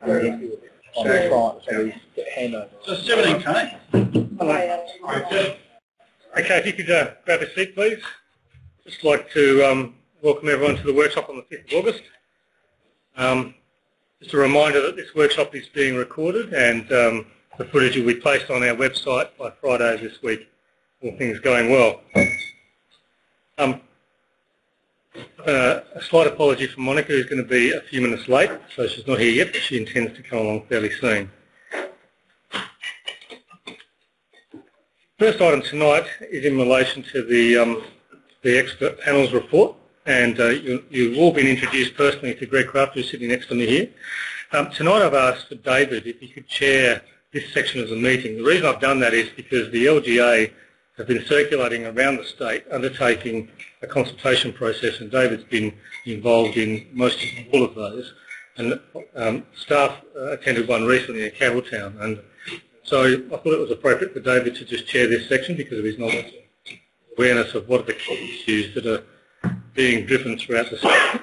on the client, so we get handover. So 17K. Hello. Okay, if you could grab a seat, please. Just like to welcome everyone to the workshop on the 5th of August. Just a reminder that this workshop is being recorded and the footage will be placed on our website by Friday this week, all things going well. A slight apology from Monica, who's going to be a few minutes late, so she's not here yet, but she intends to come along fairly soon. First item tonight is in relation to the expert panel's report, and you've all been introduced personally to Greg Craft, who's sitting next to me here. Tonight I've asked for David if he could chair this section of the meeting. The reason I've done that is because the LGA have been circulating around the state undertaking a consultation process, and David's been involved in most of all of those. And staff attended one recently in Campbelltown, and so I thought it was appropriate for David to just chair this section because of his knowledge and awareness of what are the key issues that are being driven throughout the state.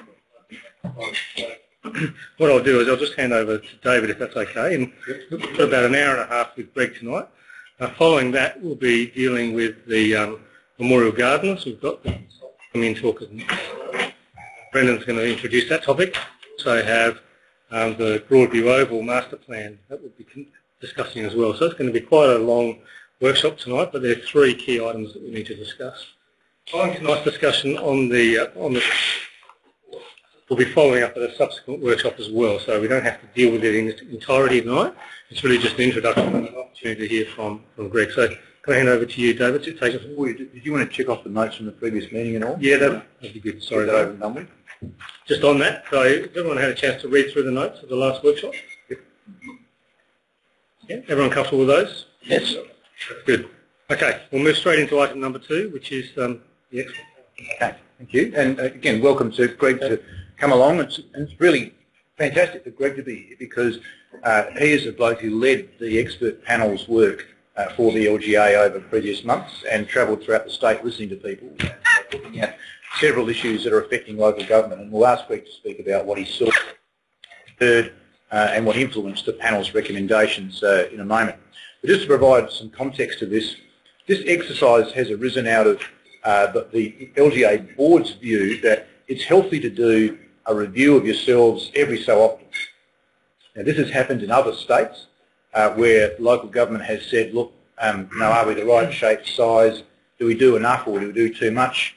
What I'll do is I'll just hand over to David, if that's okay, and we've got about an hour and a half with Greg tonight. Following that, we'll be dealing with the Memorial Gardens. We've got the in talkers. Brendan's going to introduce that topic. We also have the Broadview Oval Master Plan that we'll be discussing as well. So it's going to be quite a long workshop tonight, but there are three key items that we need to discuss. Following tonight's discussion on the we'll be following up at a subsequent workshop as well, so we don't have to deal with it in its entirety tonight. It's really just an introduction and an opportunity to hear from Greg. So can I hand over to you, David, to take us forward? Did you want to check off the notes from the previous meeting and all? Yeah, that'd be good. Sorry, that over and done with. Just on that, so has everyone had a chance to read through the notes of the last workshop? Yep. Yeah, everyone comfortable with those? Yes. Good. Okay, we'll move straight into item number 2, which is the expert. Okay, thank you. And again, welcome to Greg to come along. It's really fantastic for Greg to be here because he is the bloke who led the expert panel's work for the LGA over previous months and travelled throughout the state listening to people, looking at several issues that are affecting local government. And we'll ask Greg to speak about what he saw, heard, and what influenced the panel's recommendations in a moment. But just to provide some context to this, this exercise has arisen out of the LGA board's view that it's healthy to do a review of yourselves every so often. Now, this has happened in other states where local government has said, look, are we the right shape, size? Do we do enough or do we do too much?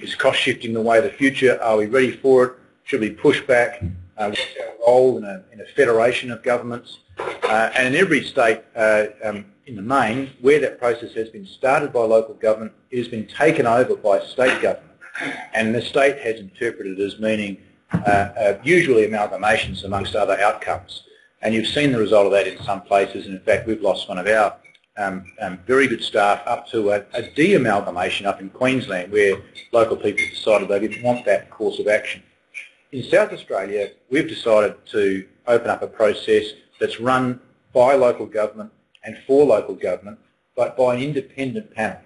Is cost shifting the way of the future? Are we ready for it? Should we push back? What's our role in a federation of governments? And in every state, in the main, where that process has been started by local government, it has been taken over by state government. And the state has interpreted it as meaning usually amalgamations amongst other outcomes. And you've seen the result of that in some places, and in fact we've lost one of our very good staff up to a de-amalgamation up in Queensland where local people decided they didn't want that course of action. In South Australia, we've decided to open up a process that's run by local government and for local government, but by an independent panel.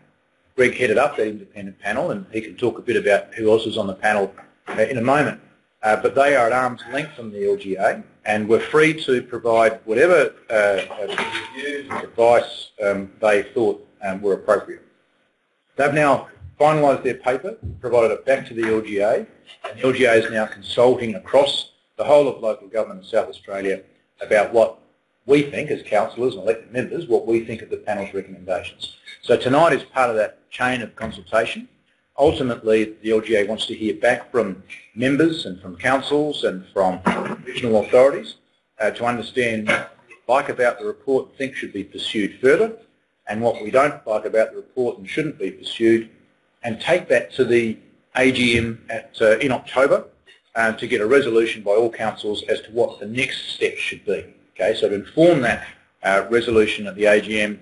Greg headed up that independent panel, and he can talk a bit about who else is on the panel in a moment. But they are at arm's length from the LGA, and we're free to provide whatever reviews and advice they thought were appropriate. They've now finalised their paper, provided it back to the LGA, and the LGA is now consulting across the whole of local government in South Australia about what we think as councillors and elected members, what we think of the panel's recommendations. So tonight is part of that chain of consultation. Ultimately, the LGA wants to hear back from members and from councils and from regional authorities to understand what we like about the report and think should be pursued further, and what we don't like about the report and shouldn't be pursued, and take that to the AGM in October to get a resolution by all councils as to what the next step should be. Okay, so to inform that resolution at the AGM,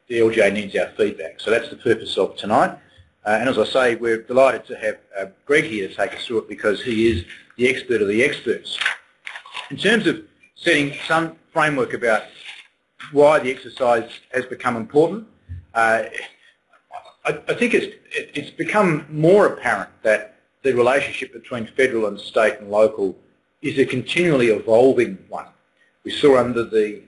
the LGA needs our feedback. So that's the purpose of tonight. And as I say, we're delighted to have Greg here to take us through it because he is the expert of the experts. In terms of setting some framework about why the exercise has become important, I think it's become more apparent that the relationship between federal and state and local is a continually evolving one. We saw under the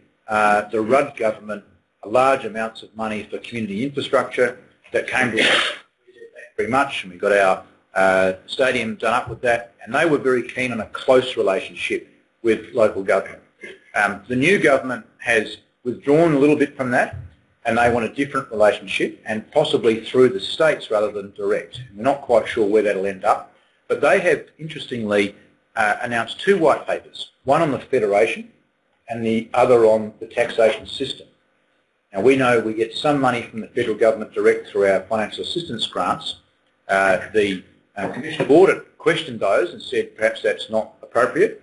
Rudd government large amounts of money for community infrastructure that came to us very much, and we got our stadium done up with that, and they were very keen on a close relationship with local government. The new government has withdrawn a little bit from that, and they want a different relationship, and possibly through the states rather than direct. We're not quite sure where that'll end up, but they have, interestingly, announced 2 white papers, one on the federation and the other on the taxation system. Now, we know we get some money from the federal government direct through our financial assistance grants. The Commission of Audit questioned those and said perhaps that's not appropriate.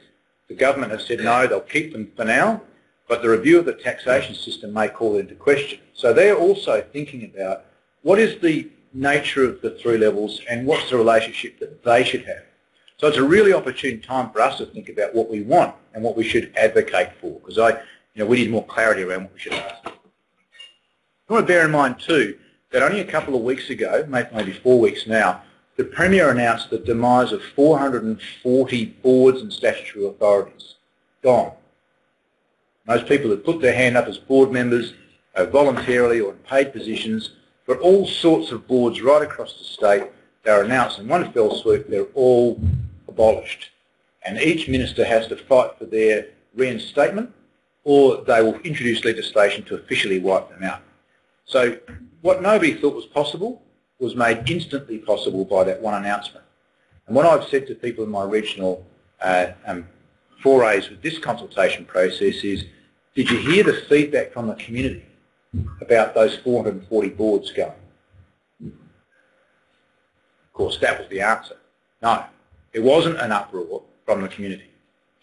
The government has said no, they'll keep them for now, but the review of the taxation system may call it into question. So they're also thinking about what is the nature of the 3 levels and what's the relationship that they should have. So it's a really opportune time for us to think about what we want and what we should advocate for, because we need more clarity around what we should ask. I want to bear in mind too that only a couple of weeks ago, maybe 4 weeks now, the Premier announced the demise of 440 boards and statutory authorities. Gone. Those people that put their hand up as board members voluntarily or in paid positions for all sorts of boards right across the state, they're announced in one fell swoop, they're all abolished. And each minister has to fight for their reinstatement, or they will introduce legislation to officially wipe them out. So what nobody thought was possible was made instantly possible by that one announcement. And what I've said to people in my regional forays with this consultation process is, did you hear the feedback from the community about those 440 boards going? Of course, that was the answer. No, it wasn't an uproar from the community.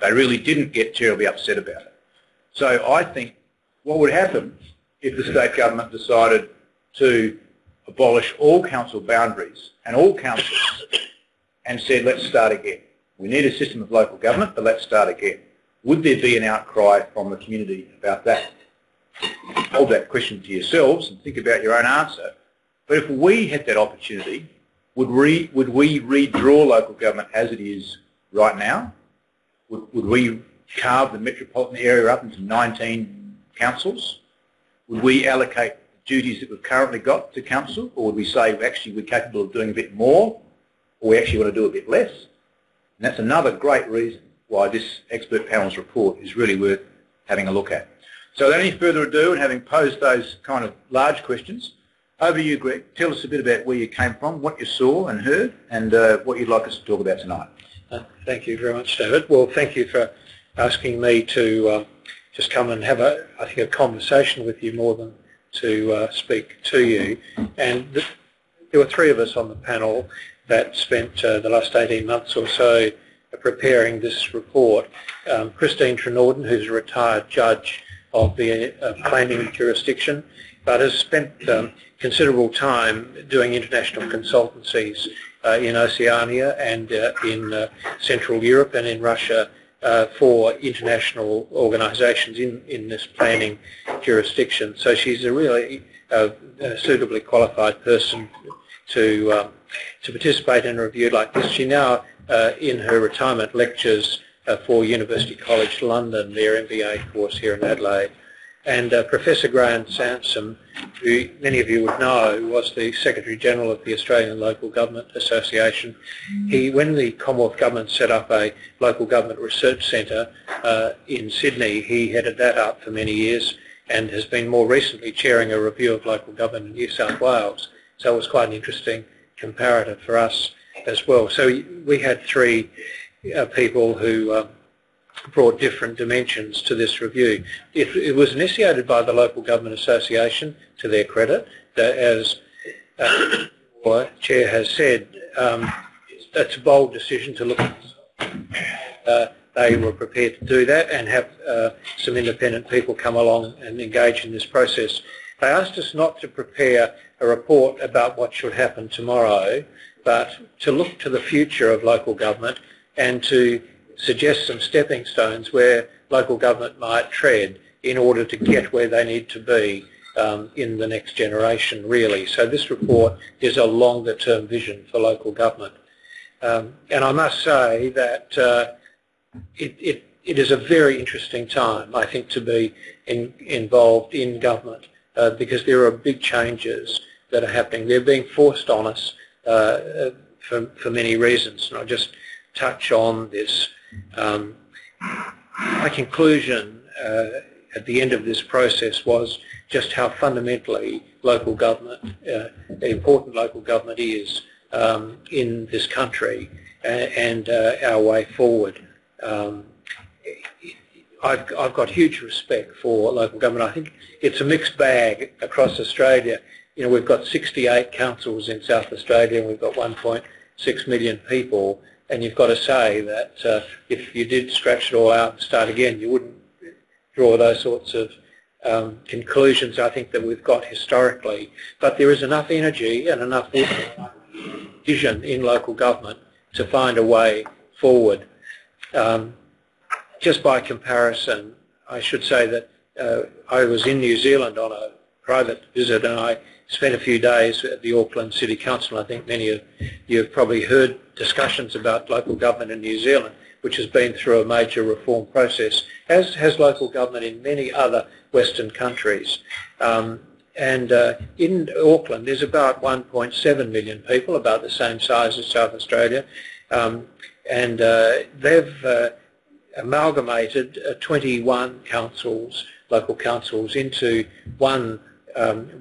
They really didn't get terribly upset about it. So I think what would happen if the state government decided to abolish all council boundaries and all councils and said, let's start again. We need a system of local government, but let's start again. Would there be an outcry from the community about that? Hold that question to yourselves and think about your own answer. But if we had that opportunity, would we redraw local government as it is right now? Would we carve the metropolitan area up into 19 councils? Would we allocate duties that we've currently got to council, or would we say actually we're capable of doing a bit more, or we actually want to do a bit less? And that's another great reason why this expert panel's report is really worth having a look at. So without any further ado, and having posed those kind of large questions, over to you, Greg. Tell us a bit about where you came from, what you saw and heard, and what you'd like us to talk about tonight. Thank you very much, David. Well, thank you for asking me to just come and have a conversation with you more than to speak to you. And there were 3 of us on the panel that spent the last 18 months or so preparing this report. Christine Trenorden, who's a retired judge of the claiming jurisdiction, but has spent considerable time doing international consultancies in Oceania and in Central Europe and in Russia for international organisations in this planning jurisdiction. So she's a really suitably qualified person to participate in a review like this. She now, in her retirement, lectures for University College London, their MBA course here in Adelaide. And Professor Graham Sampson, who many of you would know, was the Secretary-General of the Australian Local Government Association. When the Commonwealth Government set up a local government research centre in Sydney, he headed that up for many years and has been more recently chairing a review of local government in New South Wales. So it was quite an interesting comparative for us as well. So we had 3 people who brought different dimensions to this review. It was initiated by the Local Government Association, to their credit. As the Chair has said, it's a bold decision to look at. They were prepared to do that and have some independent people come along and engage in this process. They asked us not to prepare a report about what should happen tomorrow, but to look to the future of local government and to suggest some stepping stones where local government might tread in order to get where they need to be in the next generation, really. So this report is a longer-term vision for local government. And I must say that it it is a very interesting time, I think, to be involved in government because there are big changes that are happening. They're being forced on us for many reasons. And I'll just touch on this. My conclusion at the end of this process was just how fundamentally local government, important local government is in this country and our way forward. I've got huge respect for local government. I think it's a mixed bag across Australia. You know, we've got 68 councils in South Australia and we've got 1.6 million people, and you've got to say that if you did scratch it all out and start again, you wouldn't draw those sorts of conclusions I think that we've got historically. But there is enough energy and enough vision in local government to find a way forward. Just by comparison, I should say that I was in New Zealand on a private visit and I spent a few days at the Auckland City Council. I think many of you have probably heard discussions about local government in New Zealand, which has been through a major reform process, as has local government in many other Western countries. And in Auckland, there's about 1.7 million people, about the same size as South Australia, and they've amalgamated 21 councils, local councils, into one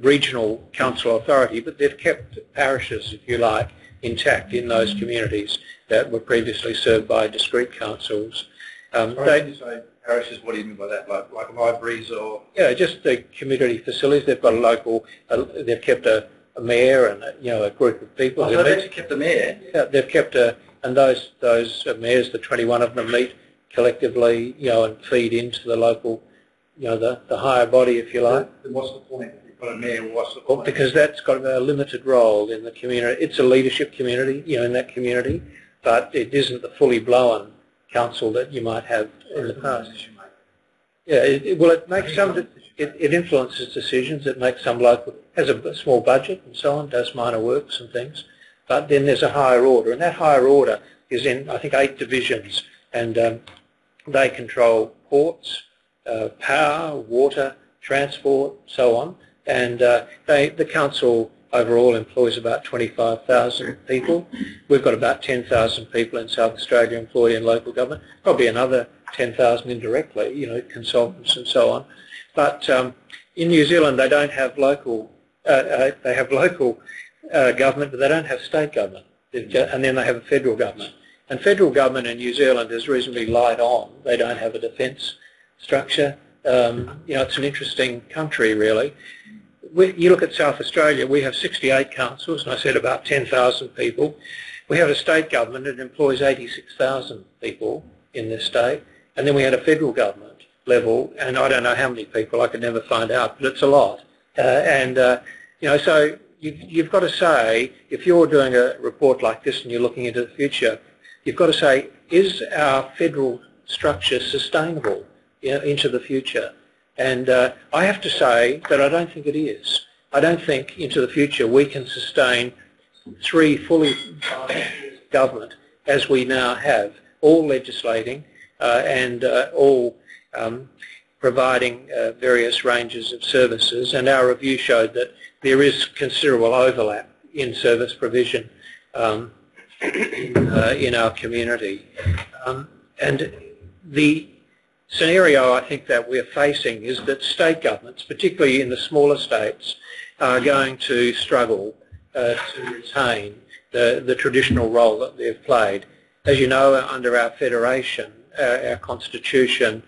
regional council authority, but they've kept parishes, if you like, intact in those communities that were previously served by discrete councils. When you say parishes, what do you mean by that? Like libraries or? Yeah, just the community facilities. They've got a local, they've kept a mayor and a group of people. Oh, so they've actually kept the mayor? Yeah, they've kept and those mayors, the 21 of them, meet collectively, and feed into the local, the higher body, if you like. Then what's the point? You've got a mayor, what's the point? Well, because that's got a limited role in the community. It's a leadership community, in that community, but it isn't the fully blown council that you might have in the past. Yeah, it makes it influences decisions. It makes some local, has a small budget and so on, does minor works and things, but then there's a higher order, and that higher order is in, I think, 8 divisions, and they control ports, power, water, transport, so on, and the council overall employs about 25,000 people. We've got about 10,000 people in South Australia employed in local government, probably another 10,000 indirectly, consultants and so on. But in New Zealand they don't have local, they have local government, but they don't have state government, and then they have a federal government. And federal government in New Zealand is reasonably light on. They don't have a defence structure. It's an interesting country, really. You look at South Australia, we have 68 councils, and I said about 10,000 people. We have a state government that employs 86,000 people in this state, and then we had a federal government level, and I don't know how many people, I could never find out, but it's a lot. So you've got to say, if you're doing a report like this and you're looking into the future, you've got to say, is our federal structure sustainable into the future? And I have to say that I don't think it is. I don't think into the future we can sustain 3 fully government as we now have, all legislating and all providing various ranges of services. And our review showed that there is considerable overlap in service provision in our community. And the scenario I think that we're facing is that state governments, particularly in the smaller states, are going to struggle to retain the traditional role that they've played. As you know, under our federation, our constitution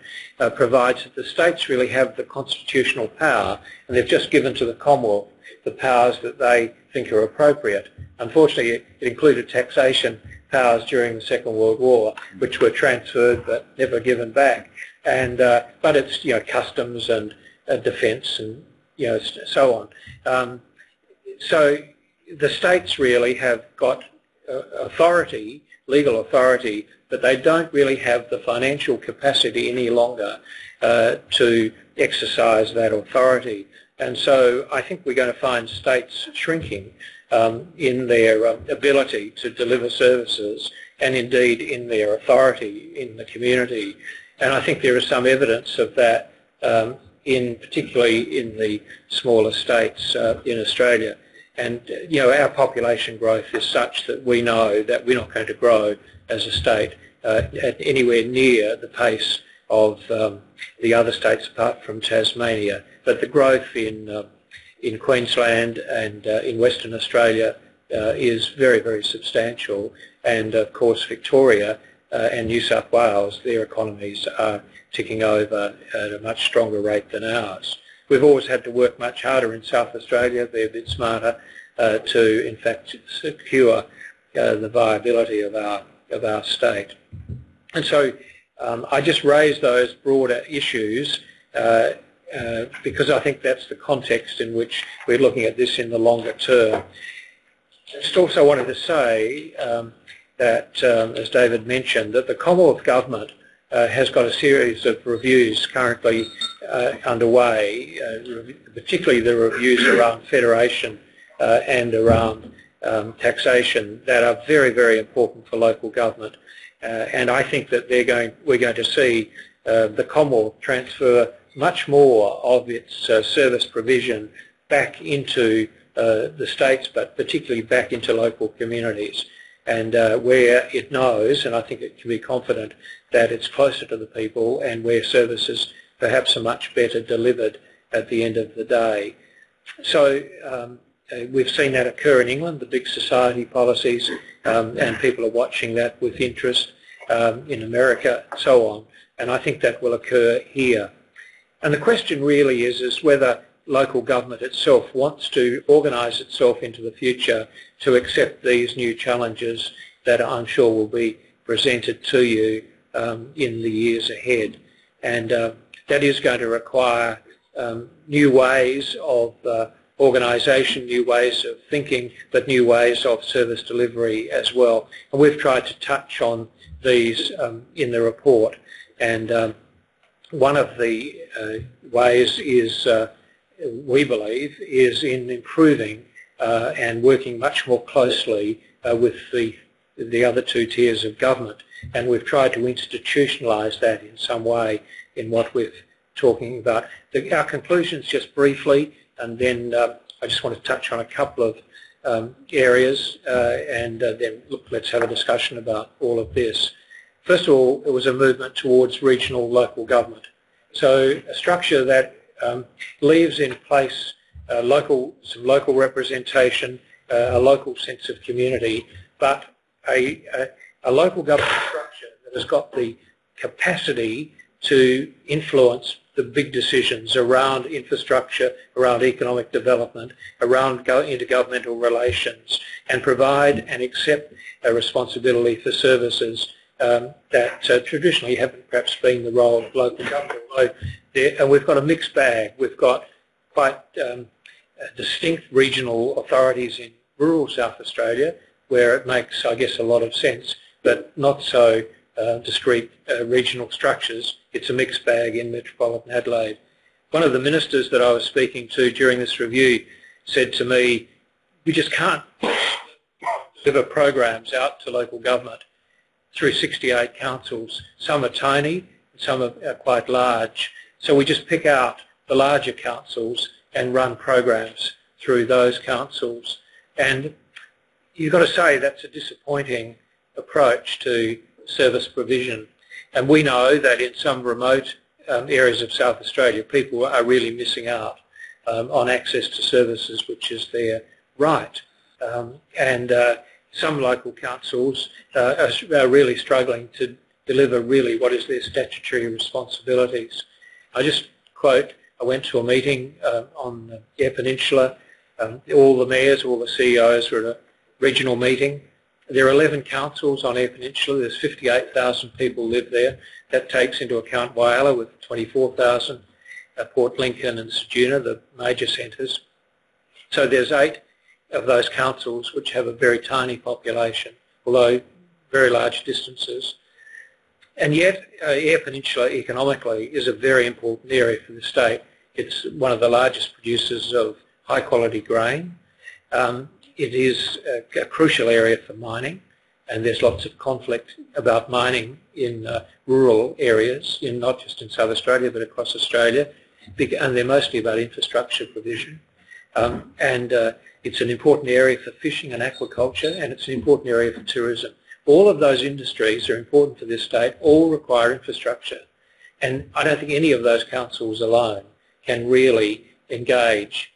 provides that the states really have the constitutional power, and they've just given to the Commonwealth the powers that they think are appropriate. Unfortunately, it included taxation powers during the Second World War, which were transferred but never given back. And but it's customs and defence and so on. So the states really have got authority, legal authority, but they don't really have the financial capacity any longer to exercise that authority. And so I think we're going to find states shrinking in their ability to deliver services, and indeed in their authority in the community. And I think there is some evidence of that, particularly in the smaller states in Australia. And our population growth is such that we know that we're not going to grow as a state at anywhere near the pace of the other states apart from Tasmania. But the growth in Queensland and in Western Australia is very, very substantial. And of course Victoria and New South Wales, their economies are ticking over at a much stronger rate than ours. We've always had to work much harder in South Australia. They're a bit smarter to, in fact, secure the viability of our state. And so I just raise those broader issues because I think that's the context in which we're looking at this in the longer term. I just also wanted to say that, as David mentioned, that the Commonwealth Government has got a series of reviews currently underway, particularly the reviews around federation and around taxation that are very, very important for local government. And I think that we're going to see the Commonwealth transfer much more of its service provision back into the states, but particularly back into local communities. And where it knows, and I think it can be confident that it's closer to the people and where services perhaps are much better delivered at the end of the day. So we've seen that occur in England, the big society policies, and people are watching that with interest in America, and so on. And I think that will occur here. And the question really is whether local government itself wants to organise itself into the future to accept these new challenges that I'm sure will be presented to you in the years ahead. And that is going to require new ways of organisation, new ways of thinking, but new ways of service delivery as well. And we've tried to touch on these in the report. And one of the ways is, we believe, is in improving and working much more closely with the other two tiers of government. And we've tried to institutionalise that in some way in what we're talking about. Our conclusions just briefly, and then I just want to touch on a couple of areas and then let's have a discussion about all of this. First of all, it was a movement towards regional local government. So a structure that leaves in place some local representation, a local sense of community, but a local government structure that has got the capacity to influence the big decisions around infrastructure, around economic development, around intergovernmental relations, and provide and accept a responsibility for services that traditionally haven't perhaps been the role of local government. And we've got a mixed bag. We've got quite distinct regional authorities in rural South Australia where it makes, I guess, a lot of sense, but not so discrete regional structures. It's a mixed bag in metropolitan Adelaide. One of the ministers that I was speaking to during this review said to me, we just can't deliver programs out to local government through 68 councils. Some are tiny, some are quite large. So we just pick out the larger councils and run programs through those councils. And you've got to say that's a disappointing approach to service provision. And we know that in some remote areas of South Australia, people are really missing out on access to services, which is their right. Some local councils are really struggling to deliver really what is their statutory responsibilities. I just quote, I went to a meeting on the Eyre Peninsula. All the mayors, all the CEOs were at a regional meeting. There are 11 councils on Eyre Peninsula. There's 58,000 people live there. That takes into account Whyalla with 24,000, Port Lincoln and Ceduna, the major centres. So there's 8 of those councils which have a very tiny population, although very large distances. And yet Eyre Peninsula economically is a very important area for the state. It's one of the largest producers of high quality grain. It is a crucial area for mining, and there's lots of conflict about mining in rural areas, not just in South Australia but across Australia, and they're mostly about infrastructure provision. It's an important area for fishing and aquaculture, and it's an important area for tourism. All of those industries are important for this state, all require infrastructure. And I don't think any of those councils alone can really engage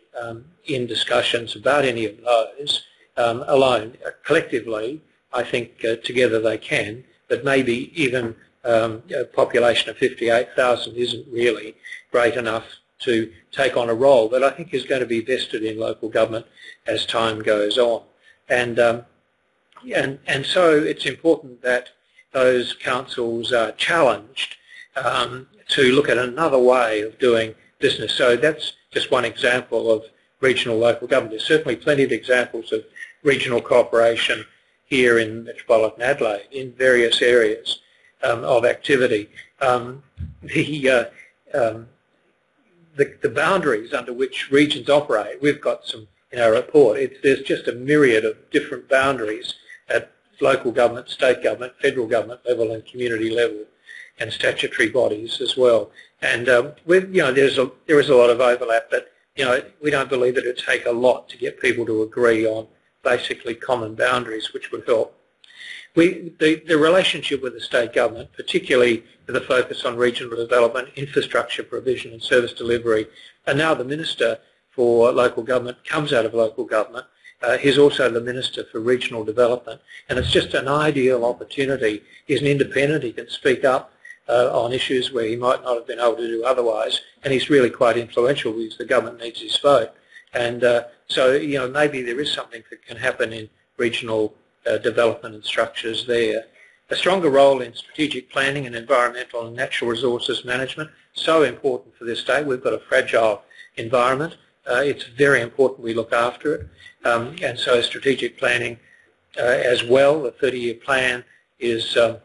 in discussions about any of those alone. Collectively, I think together they can, but maybe even a population of 58,000 isn't really great enough to take on a role that I think is going to be vested in local government as time goes on. And so it's important that those councils are challenged to look at another way of doing business. So that's just one example of regional local government. There's certainly plenty of examples of regional cooperation here in metropolitan Adelaide in various areas of activity. The boundaries under which regions operate, we've got some in our report. There's just a myriad of different boundaries at local government, state government, federal government level and community level, and statutory bodies as well. And there is a lot of overlap, but we don't believe that it would take a lot to get people to agree on basically common boundaries, which would help. The relationship with the state government, particularly with a focus on regional development, infrastructure provision and service delivery, and now the Minister for Local Government comes out of local government. He's also the Minister for Regional Development, and it's just an ideal opportunity. He's an independent, he can speak up on issues where he might not have been able to do otherwise, and he's really quite influential because the government needs his vote. And so, maybe there is something that can happen in regional development and structures there. A stronger role in strategic planning and environmental and natural resources management, so important for this state. We've got a fragile environment. It's very important we look after it. And so strategic planning as well, the 30-year plan is a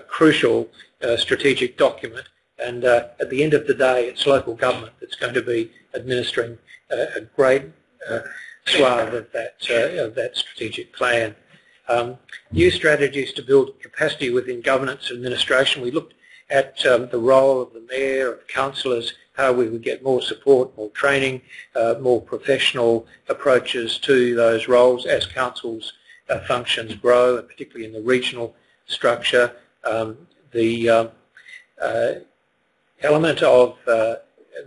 crucial strategic document. And at the end of the day, it's local government that's going to be administering a great swath of that strategic plan. New strategies to build capacity within governance and administration. We looked at the role of the mayor, of councillors, how we would get more support, more training, more professional approaches to those roles as councils' functions grow, and particularly in the regional structure. The element of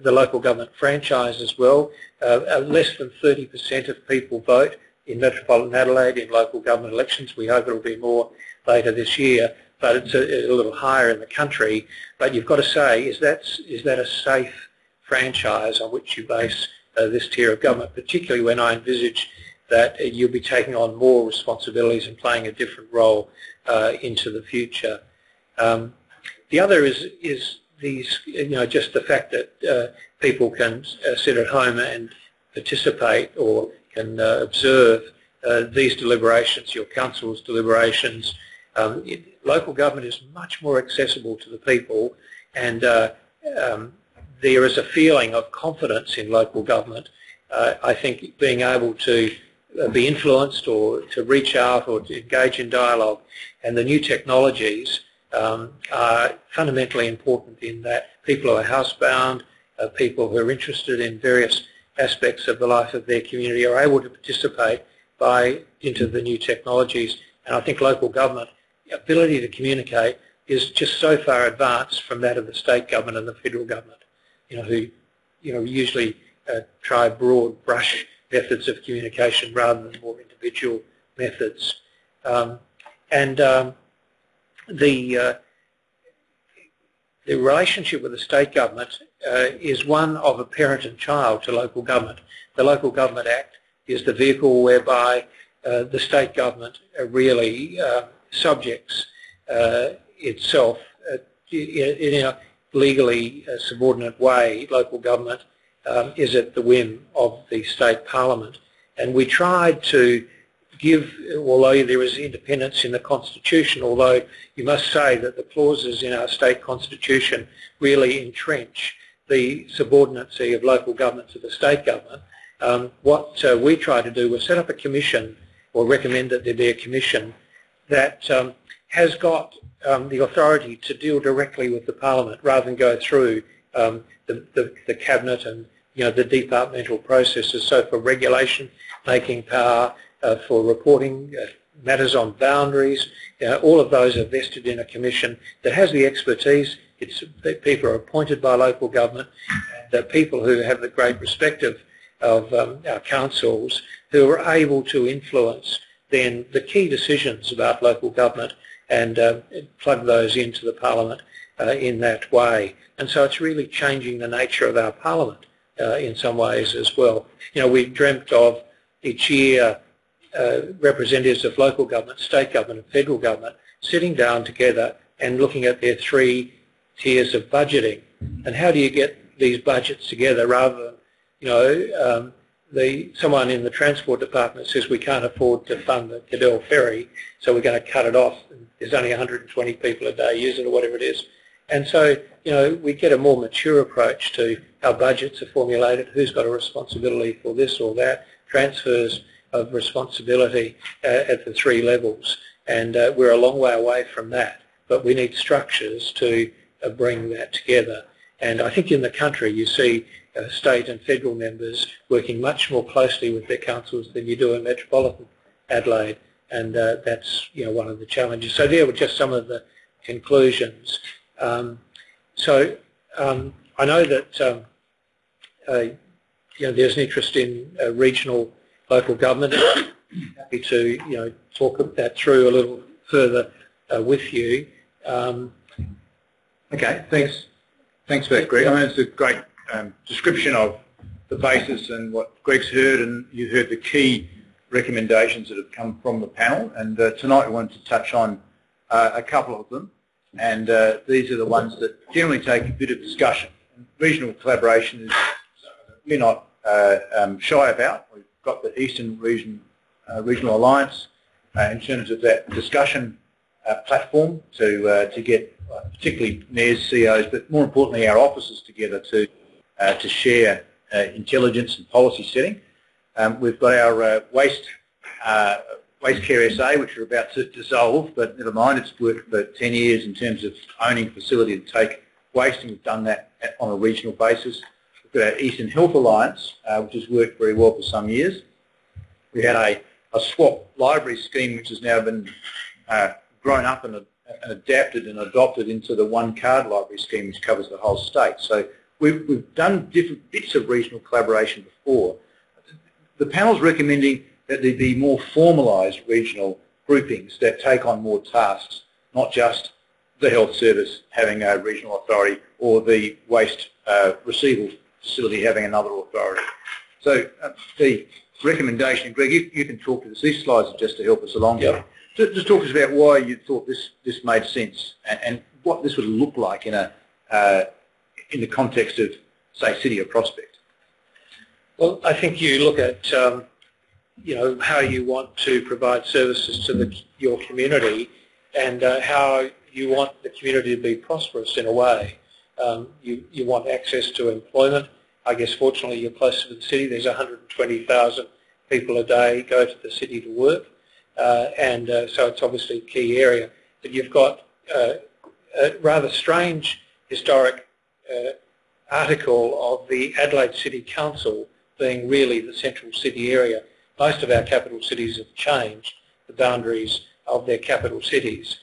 the local government franchise as well. Less than 30% of people vote in metropolitan Adelaide in local government elections. We hope it will be more later this year, but it's a little higher in the country. But you've got to say, is that a safe franchise on which you base this tier of government, particularly when I envisage that you'll be taking on more responsibilities and playing a different role into the future. The other is these, just the fact that people can sit at home and participate or can observe these deliberations, your council's deliberations. Local government is much more accessible to the people, and there is a feeling of confidence in local government. I think being able to be influenced or to reach out or to engage in dialogue, and the new technologies are fundamentally important in that people who are housebound, people who are interested in various aspects of the life of their community are able to participate into the new technologies. And I think local government ability to communicate is just so far advanced from that of the state government and the federal government, who usually try broad brush methods of communication rather than more individual methods. The relationship with the state government is one of a parent and child to local government. The Local Government Act is the vehicle whereby the state government really subjects itself in a legally subordinate way. Local government is at the whim of the state parliament. And we tried to give, although there is independence in the Constitution, although you must say that the clauses in our state constitution really entrench the subordinacy of local government to the state government, what we tried to do was set up a commission or recommend that there be a commission that has got the authority to deal directly with the Parliament rather than go through the Cabinet and the departmental processes. So for regulation making power, for reporting matters on boundaries, all of those are vested in a commission that has the expertise. People are appointed by local government, the people who have the great respect of our councils, who are able to influence then the key decisions about local government and plug those into the Parliament in that way. And so it's really changing the nature of our Parliament in some ways as well. We dreamt of each year representatives of local government, state government and federal government sitting down together and looking at their 3 tiers of budgeting. And how do you get these budgets together rather than, someone in the Transport Department says we can't afford to fund the Cadell Ferry, so we're going to cut it off. There's only 120 people a day use it or whatever it is. And so, we get a more mature approach to how budgets are formulated, who's got a responsibility for this or that, transfers of responsibility at the 3 levels. And we're a long way away from that, but we need structures to bring that together. And I think in the country you see state and federal members working much more closely with their councils than you do in metropolitan Adelaide, and that's one of the challenges. So there were just some of the conclusions. I know that there's an interest in regional local government. I'm happy to talk that through a little further with you. Okay, thanks for that, Greg. I mean, it's a great description of the basis and what Greg's heard, and you heard the key recommendations that have come from the panel. And tonight we wanted to touch on a couple of them, and these are the ones that generally take a bit of discussion. And regional collaboration is we're not shy about. We've got the Eastern Regional Alliance in terms of that discussion platform to get particularly mayors, CEOs, but more importantly our officers together to share intelligence and policy setting. We've got our Waste Care SA, which we're about to dissolve, but never mind, it's worked for 10 years in terms of owning a facility to take waste, and we've done that on a regional basis. We've got our Eastern Health Alliance, which has worked very well for some years. We had a swap library scheme, which has now been grown up and adapted and adopted into the one card library scheme, which covers the whole state. So we've done different bits of regional collaboration before. The panel's recommending that there be more formalised regional groupings that take on more tasks, not just the health service having a regional authority or the waste receival facility having another authority. So the recommendation, Greg, you can talk to this. These slides are just to help us along here. Just talk to us about why you thought this made sense and what this would look like in the context of, say, City of Prospect. Well, I think you look at how you want to provide services to your community and how you want the community to be prosperous in a way. You want access to employment. I guess fortunately you're closer to the city. There's 120,000 people a day go to the city to work. So it's obviously a key area. But you've got a rather strange historic article of the Adelaide City Council being really the central city area. Most of our capital cities have changed the boundaries of their capital cities.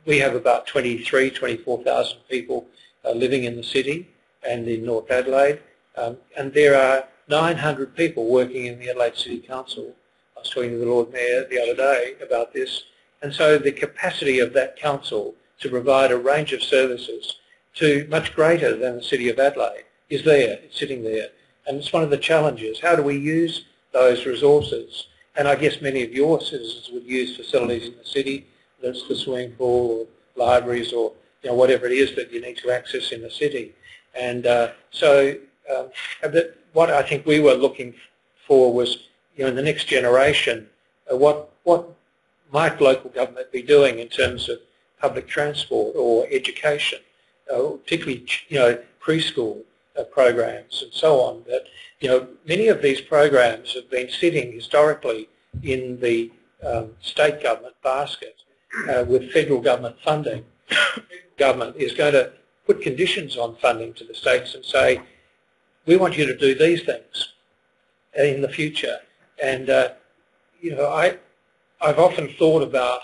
We have about 24,000 people living in the city and in North Adelaide, and there are 900 people working in the Adelaide City Council. I was talking to the Lord Mayor the other day about this, and so the capacity of that council to provide a range of services to much greater than the City of Adelaide is there, it's sitting there. And it's one of the challenges. How do we use those resources? And I guess many of your citizens would use facilities in the city, whether it's the swimming pool or libraries or whatever it is that you need to access in the city. And what I think we were looking for was, in the next generation, what might local government be doing in terms of public transport or education, particularly preschool programs and so on. That many of these programs have been sitting historically in the state government basket with federal government funding. Government is going to put conditions on funding to the states and say, we want you to do these things in the future. And, you know, I've often thought about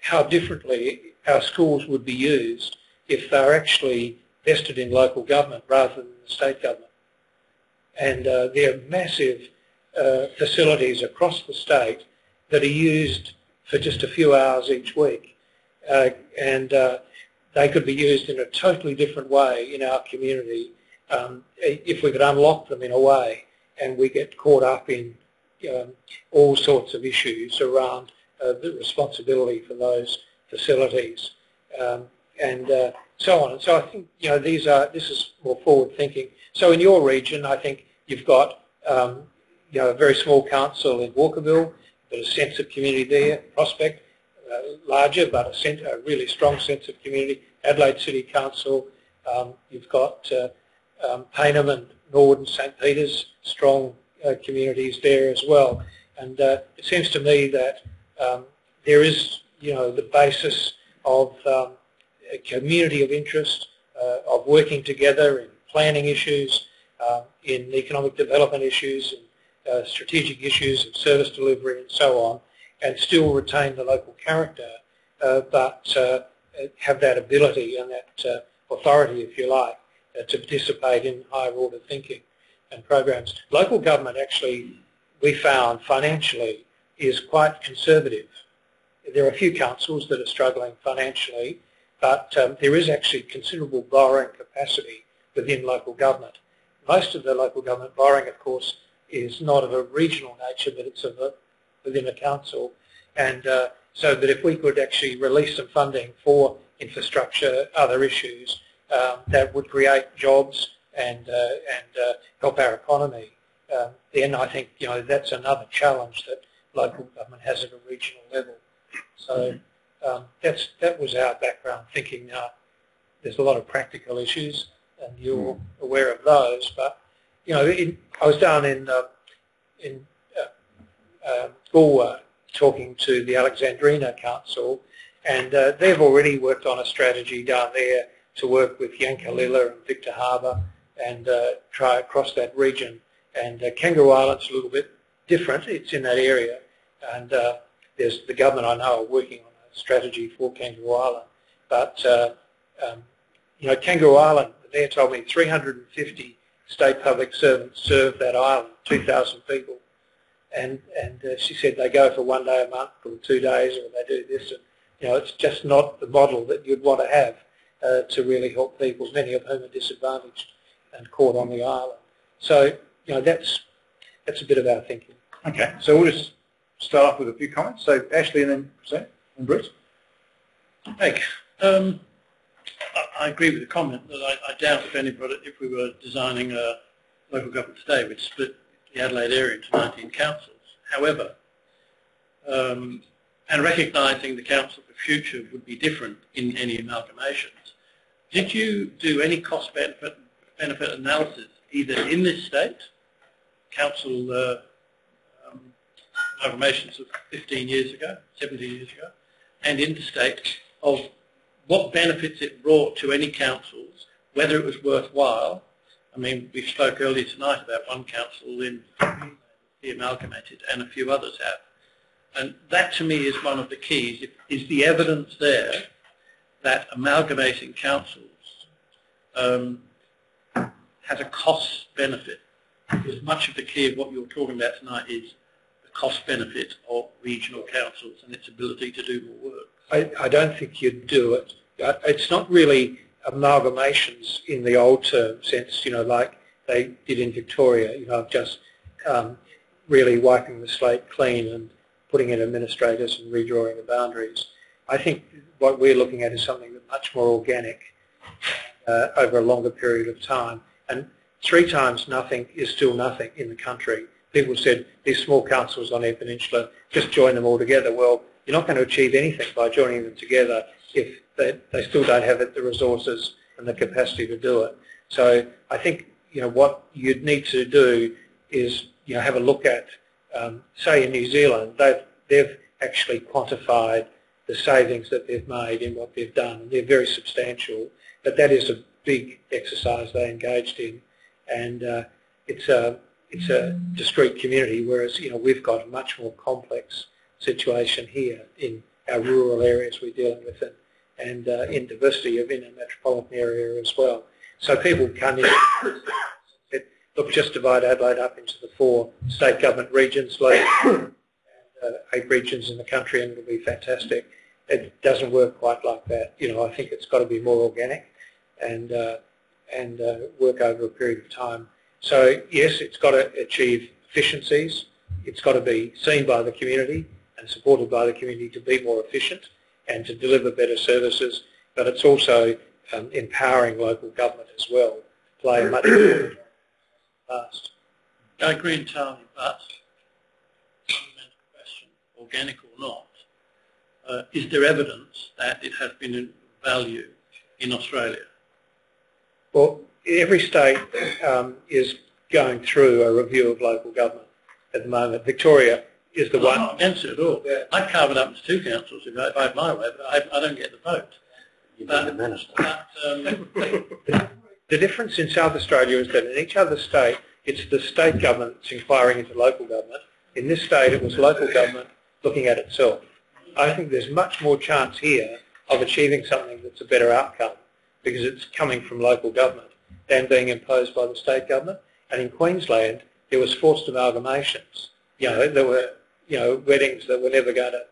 how differently our schools would be used if they're actually vested in local government rather than the state government. And there are massive facilities across the state that are used for just a few hours each week. And they could be used in a totally different way in our community if we could unlock them in a way, and we get caught up in all sorts of issues around the responsibility for those facilities and so on. And so I think, you know, this is more forward thinking. So in your region, I think you've got you know, a very small council in Walkerville, but a sense of community there. Prospect, larger, but a really strong sense of community. Adelaide City Council, you've got Payneham and Norwood and St Peters, strong communities there as well. And it seems to me that there is, you know, the basis of a community of interest, of working together in planning issues, in economic development issues, in strategic issues of service delivery and so on, and still retain the local character, but have that ability and that authority, if you like, to participate in higher order thinking and programs. Local government actually, we found financially, is quite conservative. There are a few councils that are struggling financially, but there is actually considerable borrowing capacity within local government. Most of the local government borrowing, of course, is not of a regional nature, but it's of within a council. And so that if we could actually release some funding for infrastructure, other issues, that would create jobs and help our economy, then I think, you know, that's another challenge that local government has at a regional level. So that was our background thinking. There's a lot of practical issues, and you're aware of those. But you know, I was down in Galway talking to the Alexandrina Council, and they've already worked on a strategy down there to work with Yankalilla and Victor Harbour and try across that region. And Kangaroo Island's a little bit different. It's in that area, and there's the government I know are working on a strategy for Kangaroo Island. But you know, Kangaroo Island, they told me 350 state public servants serve that island, 2,000 people. And she said they go for 1 day a month or 2 days, or they do this. And, you know, it's just not the model that you'd want to have to really help people, many of whom are disadvantaged and caught on the island. So, you know, that's a bit of our thinking. Okay, so we'll just start off with a few comments. So Ashley and then Sam and Bruce. Thanks. I agree with the comment that I doubt if we were designing a local government today, we'd split the Adelaide area into 19 councils. However, and recognising the council for future would be different in any amalgamations, did you do any cost-benefit analysis either in this state, council amalgamations of 15 years ago, 17 years ago, and interstate, of what benefits it brought to any councils, whether it was worthwhile? I mean, we spoke earlier tonight about one council in the amalgamated, and a few others have. And that to me is one of the keys. Is the evidence there that amalgamating councils has a cost benefit? Because much of the key of what you're talking about tonight is the cost benefit of regional councils and its ability to do more work. I don't think you'd do it. It's not really amalgamations in the old term sense, you know, like they did in Victoria, you know, just really wiping the slate clean and putting in administrators and redrawing the boundaries. I think what we're looking at is something that's much more organic over a longer period of time. And 3 times nothing is still nothing in the country. People said these small councils on Eyre Peninsula, just join them all together. Well, you're not going to achieve anything by joining them together if they still don't have the resources and the capacity to do it. So I think, you know, what you'd need to do is, you know, have a look at say in New Zealand, they've actually quantified the savings that they've made in what they've done. They're very substantial, but that is a big exercise they engaged in, and it's a discrete community, whereas we've got a much more complex situation here in our rural areas we're dealing with, and in diversity of in a metropolitan area as well. So people come in and say, look, just divide Adelaide up into the 4 state government regions, and 8 regions in the country, and it'll be fantastic. It doesn't work quite like that. I think it's got to be more organic and work over a period of time. So yes, it's got to achieve efficiencies. It's got to be seen by the community and supported by the community to be more efficient and to deliver better services. But it's also empowering local government as well, play a much more role in the past. I agree entirely, but fundamental question, organic or not, is there evidence that it has been of value in Australia? Well, every state is going through a review of local government at the moment. Victoria is the one. I'm not against it at all. Yeah. I'd carve it up into 2 councils if I had my way, but I don't get the vote. You've been the minister. The difference in South Australia is that in each other state, it's the state government that's inquiring into local government. In this state, it was local government looking at itself. I think there's much more chance here of achieving something that's a better outcome because it's coming from local government than being imposed by the state government. And in Queensland, there was forced amalgamations. There were weddings that were never going to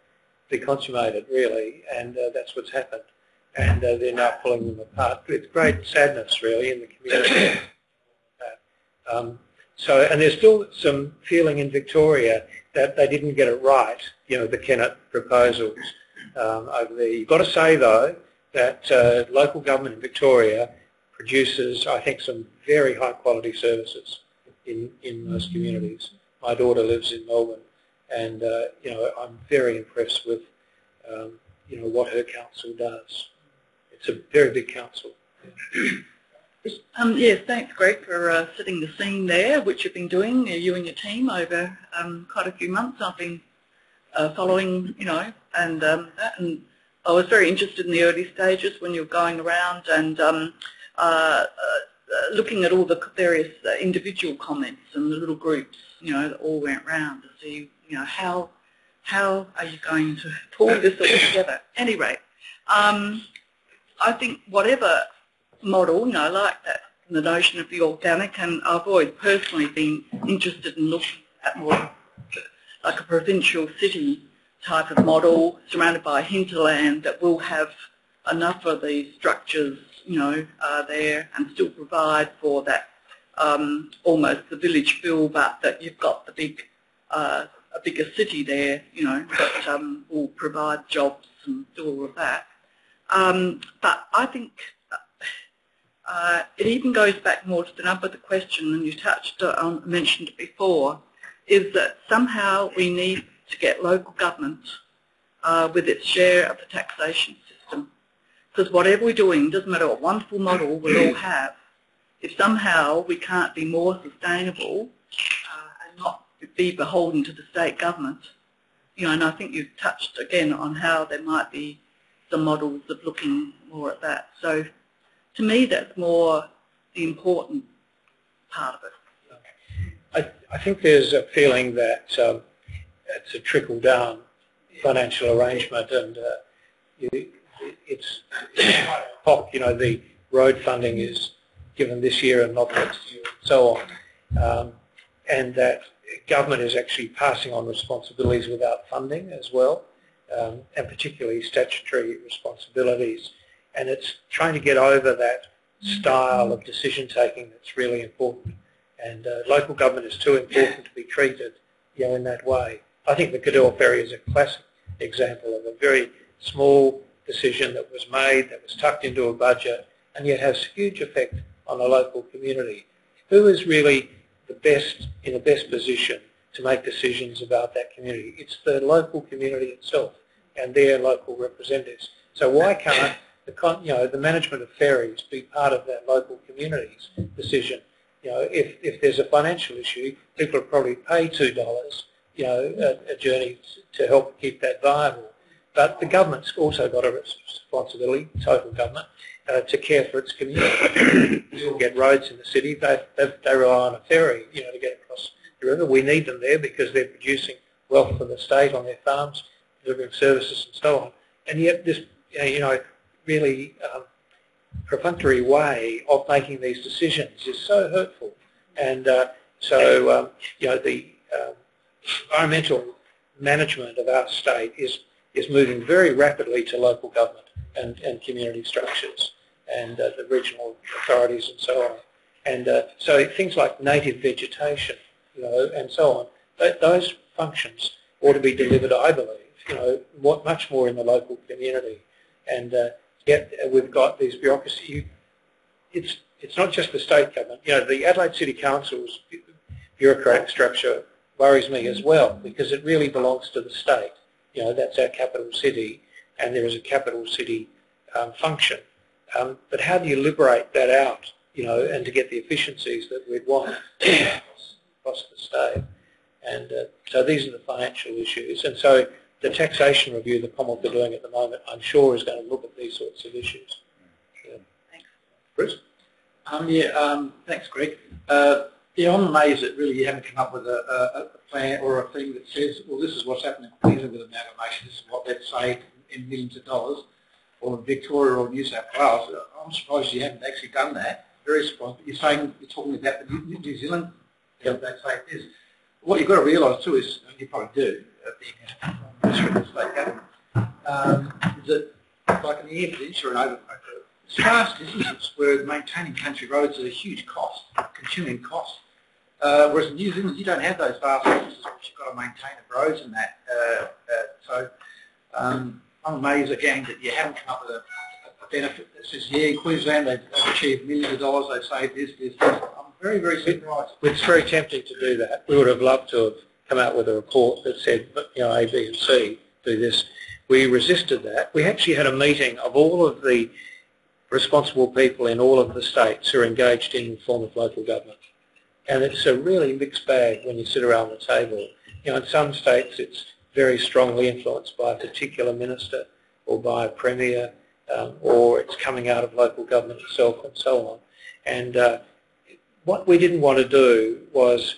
be consummated, really, and that's what's happened. And they're now pulling them apart. It's great sadness, really, in the community. And there's still some feeling in Victoria that they didn't get it right, the Kennett proposals over there. You've got to say, though, that local government in Victoria produces, I think, some very high-quality services in those communities. My daughter lives in Melbourne, and I'm very impressed with what her council does. It's a very big council. Yes, thanks, Greg, for setting the scene there, which you've been doing, you and your team, over quite a few months. I've been following, and that, and I was very interested in the early stages when you were going around and looking at all the various individual comments and the little groups, that all went round to see, how are you going to pull this all together? Anyway, I think whatever model, like that, the notion of the organic, and I've always personally been interested in looking at more like a provincial city type of model surrounded by hinterland that will have enough of these structures, there and still provide for that almost the village feel, but that you've got the big, a bigger city there, that will provide jobs and do all of that. But I think it even goes back more to the number of the question, and you mentioned it before, is that somehow we need to get local government with its share of the taxation system. Because whatever we're doing, doesn't matter what wonderful model we'll all have, if somehow we can't be more sustainable and not be beholden to the state government, and I think you've touched again on how there might be some models of looking more at that. So to me, that's more the important part of it. I think there's a feeling that it's a trickle-down financial arrangement, and it's POC, the road funding is given this year and not next year, and so on, and that government is actually passing on responsibilities without funding as well, and particularly statutory responsibilities. And it's trying to get over that style of decision-taking that's really important. And local government is too important to be treated, in that way. I think the Cadell Ferry is a classic example of a very small decision that was made, that was tucked into a budget, and yet has huge effect on the local community. Who is really in the best position to make decisions about that community? It's the local community itself and their local representatives. So why can't the management of ferries be part of that local community's decision? If there's a financial issue, people will probably pay $2 a journey to help keep that viable. But the government's also got a responsibility, total government, to care for its community. We all get roads in the city. They rely on a ferry, to get across the river. We need them there because they're producing wealth for the state on their farms, delivering services and so on. And yet this, really perfunctory way of making these decisions is so hurtful. And the environmental management of our state is moving very rapidly to local government and community structures and the regional authorities and so on. And so things like native vegetation, and so on, those functions ought to be delivered, I believe, much more in the local community. And yet we've got these bureaucracy. It's not just the state government. The Adelaide City Council's bureaucratic structure worries me as well, because it really belongs to the state. That's our capital city, and there is a capital city function. But how do you liberate that out, and to get the efficiencies that we'd want across the state? And so these are the financial issues. And so the taxation review the Commonwealth are doing at the moment, I'm sure, is going to look at these sorts of issues. Yeah. Thanks. Bruce? Thanks, Greg. I'm amazed that really you haven't come up with a plan or a thing that says, well, this is what's happened in Queensland with amalgamation, this is what they've saved in millions of dollars, or in Victoria or New South Wales. I'm surprised you haven't actually done that. Very surprised. But you're talking about the New Zealand, they say this. What you've got to realise too is, and you probably do, being a minister of the state government, is that like in the Air Peninsula and over it's vast distances where maintaining country roads is a huge cost, consuming cost. Whereas in New Zealand, you don't have those vast distances which you've got to maintain the roads and that. So I'm amazed again that you haven't come up with a benefit that says, yeah, in Queensland they've achieved millions of dollars, they've saved this. I'm very, very surprised. It's very tempting to do that. We would have loved to have come out with a report that said, A, B and C do this. We resisted that. We actually had a meeting of all of the responsible people in all of the states who are engaged in the form of local government. And it's a really mixed bag when you sit around the table. In some states it's very strongly influenced by a particular minister or by a premier, or it's coming out of local government itself and so on. And what we didn't want to do was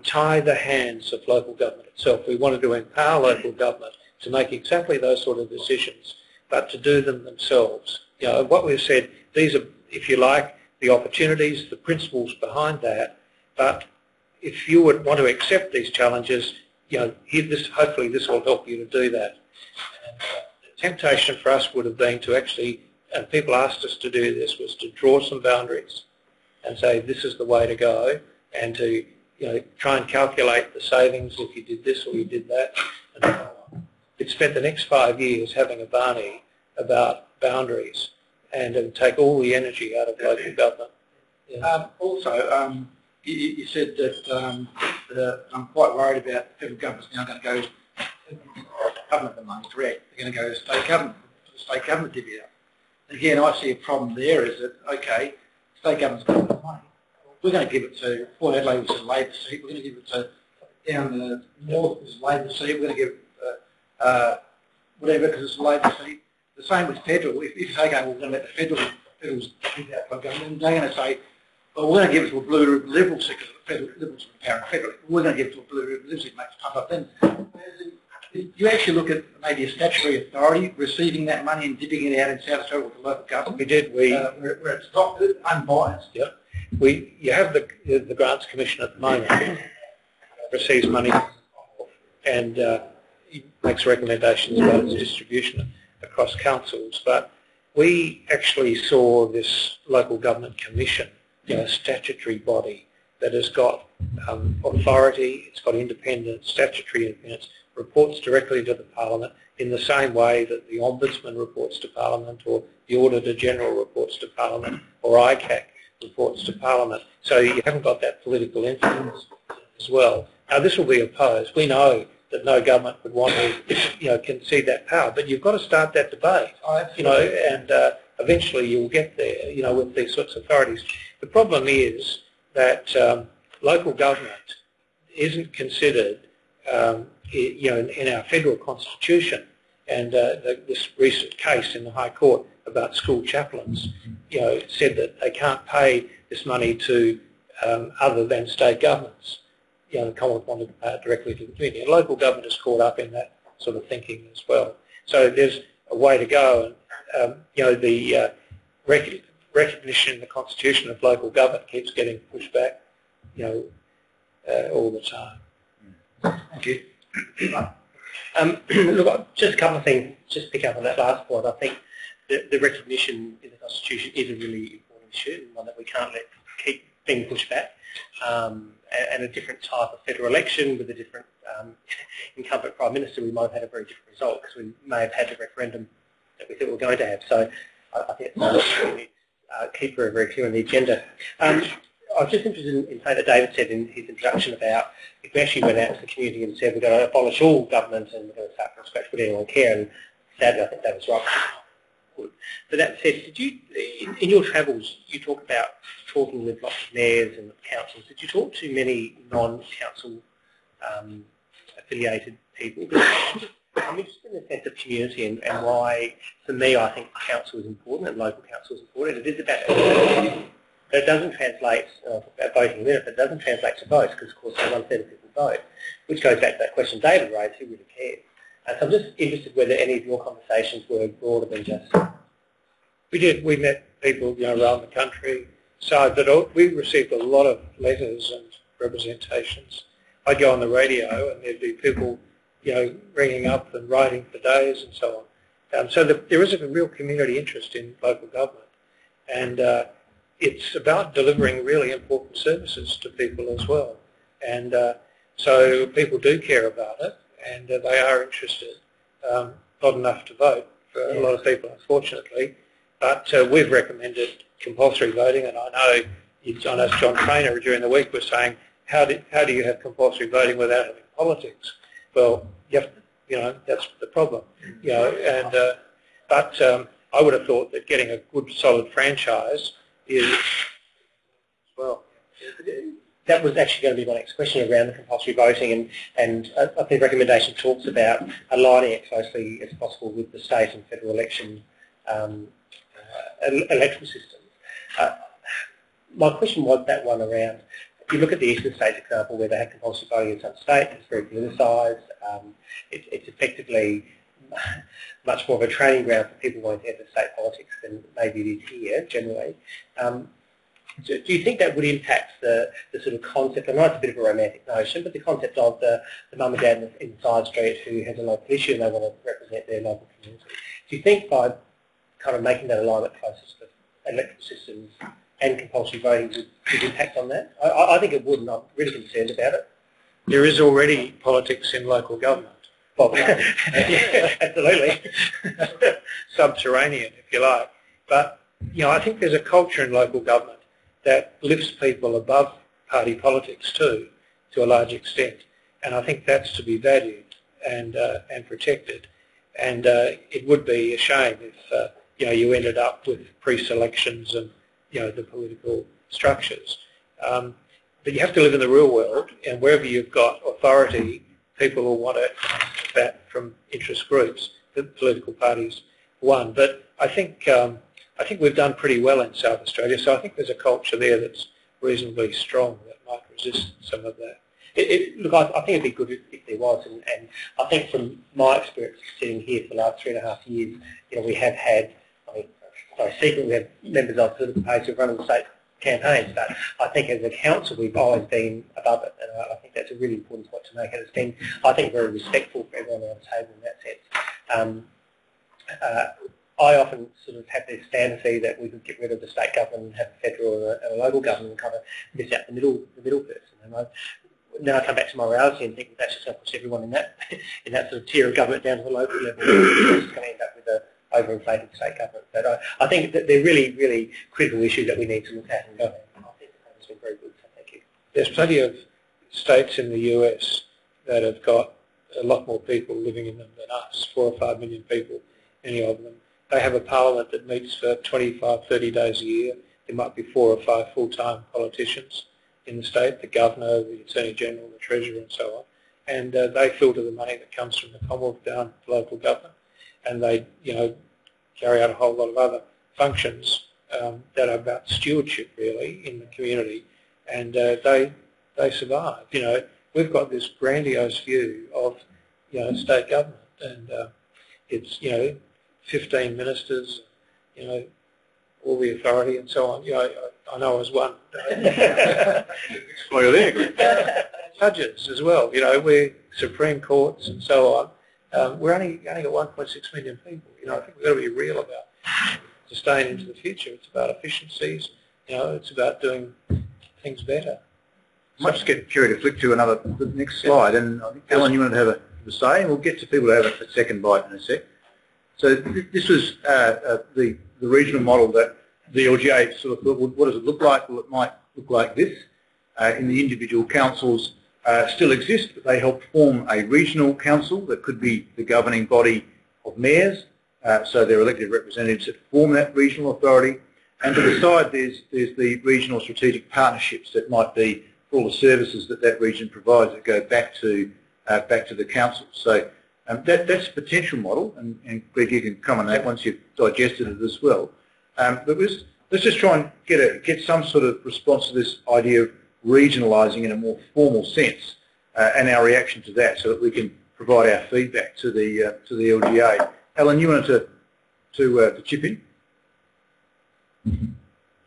tie the hands of local government itself. We wanted to empower local government to make exactly those sort of decisions, but to do them themselves. What we've said, these are, if you like, the opportunities, the principles behind that, but if you would want to accept these challenges, hopefully this will help you to do that. And, the temptation for us would have been to actually, and people asked us to do this, was to draw some boundaries and say this is the way to go, and to try and calculate the savings if you did this or you did that. And it spent the next 5 years having a Barney about boundaries and take all the energy out of local government. Yeah. Also, you said that I'm quite worried about the federal government's now going to go government at the moment, correct? They're going to go to state government, divvy up. Again, I see a problem there is that, okay, state government's got the money. We're going to give it to Port Adelaide, which is a Labor seat. We're going to give it to down the north, which is a Labor seat. We're going to give it whatever, because it's a Labor seat. The same with federal. If you say, okay, well, we're going to let the federals do that for government, they're going to say, well, we're going to give it to a blue Liberal seat because the federal Liberals are empowering federal. We're going to give it to a blue Liberal seat, makes pump up. Then you actually look at maybe a statutory authority receiving that money and dipping it out in South Australia with the local government. We did. Where it's not unbiased. Yep. You have the Grants Commission at the moment, receives money and makes recommendations about its distribution across councils. But we actually saw this local government commission, a statutory body that has got authority, it's got independence, statutory independence, reports directly to the Parliament in the same way that the Ombudsman reports to Parliament, or the Auditor General reports to Parliament, or ICAC reports to Parliament. So you haven't got that political influence as well. Now this will be opposed. We know that no government would want to, concede that power, but you've got to start that debate, and eventually you'll get there, with these sorts of authorities. The problem is that local government isn't considered in our federal constitution, and this recent case in the High Court about school chaplains, said that they can't pay this money to other than state governments. The Commonwealth wanted to pay it directly to the community, and local government is caught up in that sort of thinking as well. So there's a way to go, and the recognition in the Constitution of local government keeps getting pushed back, all the time. Thank you. Look, just a couple of things, just pick up on that last point. I think the recognition in the Constitution is a really important issue, one that we can't let keep being pushed back. And a different type of federal election with a different incumbent Prime Minister, we might have had a very different result because we may have had the referendum that we thought we were going to have. So I think it's something we need to keep very, very clear on the agenda. I was just interested in something that David said in his introduction about if we actually went out to the community and said we're going to abolish all government and we're going to start from scratch, would anyone care? And sadly, I think that was right. But that said, did you, in your travels, you talk about talking with lots of mayors and councils. Did you talk to many non-council affiliated people? I'm interested in the sense of community and why, for me, I think council is important and local council is important. It is about that. But it doesn't translate, about voting in a minute, but it doesn't translate to votes because, of course, only 1/3 of people vote, which goes back to that question David raised, who really cares? So I'm just interested whether any of your conversations were broader than just... We did. We met people, around the country. But we received a lot of letters and representations. I'd go on the radio and there'd be people, ringing up and writing for days and so on. So there is a real community interest in local government. And it's about delivering really important services to people as well. And so people do care about it and they are interested. Not enough to vote for a lot of people, unfortunately. But we've recommended compulsory voting, and I know John Traynor during the week was saying, how do you have compulsory voting without having politics? Well, that's the problem. But I would have thought that getting a good, solid franchise is well. That was actually going to be my next question around the compulsory voting, and I think the recommendation talks about aligning it closely as possible with the state and federal election electoral systems. My question was that one around, if you look at the eastern states example where they have compulsory voting in some states, it's very politicised, it's effectively much more of a training ground for people wanting to enter state politics than maybe it is here generally. Do you think that would impact the sort of concept, I know it's a bit of a romantic notion, but the concept of the mum and dad in the side street who has a local issue and they want to represent their local community? Do you think by kind of making that alignment closer to the electoral systems and compulsory voting would impact on that? I think it would, and I'm really concerned about it. There is already politics in local government. Well, yeah, absolutely. Subterranean, if you like. But, I think there's a culture in local government that lifts people above party politics too, to a large extent. And I think that's to be valued and protected. And it would be a shame if you ended up with pre-selections and the political structures. But you have to live in the real world, and wherever you've got authority, people will want to bat from interest groups, the political parties won. But I think we've done pretty well in South Australia, so I think there's a culture there that's reasonably strong that might resist some of that. Look, I think it'd be good if there was, and I think from my experience sitting here for the last 3.5 years, we have had, secretly we have members of political parties who have run the state campaigns, but I think as a council we've always been above it, and I think that's a really important point to make, and it's been, I think, very respectful for everyone around the table in that sense. I often sort of have this fantasy that we could get rid of the state government and have a federal and a local government and kind of miss out the middle person. And now I come back to my reality and think that that's just going to push everyone in that sort of tier of government down to the local level. It's going to end up with an overinflated state government. But I think that they're really, really critical issues that we need to look at. And I think it's been very good, so thank you. There's plenty of states in the US that have got a lot more people living in them than us, 4 or 5 million people, any of them. They have a parliament that meets for 25, 30 days a year. There might be 4 or 5 full-time politicians in the state, the governor, the Attorney General, the Treasurer and so on. and they filter the money that comes from the Commonwealth down to local government, and they, carry out a whole lot of other functions that are about stewardship, really, in the community, and they survive. We've got this grandiose view of, state government, and it's, 15 ministers, all the authority and so on. I know as one. Well, there. Judges as well. We're Supreme Courts and so on. We're only got 1.6 million people. I think we've got to be real about sustaining into the future. It's about efficiencies. It's about doing things better. I might just get Kerry to flick to the next slide, and I think, Alan, you wanted to have a say, and we'll get to people to have a second bite in a sec. So this was the regional model that the LGA sort of thought, what does it look like? Well, it might look like this. In the individual councils still exist, but they help form a regional council that could be the governing body of mayors, so they're elected representatives that form that regional authority. And to the side, there's the regional strategic partnerships that might be for all the services that region provides that go back to the council. So that's a potential model, and Greg, you can comment on that once you've digested it as well. But let's just try and get some sort of response to this idea of regionalising in a more formal sense, and our reaction to that, so that we can provide our feedback to the LGA. Alan, you wanted to chip in?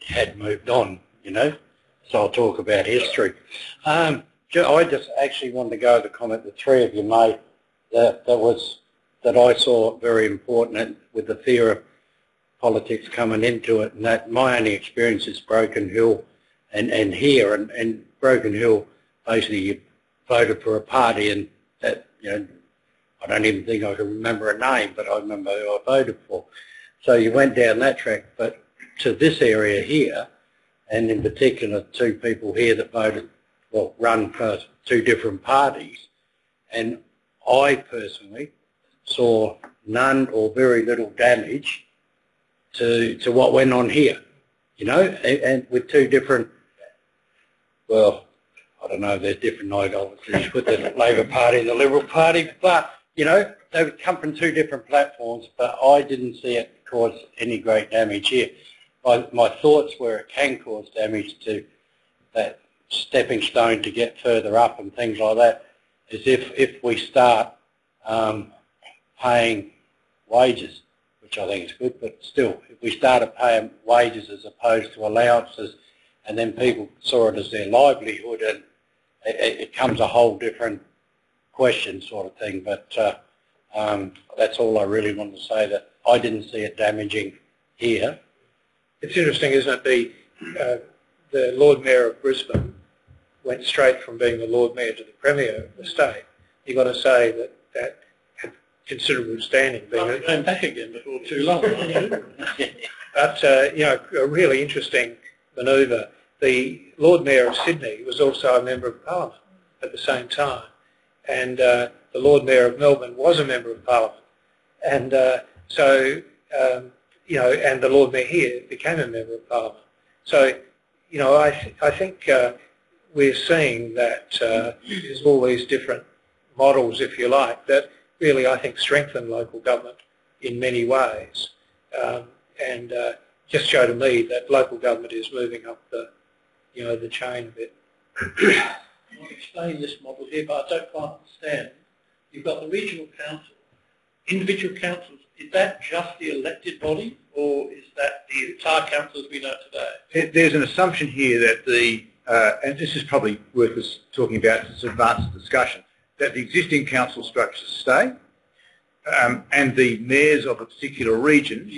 Had moved on, so I'll talk about history. I just actually wanted to go to the comment the three of you made that I saw very important, and with the fear of politics coming into it, and that my only experience is Broken Hill and here, and Broken Hill, basically you voted for a party, and that, I don't even think I can remember a name, but I remember who I voted for. So you went down that track, but to this area here, and in particular two people here that run for two different parties, and I personally saw none or very little damage to what went on here, and with two different, I don't know, there's different ideologies with the Labor Party and the Liberal Party, but, they would come from two different platforms, but I didn't see it cause any great damage here. My thoughts were it can cause damage to that stepping stone to get further up and things like that, is if we start paying wages, which I think is good, but still, if we started paying wages as opposed to allowances, and then people saw it as their livelihood, and it comes a whole different question sort of thing. But that's all I really want to say, that I didn't see it damaging here. It's interesting, isn't it? The Lord Mayor of Brisbane went straight from being the Lord Mayor to the Premier of the state. You've got to say that had considerable standing. Going back again before too long. But, a really interesting manoeuvre. The Lord Mayor of Sydney was also a Member of Parliament at the same time. And the Lord Mayor of Melbourne was a Member of Parliament. And and the Lord Mayor here became a Member of Parliament. So, I think we're seeing that there's all these different models, if you like, that really, I think, strengthen local government in many ways, and just show to me that local government is moving up the chain a bit. I'll explain this model here, but I don't quite understand. You've got the regional council, individual councils. Is that just the elected body, or is that the entire council as we know today? There's an assumption here that and this is probably worth us talking about as advanced discussion, that the existing council structures stay, and the mayors of a particular region.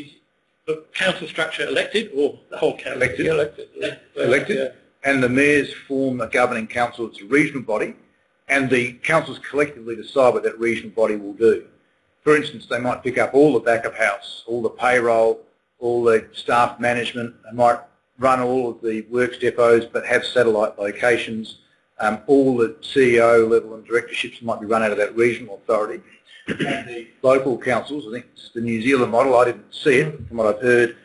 The council structure elected, or the whole council? Elected. Yeah. And the mayors form a governing council. It's a regional body, and the councils collectively decide what that regional body will do. For instance, they might pick up all the back of house, all the payroll, all the staff management. They might run all of the works depots but have satellite locations. All the CEO level and directorships might be run out of that regional authority. And the local councils, I think it's the New Zealand model, I didn't see it from what I've heard,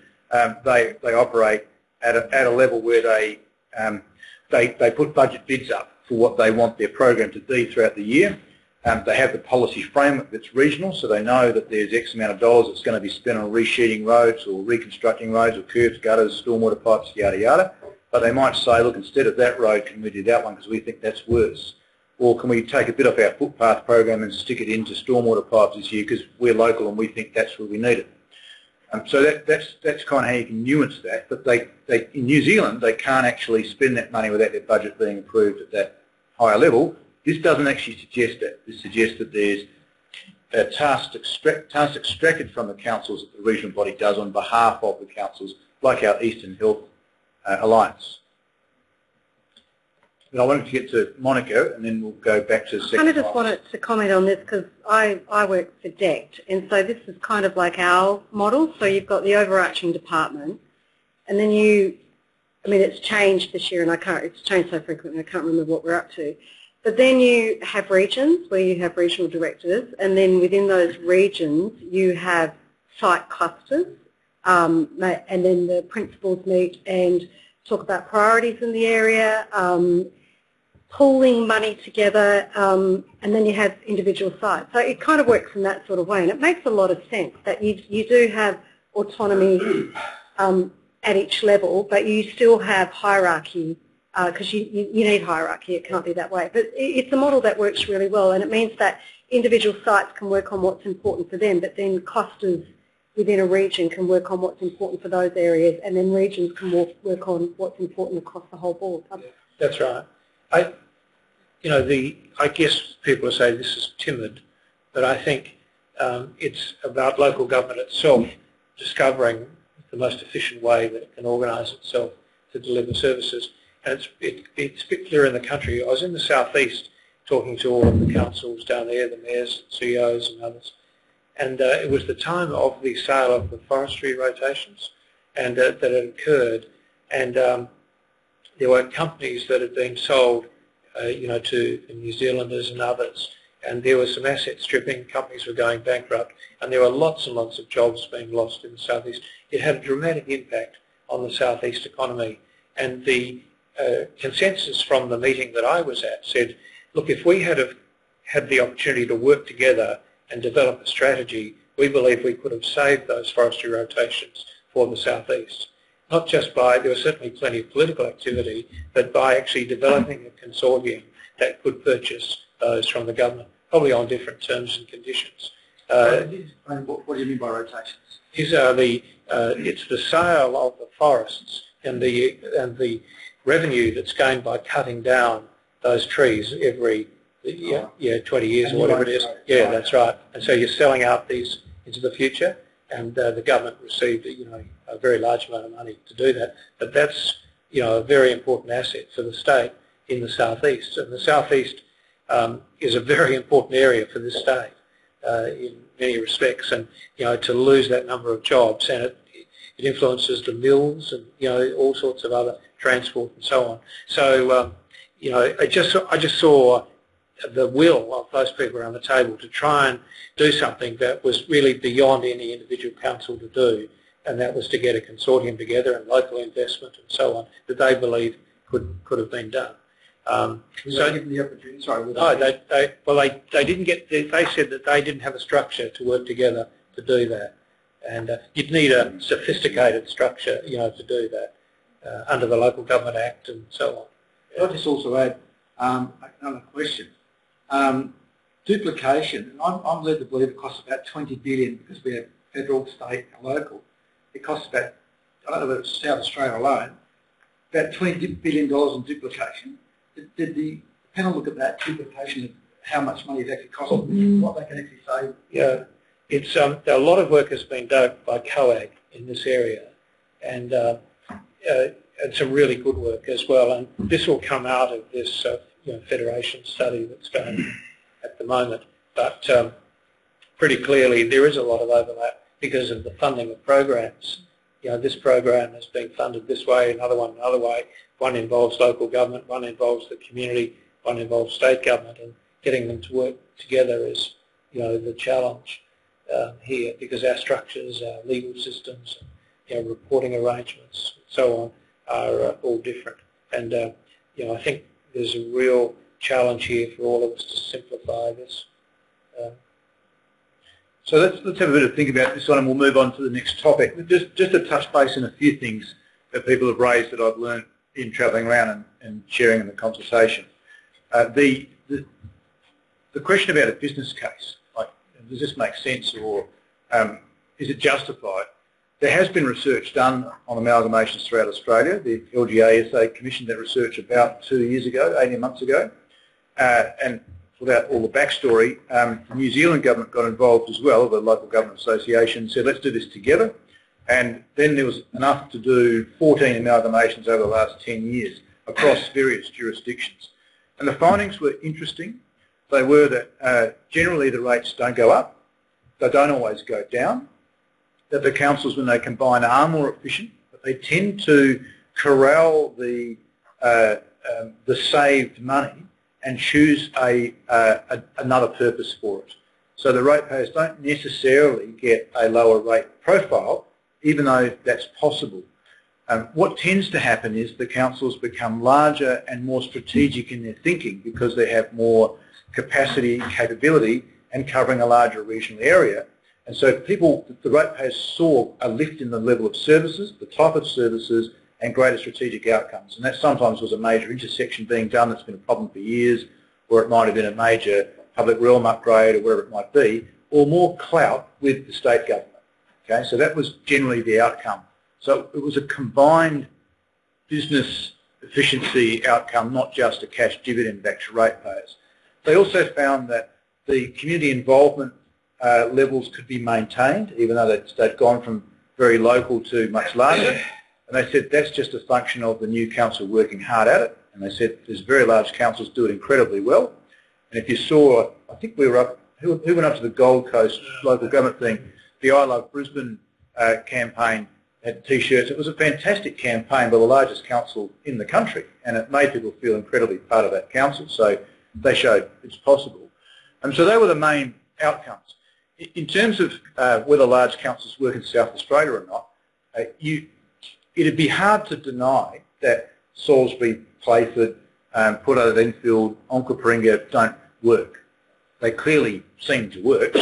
they operate at a level where they put budget bids up for what they want their program to be throughout the year. They have the policy framework that's regional, so they know that there's X amount of dollars that's going to be spent on resheeting roads or reconstructing roads or curbs, gutters, stormwater pipes, yada yada. But they might say, look, instead of that road, can we do that one because we think that's worse? Or can we take a bit off our footpath program and stick it into stormwater pipes this year because we're local and we think that's where we need it? So that's kind of how you can nuance that. But in New Zealand, they can't actually spend that money without their budget being approved at that higher level. This doesn't actually suggest that. This suggests that there's a task extracted from the councils that the regional body does on behalf of the councils, like our Eastern Health Alliance. And I wanted to get to Monica, and then we'll go back to the second. I kind of just wanted to comment on this because I work for DECT, and so this is kind of like our model. So you've got the overarching department, and then it's changed this year, and it's changed so frequently I can't remember what we're up to. But then you have regions where you have regional directors, and then within those regions you have site clusters, and then the principals meet and talk about priorities in the area, pooling money together, and then you have individual sites. So it kind of works in that sort of way, and it makes a lot of sense that you do have autonomy at each level, but you still have hierarchy because you need hierarchy. It can't be that way. But it's a model that works really well, and it means that individual sites can work on what's important for them, but then clusters within a region can work on what's important for those areas, and then regions can work on what's important across the whole board. That's right. I guess people will say this is timid, but I think it's about local government itself discovering the most efficient way that it can organise itself to deliver services. And it's a bit clear in the country. I was in the southeast talking to all of the councils down there, the mayors, CEOs and others, and it was the time of the sale of the forestry rotations and that had occurred, and there were companies that had been sold to New Zealanders and others, and there was some asset stripping, companies were going bankrupt, and there were lots and lots of jobs being lost in the southeast. It had a dramatic impact on the southeast economy, and the consensus from the meeting that I was at said, look, if we had the opportunity to work together and develop a strategy, we believe we could have saved those forestry rotations for the southeast. Not just by, there was certainly plenty of political activity, but by actually developing a consortium that could purchase those from the government, probably on different terms and conditions. What do you mean by rotations? These are it's the sale of the forests and the revenue that's gained by cutting down those trees every 20 years or whatever it is. Yeah, that's right. And so you're selling out these into the future, and the government received a very large amount of money to do that. But that's a very important asset for the state in the southeast, and the southeast is a very important area for this state in many respects. And to lose that number of jobs, and it influences the mills and all sorts of other transport and so on. So I just saw the will of those people around the table to try and do something that was really beyond any individual council to do, and that was to get a consortium together and local investment and so on that they believe could have been done. So given the opportunity, sorry. No, they didn't get. They said that they didn't have a structure to work together to do that, and you'd need a sophisticated structure, to do that under the Local Government Act and so on. I'll just also add another question. Duplication, I'm led to believe it costs about 20 billion because we have federal, state and local. It costs about, I don't know whether it's South Australia alone, about $20 billion in duplication. Did the panel look at that duplication of how much money it actually costs, what they can actually save? Yeah, it's a lot of work has been done by COAG in this area, and some really good work as well. And this will come out of this federation study that's going at the moment. But pretty clearly there is a lot of overlap because of the funding of programs. This program has been funded this way, another one another way. One involves local government, one involves the community, one involves state government, and getting them to work together is, the challenge here, because our structures, our legal systems, reporting arrangements, and so on, are all different. And I think there's a real challenge here for all of us to simplify this. So let's have a bit of think about this one, and we'll move on to the next topic. Just to touch base on a few things that people have raised that I've learned in travelling around and sharing in the consultation. The question about a business case, like does this make sense or is it justified? There has been research done on amalgamations throughout Australia. The LGASA commissioned that research about 2 years ago, 18 months ago, and without all the backstory, the New Zealand government got involved as well, the local government association said let's do this together, and then there was enough to do 14 amalgamations over the last 10 years across various jurisdictions. And the findings were interesting. They were that generally the rates don't go up, they don't always go down, that the councils when they combine are more efficient, but they tend to corral the saved money and choose another purpose for it. So the ratepayers don't necessarily get a lower rate profile, even though that's possible. What tends to happen is the councils become larger and more strategic in their thinking because they have more capacity, capability, and covering a larger regional area. And so the ratepayers saw a lift in the level of services, the type of services, and greater strategic outcomes. And that sometimes was a major intersection being done that's been a problem for years, or it might have been a major public realm upgrade or whatever it might be, or more clout with the state government. Okay, so that was generally the outcome. So it was a combined business efficiency outcome, not just a cash dividend back to ratepayers. They also found that the community involvement levels could be maintained, even though they'd gone from very local to much larger. And they said that's just a function of the new council working hard at it. And they said there's very large councils do it incredibly well. And if you saw, I think we were up, who went up to the Gold Coast local government thing, the I Love Brisbane campaign had T-shirts. It was a fantastic campaign by the largest council in the country, and it made people feel incredibly part of that council. So they showed it's possible. And so they were the main outcomes. In terms of whether large councils work in South Australia or not, it'd be hard to deny that Salisbury, Playford, Port Enfield, Onkaparinga don't work. They clearly seem to work.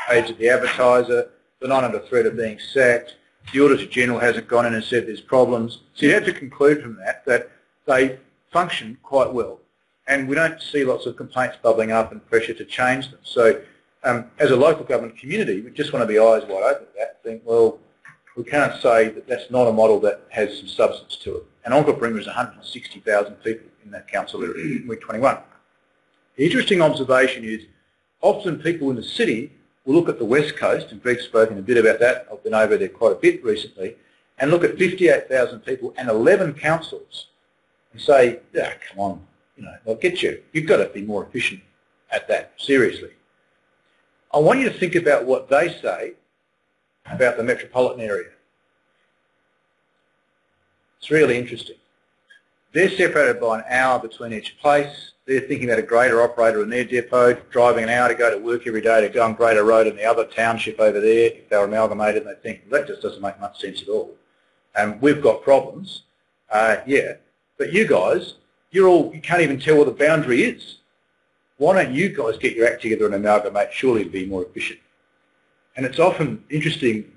Page of the Advertiser, they're not under threat of being sacked, the Auditor General hasn't gone in and said there's problems. So you have to conclude from that they function quite well. And we don't see lots of complaints bubbling up and pressure to change them. So as a local government community, we just want to be eyes wide open to that, think, well, we can't say that that's not a model that has some substance to it. And Onkaparinga is 160,000 people in that council area in week 21. The interesting observation is often people in the city will look at the West Coast, and Greg's spoken a bit about that, I've been over there quite a bit recently, and look at 58,000 people and 11 councils and say, yeah, come on, they'll get you. You've got to be more efficient at that, seriously. I want you to think about what they say about the metropolitan area. It's really interesting. They're separated by an hour between each place. They're thinking about a grader operator in their depot, driving an hour to go to work every day to go on Grader Road in the other township over there. If they're amalgamated, and they think, well, that just doesn't make much sense at all. We've got problems, yeah, but you guys, you can't even tell what the boundary is. Why don't you guys get your act together and amalgamate, surely to be more efficient? And it's often interesting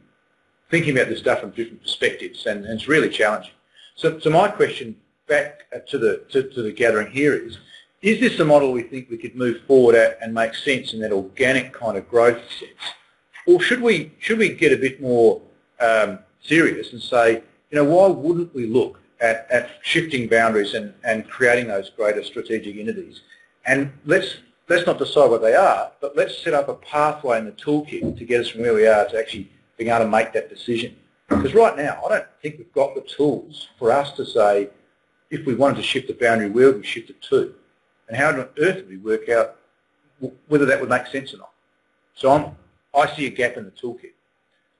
thinking about this stuff from different perspectives, and it's really challenging. So my question back to the gathering here is this a model we think we could move forward at and make sense in that organic kind of growth sense? Or should we get a bit more serious and say, why wouldn't we look at shifting boundaries and creating those greater strategic entities? And let's not decide what they are, but let's set up a pathway in the toolkit to get us from where we are to actually being able to make that decision. Because right now, I don't think we've got the tools for us to say, if we wanted to shift the boundary, where would we shift it to? And how on earth would we work out whether that would make sense or not? So I see a gap in the toolkit.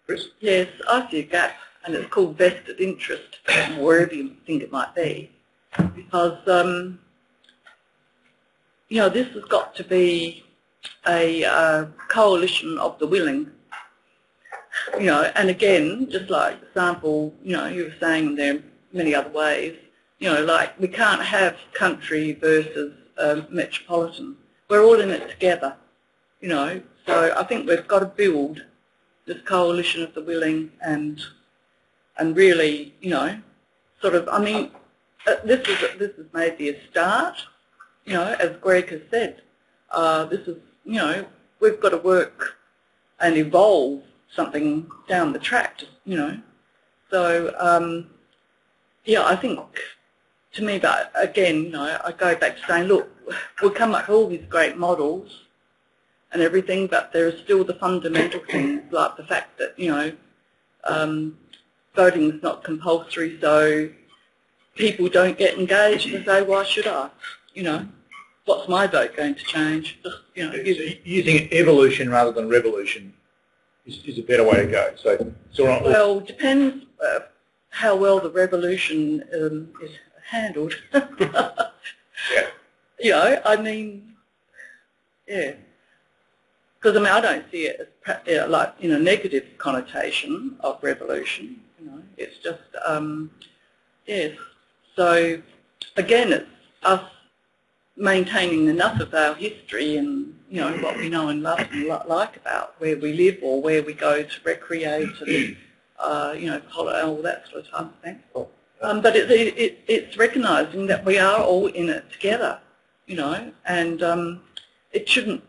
Chris? Yes, I see a gap, and it's called vested interest, wherever you think it might be. Because, this has got to be a coalition of the willing. And again, just like the sample, you were saying, there are many other ways You know, like we can't have country versus metropolitan. We're all in it together, you know. So I think we've got to build this coalition of the willing and really, you know, sort of. I mean, this is maybe a start, you know, as Greg has said. This is, you know, we've got to work and evolve something down the track, you know. So yeah, I think. To me, but again, you know, I go back to saying, look, we'll come up with all these great models and everything, but there are still the fundamental things, like the fact that, you know, voting is not compulsory, so people don't get engaged and say, why should I? You know, what's my vote going to change? Just, you know, so you think evolution rather than revolution is a better way to go? So well, depends how well the revolution is handled. Yeah. You know, I mean, yeah. Because, I mean, I don't see it as like, you know, negative connotation of revolution, you know. It's just, yes. So, again, it's us maintaining enough of our history and, you know, what we know and love and like about where we live or where we go to recreate and, you know, all that sort of type of thing. But it's recognising that we are all in it together, you know, and it shouldn't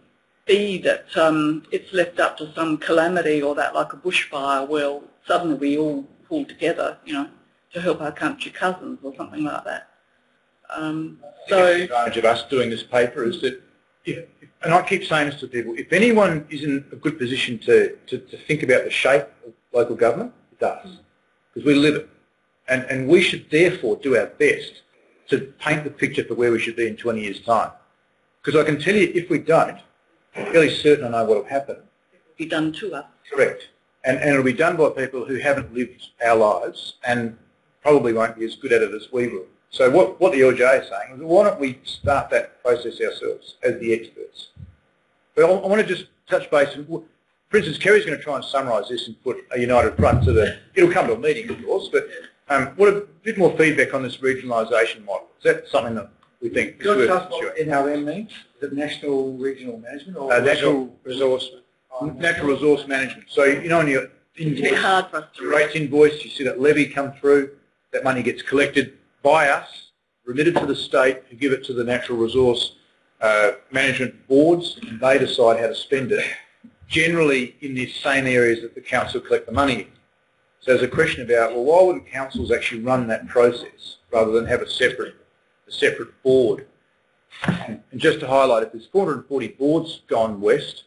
be that it's left up to some calamity or that, like a bushfire, well, suddenly we all pull together, you know, to help our country cousins or something like that. So the advantage of us doing this paper is that, and I keep saying this to people, if anyone is in a good position to think about the shape of local government, it does, because we live it. And we should therefore do our best to paint the picture for where we should be in 20 years' time. Because I can tell you, if we don't, I'm fairly certain I know what will happen. it will be done to us. Correct. And it'll be done by people who haven't lived our lives and probably won't be as good at it as we will. So what the LJ is saying is, why don't we start that process ourselves as the experts? But I want to just touch base. For instance, Kerry's going to try and summarise this and put a united front to the... It'll come to a meeting, of course, but what a bit more feedback on this regionalisation model. Is that something that we think is worth pursuing? NRM means? Is it National Regional Management or Natural Resource Management. So, you know, on your It's a bit hard for us to read. rates invoice, you see that levy come through, that money gets collected by us, remitted to the state, who give it to the Natural Resource Management boards, and they decide how to spend it, generally in the same areas that the council collect the money in. So there's a question about, well, why wouldn't councils actually run that process rather than have a separate board? And just to highlight, if there's 440 boards gone west,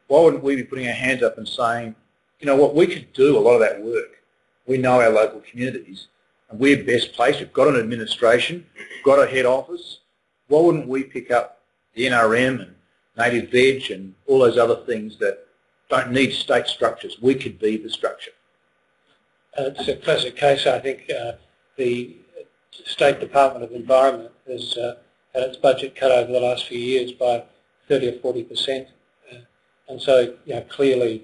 why wouldn't we be putting our hands up and saying, you know what, we could do a lot of that work. We know our local communities, and we're best placed. We've got an administration, we've got a head office. Why wouldn't we pick up the NRM and Native Veg and all those other things that don't need state structures? We could be the structure. It's a classic case. I think the State Department of Environment has had its budget cut over the last few years by 30 or 40%. And so, you know, clearly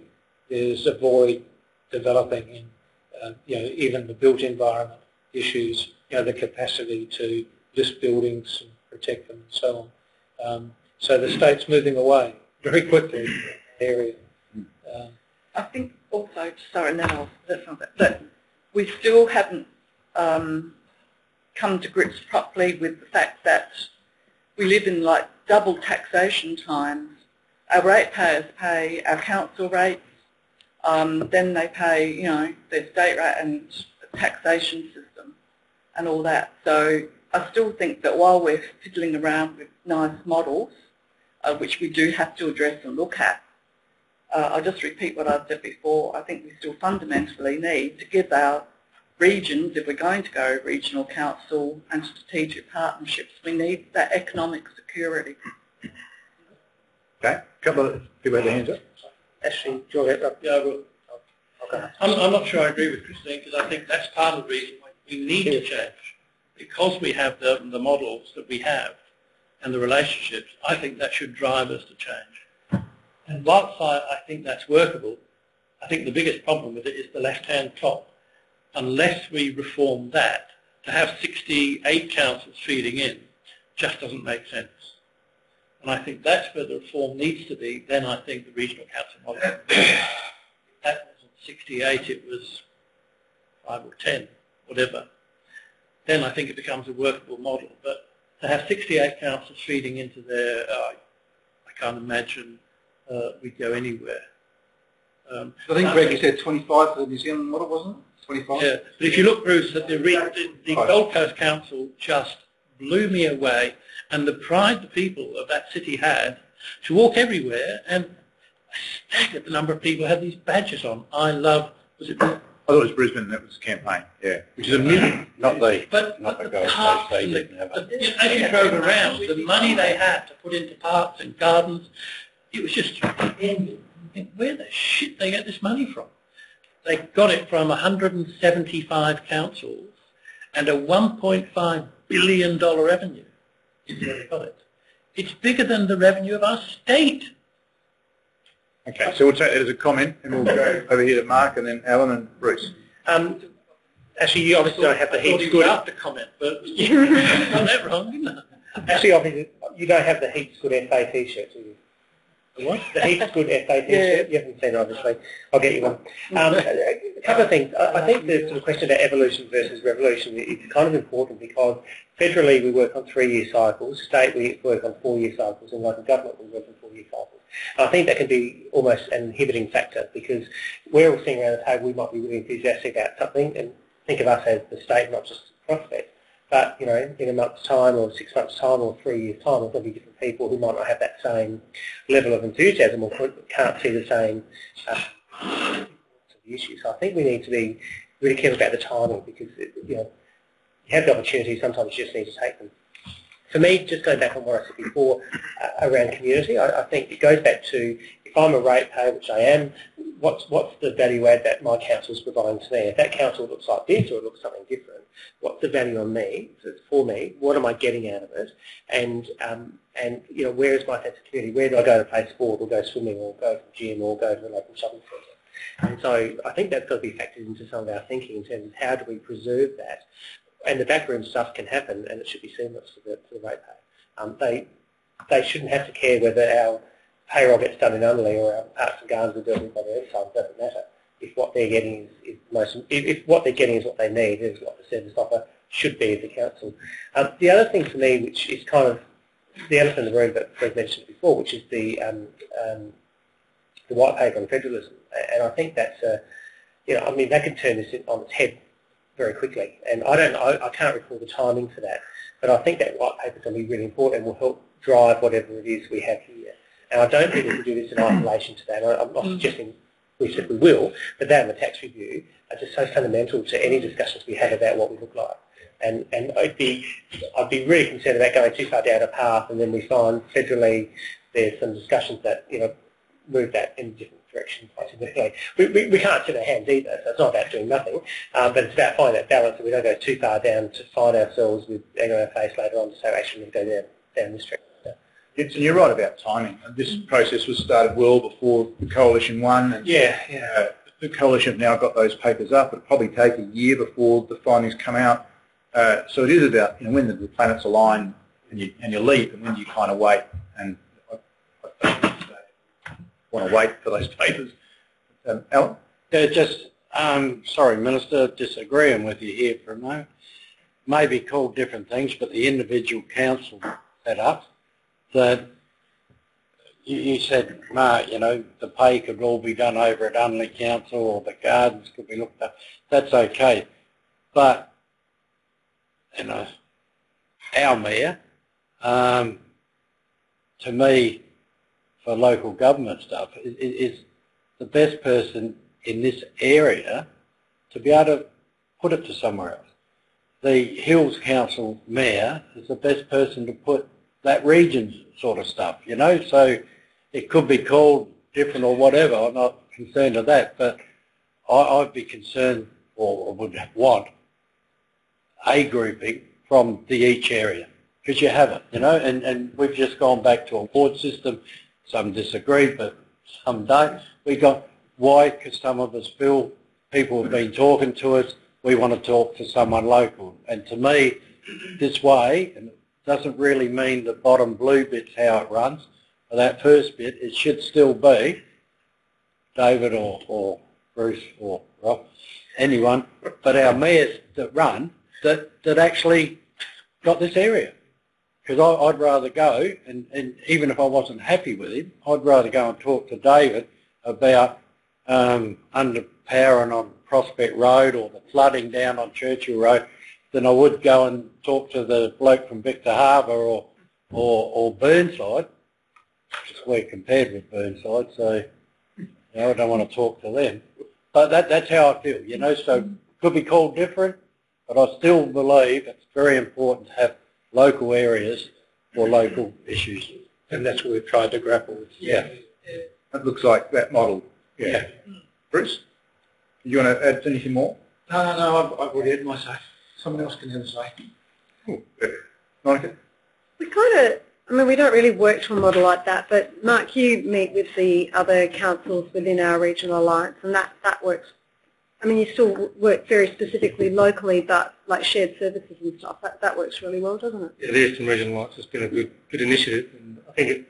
there's a void developing in, you know, even the built environment issues, you know, the capacity to list buildings and protect them and so on. So the state's moving away very quickly in that area. I think also, sorry, now that's not that we still haven't come to grips properly with the fact that we live in like double taxation times. Our ratepayers pay our council rates, then they pay, you know, their state rate and taxation system and all that. So I still think that while we're fiddling around with nice models, which we do have to address and look at, I'll just repeat what I've said before. I think we still fundamentally need to give our regions, if we're going to go regional council and strategic partnerships, we need that economic security. Okay, a couple of people have their hands up. Ashley, do you want to Yeah, well, Okay. I'm not sure I agree with Christine, because I think that's part of the reason why we need to change. Because we have the models that we have and the relationships, I think that should drive us to change. And whilst I think that's workable, I think the biggest problem with it is the left-hand top. Unless we reform that, to have 68 councils feeding in just doesn't make sense. And I think that's where the reform needs to be. Then I think the regional council model, that wasn't 68, it was 5 or 10, whatever. Then I think it becomes a workable model. But to have 68 councils feeding into there, I can't imagine we'd go anywhere. I think, Greg, you said 25 for the New Zealand model, wasn't it? 25? Yeah, but if you look, Bruce, at the Gold Coast Council just blew me away, and the pride the people of that city had to walk everywhere, and staggered the number of people who had these badges on. I love, was it? I thought it was Brisbane that was the campaign, yeah, which is a million. Not the parks Gold Coast, they and didn't have it. as you drove around, the money they had to put into parks and gardens, it was just tremendous. Where the shit they get this money from? They got it from 175 councils and a $1.5 billion revenue. Is where they got it. It's bigger than the revenue of our state. Okay, so we'll take that as a comment, and we'll go over here to Mark, and then Alan and Bruce. Actually, you obviously don't have the heaps good. After comment, but I got that wrong, didn't I? Actually, obviously, you don't have the heaps good FA T-shirt, do you? What? The heaps good FA T-shirt. You haven't seen it, obviously. I'll get you one. A couple of things. I think the sort of question about evolution versus revolution is kind of important because federally we work on 3-year cycles, state we work on 4-year cycles, and local government we work on 4-year cycles. I think that can be almost an inhibiting factor because we're all sitting around the table, we might be really enthusiastic about something and think of us as the state, not just the prospect. But, you know, in a month's time or 6 months' time or 3 years' time, there's going to be different people who might not have that same level of enthusiasm or can't see the same issue. So I think we need to be really careful about the timing because, you know, you have the opportunity, sometimes you just need to take them. For me, just going back on what I said before around community, I think it goes back to if I'm a ratepayer, which I am, what's the value add that my council is providing to me? If that council looks like this or it looks something different, what's the value on me, for me? What am I getting out of it? And you know, where is my sense of community? Where do I go to play sport or go swimming or go to the gym or go to the local shopping centre? And so I think that's got to be factored into some of our thinking in terms of how do we preserve that. And the backroom stuff can happen, and it should be seamless for the ratepayer. They shouldn't have to care whether our payroll gets done in Unley or our parks and gardens are dealt with by the other side. It doesn't matter. If what they're getting if what they're getting is what they need, is what the service offer should be as a council. The other thing for me, which is kind of the elephant in the room that Greg mentioned before, which is the white paper on federalism, and I think that's you know, I mean, that could turn this on its head very quickly, and I can't recall the timing for that, but I think that white paper is going to be really important and will help drive whatever it is we have here. And I don't think we can do this in isolation to that. I'm not suggesting we said we will, but that and the tax review are just so fundamental to any discussions we have about what we look like. And I'd be really concerned about going too far down a path, and then we find federally there's some discussions that, you know, move that in a different direction quite significantly. We can't sit our hands either, so it's not about doing nothing, but it's about finding that balance, and we don't go too far down to find ourselves with egg on our face later on to say, actually, we're going to go down this track. And you're right about timing. This process was started well before the Coalition won. And, the Coalition have now got those papers up. It'll probably take a year before the findings come out. So it is about, you know, when the planets align and you leap, and when you kind of wait. And I want to wait for those papers. Alan? Yeah, just, sorry, Minister, disagreeing with you here for a moment. Maybe called different things, but the individual council set up that you said, Mark, you know, the pay could all be done over at Unley Council or the gardens could be looked at. That's okay. But, you know, our mayor, to me, for local government stuff, is the best person in this area to be able to put it to somewhere else. The Hills Council mayor is the best person to put that region's sort of stuff, you know, so it could be called different or whatever. I'm not concerned with that, but I'd be concerned or would want a grouping from each area, because you have it, you know, and we've just gone back to a ward system. Some disagree, but some don't. Why? Because some of us feel people have been talking to us, we want to talk to someone local. And to me, this way, and it doesn't really mean the bottom blue bit's how it runs, but that first bit, it should still be David or Bruce or Rob, anyone, but our mayors that run, that actually got this area. Because I'd rather go, and even if I wasn't happy with him, I'd rather go and talk to David about underpowering on Prospect Road or the flooding down on Churchill Road than I would go and talk to the bloke from Victor Harbour or Burnside. Just we're compared with Burnside, so I don't want to talk to them. But that's how I feel, so it could be called different, but I still believe it's very important to have local areas for local issues. And that's what we've tried to grapple with. Yeah. It looks like that model. Yeah. Bruce, do you want to add anything more? No, I've already had my say. Someone else can have a say. Cool. Monica? We we don't really work to a model like that, but Mark, you meet with the other councils within our regional alliance, and that works. You still work very specifically locally, but like shared services and stuff, that works really well, doesn't it? Yeah, the Eastern Regional Alliance has been a good initiative, and I think it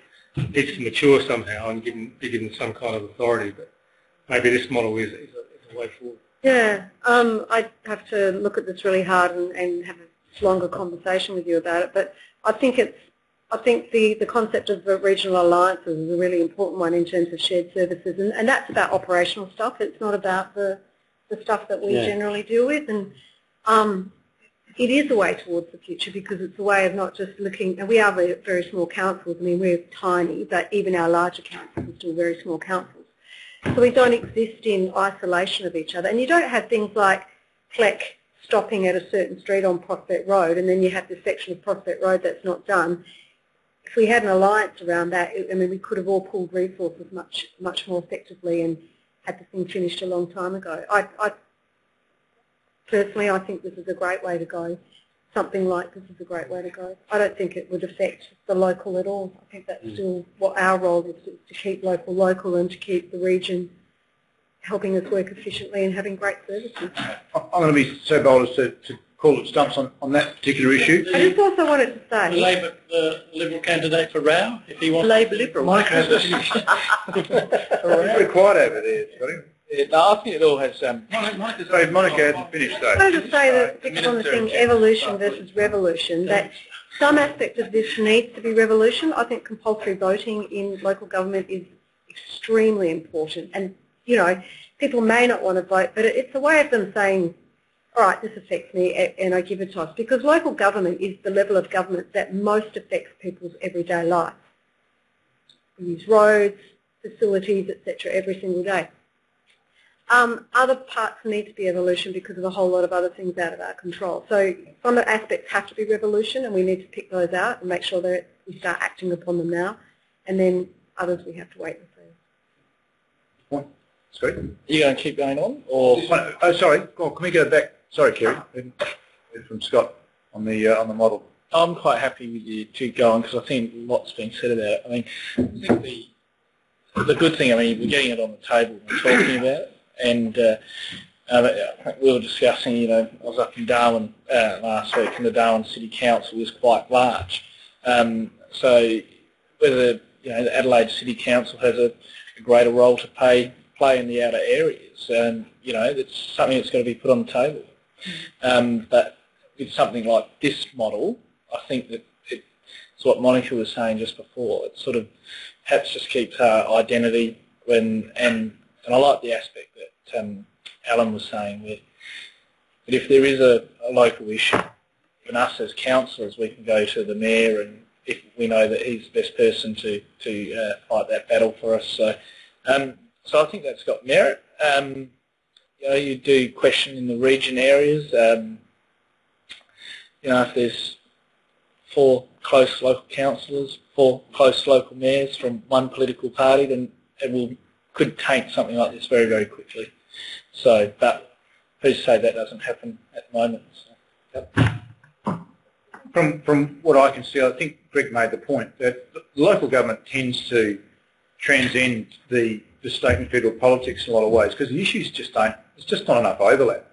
needs to mature somehow and be given some kind of authority, but maybe this model is a way forward. Yeah, I'd have to look at this really hard and have a longer conversation with you about it, but I think the concept of the regional alliances is a really important one in terms of shared services, and that's about operational stuff. It's not about the stuff that we generally deal with, and it is a way towards the future because it's a way of not just looking, and we are very small councils, we're tiny, but even our larger councils are still very small councils. So we don't exist in isolation of each other, and you don't have things like CLEC stopping at a certain street on Prospect Road, and then you have this section of Prospect Road that's not done. If we had an alliance around that, we could have all pulled resources much more effectively and had the thing finished a long time ago. Personally, I think this is a great way to go. Something like this is a great way to go. I don't think it would affect the local at all. I think that's still what our role is to keep local and to keep the region helping us work efficiently and having great services. I'm going to be so bold as to call it stumps on that particular issue. I just also wanted to say... The Liberal candidate for Rao, if he wants... Labor Liberal. It's very quiet over there, Scotty. No, I think it all has... Monica hasn't finished though. I wanted to say that it's on the thing, evolution versus revolution, that some aspect of this needs to be revolution. I think compulsory voting in local government is extremely important, and people may not want to vote, but it's a way of them saying, all right, this affects me and I give a toss, because local government is the level of government that most affects people's everyday life. We use roads, facilities, etc. every single day. Other parts need to be evolution because of a whole lot of other things out of our control. So some aspects have to be revolution, and we need to pick those out and make sure that we start acting upon them now, and then others we have to wait and see. Point. Scotty? Are you going to keep going on? Or? Oh, sorry. Go on, can we go back? Sorry, Kerry. From Scott on the model. I'm quite happy with you to go on because I think lots been said about it. I think the good thing, we're getting it on the table and talking about it. And we were discussing, I was up in Darwin last week, and the Darwin City Council is quite large. So whether the Adelaide City Council has a greater role to play in the outer areas, and it's something that's got to be put on the table. But with something like this model, I think that it's what Monica was saying just before. It sort of perhaps just keeps our identity and I like the aspect that Alan was saying, that if there is a local issue, even us as councillors, we can go to the Mayor, and if we know that he's the best person to fight that battle for us. So I think that's got merit. You do question in the region areas, if there's 4 close local councillors, 4 close local mayors from one political party, then it could taint something like this very, very quickly. So, but who's to say that doesn't happen at the moment? So, yep. From what I can see, I think Greg made the point that the local government tends to transcend the state and federal politics in a lot of ways because the issues just don't, there's just not enough overlap.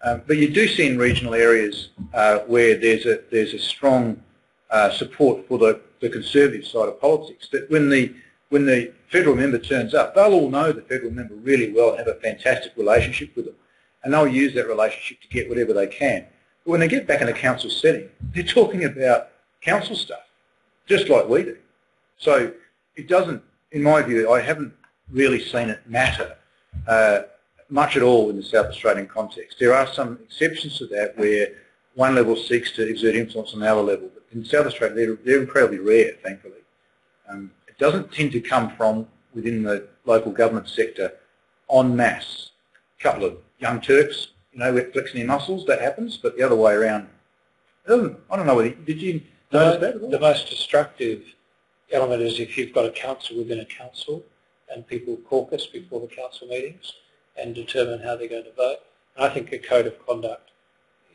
But you do see in regional areas where there's a strong support for the conservative side of politics, that when the federal member turns up, they'll all know the federal member really well and have a fantastic relationship with them, and they'll use that relationship to get whatever they can. But when they get back in a council setting, they're talking about council stuff, just like we do. So it doesn't, in my view, I haven't really seen it matter much at all in the South Australian context. There are some exceptions to that where one level seeks to exert influence on the other level, but in South Australia they're incredibly rare, thankfully. It doesn't tend to come from within the local government sector en masse. A couple of young Turks, flexing their muscles, that happens, but the other way around, I don't know, did you notice that at all? The most destructive element is if you've got a council within a council and people caucus before the council meetings and determine how they're going to vote. And I think a code of conduct,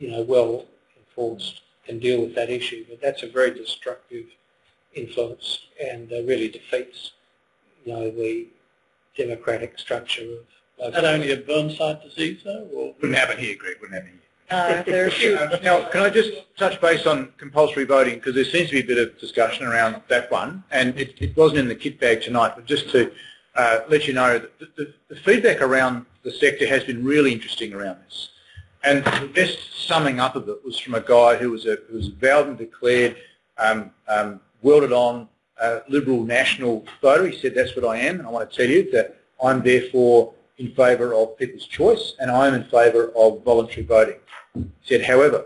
well enforced, can deal with that issue, but that's a very destructive influence and really defeats, the democratic structure of. Is that only a Burnside disease, though? Or? Wouldn't happen here, Greg. Wouldn't happen here. There are few. Now, can I just touch base on compulsory voting, because there seems to be a bit of discussion around that one, and it wasn't in the kit bag tonight, but just to let you know that the feedback around the sector has been really interesting around this. And the best summing up of it was from a guy who was a vowed and declared, welded on Liberal national voter. He said, that's what I am, and I want to tell you that I'm therefore in favour of people's choice, and I am in favour of voluntary voting. He said, however,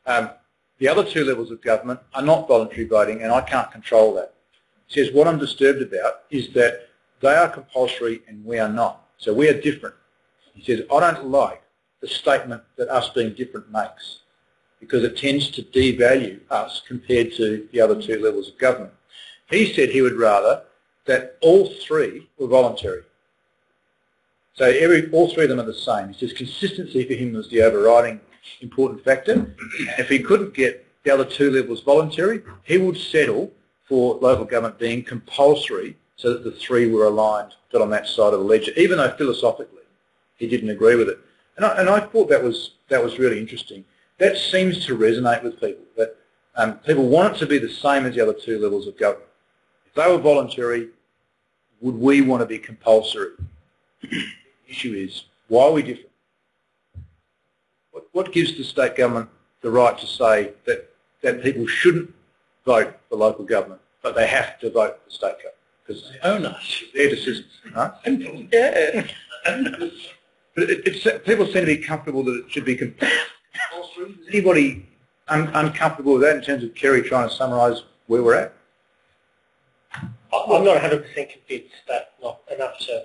the other two levels of government are not voluntary voting, and I can't control that. He says, what I'm disturbed about is that they are compulsory and we are not. So we are different. He says, I don't like the statement that us being different makes, because it tends to devalue us compared to the other two levels of government. He said he would rather that all three were voluntary. So all three of them are the same. He says consistency for him was the overriding important factor. If he couldn't get the other two levels voluntary, he would settle for local government being compulsory so that the three were aligned, got on that side of the ledger, even though philosophically he didn't agree with it. And I thought that was really interesting. That seems to resonate with people, that people want it to be the same as the other two levels of government. If they were voluntary, would we want to be compulsory? The issue is, why are we different? What gives the state government the right to say that people shouldn't vote for local government, but they have to vote for state government? Because they own us. Their decisions. Right? Yeah. But people seem to be comfortable that it should be compulsory. Is anybody uncomfortable with that in terms of Kerry trying to summarise where we're at? I'm not 100% convinced that not enough to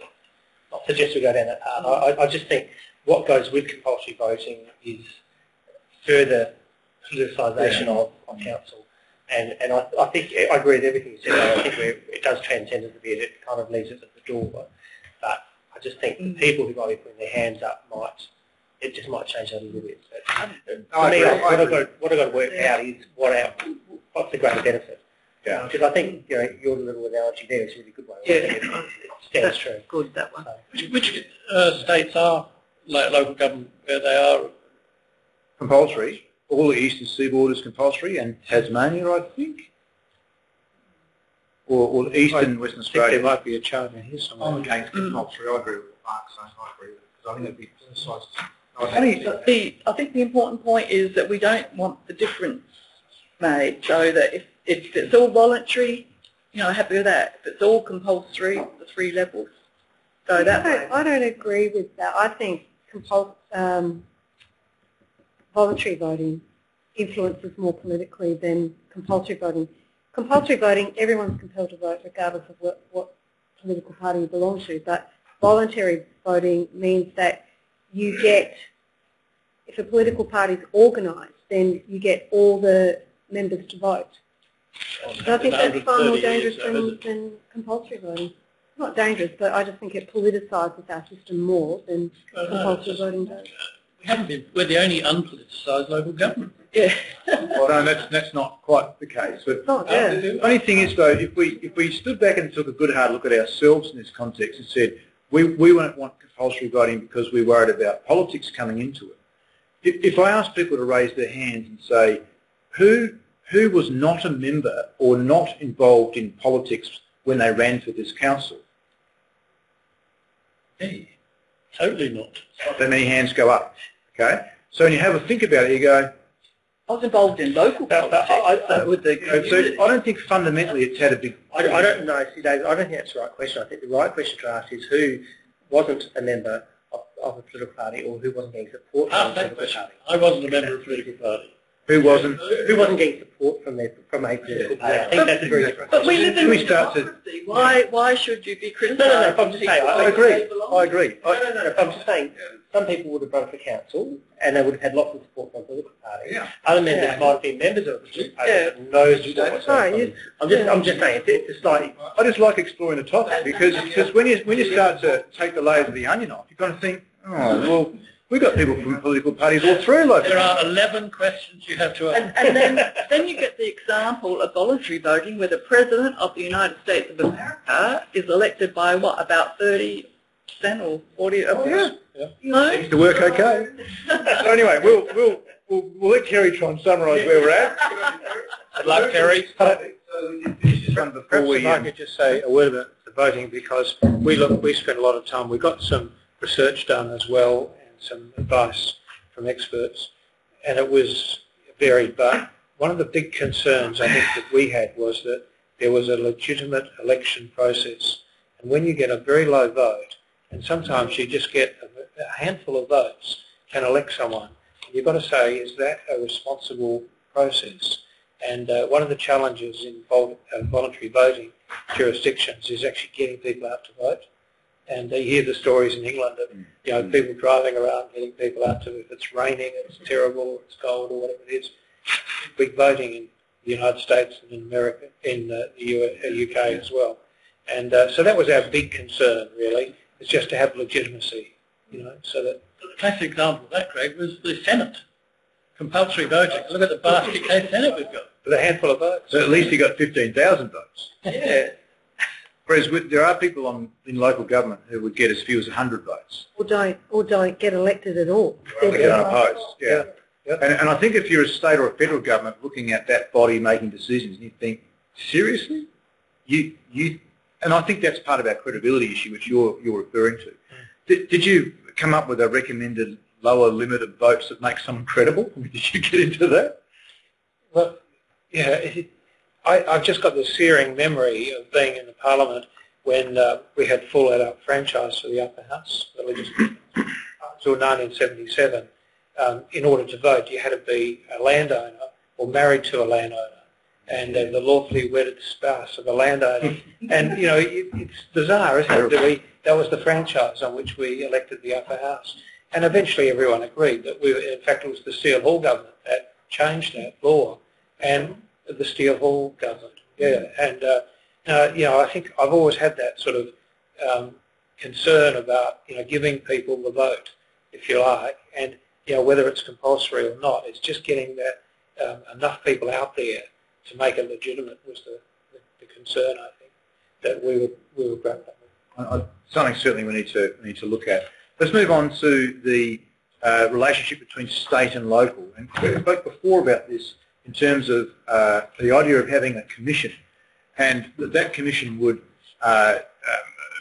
not suggest we go down that path. I just think what goes with compulsory voting is further politicisation of council. And I think I agree with everything you said. I think it does transcend it a bit. It kind of leaves us at the door. But I just think the people who might be putting their hands up it just might change that a little bit. But for me, what I've got to work out is what's the greater benefit. Yeah. Because I think your little analogy there is a really good one. Yeah, it stands true. Good, that one. Which states are local government where they are? Compulsory. All the eastern seaboard is compulsory, and Tasmania, I think, or eastern Western Australia. There might be a charter here somewhere. I'm against compulsory. I agree with what Mark's saying. I agree with it, because I think it'd be politicised. I think the important point is that we don't want the difference made, so that if it's all voluntary, happy with that. If it's all compulsory, the three levels go that way. I don't agree with that. I think voluntary voting influences more politically than compulsory voting. Compulsory voting, everyone's compelled to vote regardless of what political party you belong to, but voluntary voting means that you get, if a political party is organised, then you get all the members to vote. So I think that's far more dangerous than compulsory voting. Not dangerous, but I just think it politicises our system more than compulsory voting does. We're the only unpoliticised local government. Yeah. Well, no, that's not quite the case. But the only thing is, though, if we stood back and took a good hard look at ourselves in this context and said we won't want compulsory voting because we're worried about politics coming into it, if I ask people to raise their hands and say, who was not a member or not involved in politics when they ran for this council? Hey, totally not. That many hands go up. Okay? So when you have a think about it, you go, I was involved in local politics with the so I don't think fundamentally it's had a big... I don't know, see, Dave, I don't think that's the right question. I think the right question to ask is who wasn't a member of a political party or who wasn't getting support from a political party. I wasn't a member of a political party. Who wasn't? Who wasn't getting support from a political party? I think that's a very different But we question. live in we start to- democracy. Why should you be criticising? No, I'm just saying, I agree. I agree. No, I'm just saying, some people would have run for council and they would have had lots of support from a political party. Yeah. Other members might have been members of a political party, but no support whatsoever. I'm just saying, it's a slightly... I just like exploring the topic because when you start to take the layers of the onion off, you've got to think, oh, well, we've got people from political parties all through local. There are 11 questions you have to ask. And then you get the example of voluntary voting where the President of the United States of America is elected by, what, about 30% or 40%? Yeah. You know? Seems to work okay. So anyway, we'll let Kerry try and summarise where we're at. Good luck, Terry. Before Perhaps we, if I could just say a word about the voting, because we spent a lot of time. We got some research done as well and some advice from experts, and it was varied. But one of the big concerns I think that we had was that there was a legitimate election process, and when you get a very low vote, and sometimes you just get a handful of votes can elect someone, you've got to say, is that a responsible process? And one of the challenges in voluntary voting jurisdictions is actually getting people out to vote. And you hear the stories in England of people driving around getting people out to, if it's raining, it's terrible, or it's cold, or whatever it is. Big voting in the United States and in America, in the UK as well. And so that was our big concern, really, is just to have legitimacy, so that... The classic example of that, Greg, was the Senate. Compulsory voting. Look at the basket case Senate we've got. With a handful of votes. so at least he got 15,000 votes. Yeah. Whereas there are people in local government who would get as few as 100 votes. Or don't get elected at all. They get unopposed. Yeah. And I think if you're a state or a federal government looking at that body making decisions, you think, seriously? And I think that's part of our credibility issue, which you're referring to. Did you come up with a recommended lower limit of votes that makes someone credible? Did you get into that? Well, yeah, I've just got the searing memory of being in the Parliament when we had full adult franchise for the upper house, the legislature, until 1977. In order to vote, you had to be a landowner or married to a landowner, and the lawfully wedded spouse of a landowner. And, it's bizarre, isn't it? That was the franchise on which we elected the upper house. And eventually everyone agreed that in fact, it was the Steele Hall government that changed that law, and the Steele Hall government, And, I think I've always had that sort of concern about, giving people the vote, if you like, and, whether it's compulsory or not, it's just getting that enough people out there to make it legitimate was the concern, I think, that we were grappling with. Something certainly we need to look at. Let's move on to the relationship between state and local. And we spoke before about this in terms of the idea of having a commission, and that commission would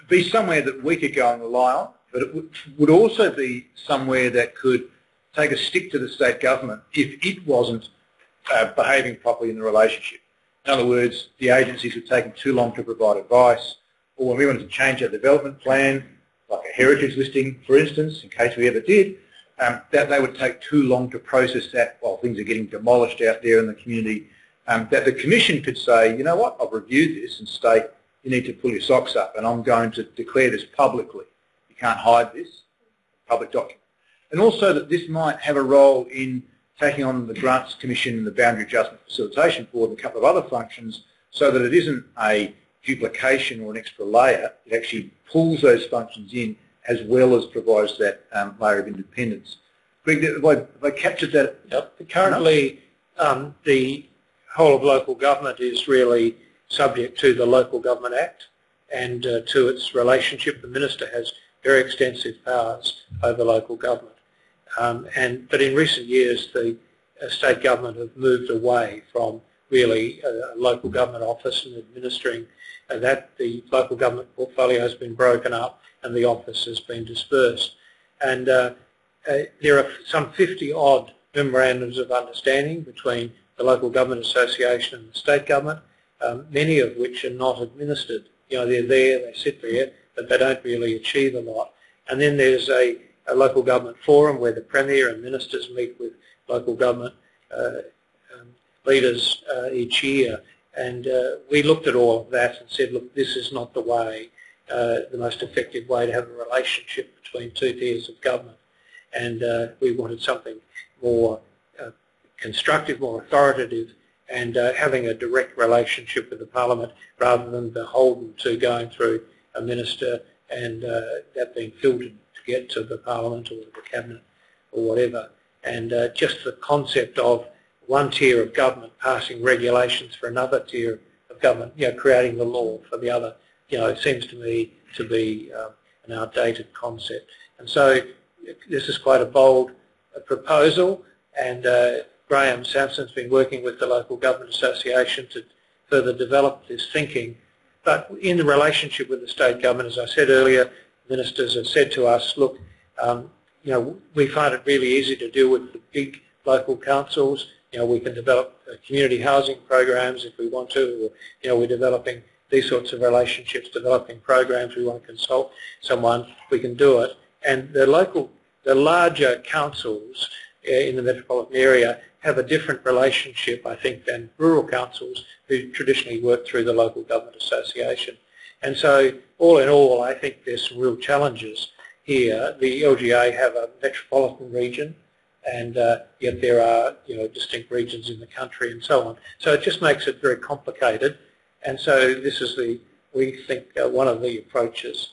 be somewhere that we could go and rely on, but it would also be somewhere that could take a stick to the state government if it wasn't behaving properly in the relationship. In other words, the agencies were taking too long to provide advice, or when we wanted to change our development plan, like a heritage listing, for instance, in case we ever did, that they would take too long to process that while things are getting demolished out there in the community, that the Commission could say, you know what, I've reviewed this and state you need to pull your socks up and I'm going to declare this publicly. You can't hide this, public document. And also that this might have a role in taking on the Grants Commission and the Boundary Adjustment Facilitation Board and a couple of other functions so that it isn't a duplication or an extra layer. It actually pulls those functions in as well as provides that layer of independence. Greg, have I captured that? Yep. Currently, the whole of local government is really subject to the Local Government Act and to its relationship. The Minister has very extensive powers over local government. But in recent years, the state government have moved away from really a local government office and administering that. The local government portfolio has been broken up and the office has been dispersed. And there are some 50-odd memorandums of understanding between the Local Government Association and the state government, many of which are not administered. You know, they're there, they sit there, but they don't really achieve a lot. And then there's a local government forum where the Premier and ministers meet with local government leaders each year. And we looked at all of that and said, look, this is not the way, the most effective way to have a relationship between two tiers of government. And we wanted something more constructive, more authoritative, and having a direct relationship with the Parliament rather than beholden to going through a minister and that being filtered to get to the Parliament or the Cabinet or whatever. And just the concept of one tier of government passing regulations for another tier of government, you know, creating the law for the other, you know, it seems to me to be an outdated concept. And so this is quite a bold proposal, and Graham Sampson's been working with the Local Government Association to further develop this thinking. But in the relationship with the state government, as I said earlier, ministers have said to us, look, you know, we find it really easy to deal with the big local councils. You know, we can develop community housing programs if we want to, or, you know, we're developing these sorts of relationships, developing programs, we want to consult someone, we can do it. And the larger councils in the metropolitan area have a different relationship, I think, than rural councils who traditionally work through the Local Government Association. And so, all in all, I think there's some real challenges here. The LGA have a metropolitan region, and yet there are, you know, distinct regions in the country and so on. So it just makes it very complicated. And so this is we think, one of the approaches.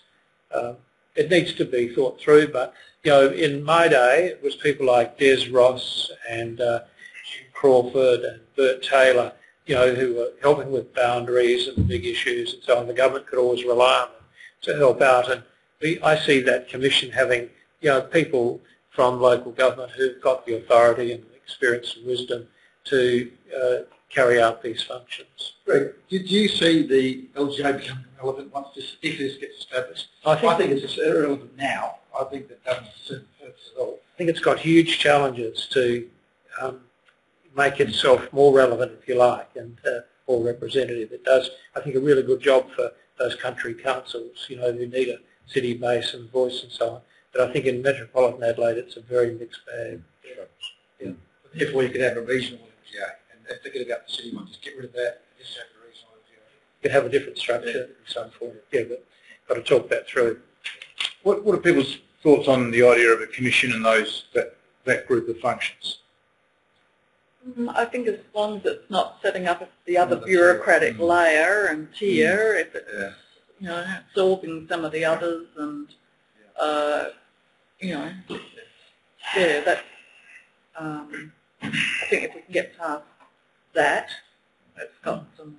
It needs to be thought through, but, you know, in my day, it was people like Des Ross and Jim Crawford and Bert Taylor, you know, who were helping with boundaries and big issues and so on. The government could always rely on them to help out. And I see that commission having, you know, people from local government who've got the authority and experience and wisdom to carry out these functions. Greg, did you see the LGA becoming relevant once if this gets established? I think it's irrelevant now. I think that doesn't serve the purpose at all. I think it's got huge challenges to make itself more relevant, if you like, and more representative. It does, I think, a really good job for those country councils, you know, who need a city base and voice and so on. But I think in metropolitan Adelaide, it's a very mixed bag. Yeah. Therefore, you could have a regional LGA, and forget about the city one. Just get rid of that. And just have a regional LGA. You could have a different structure in some form. Yeah, but got to talk that through. What are people's thoughts on the idea of a commission and that group of functions? I think as long as it's not setting up the other bureaucratic layer and tier, if it's you know, absorbing some of the others and you know, yeah, that I think if we can get past that, it's got some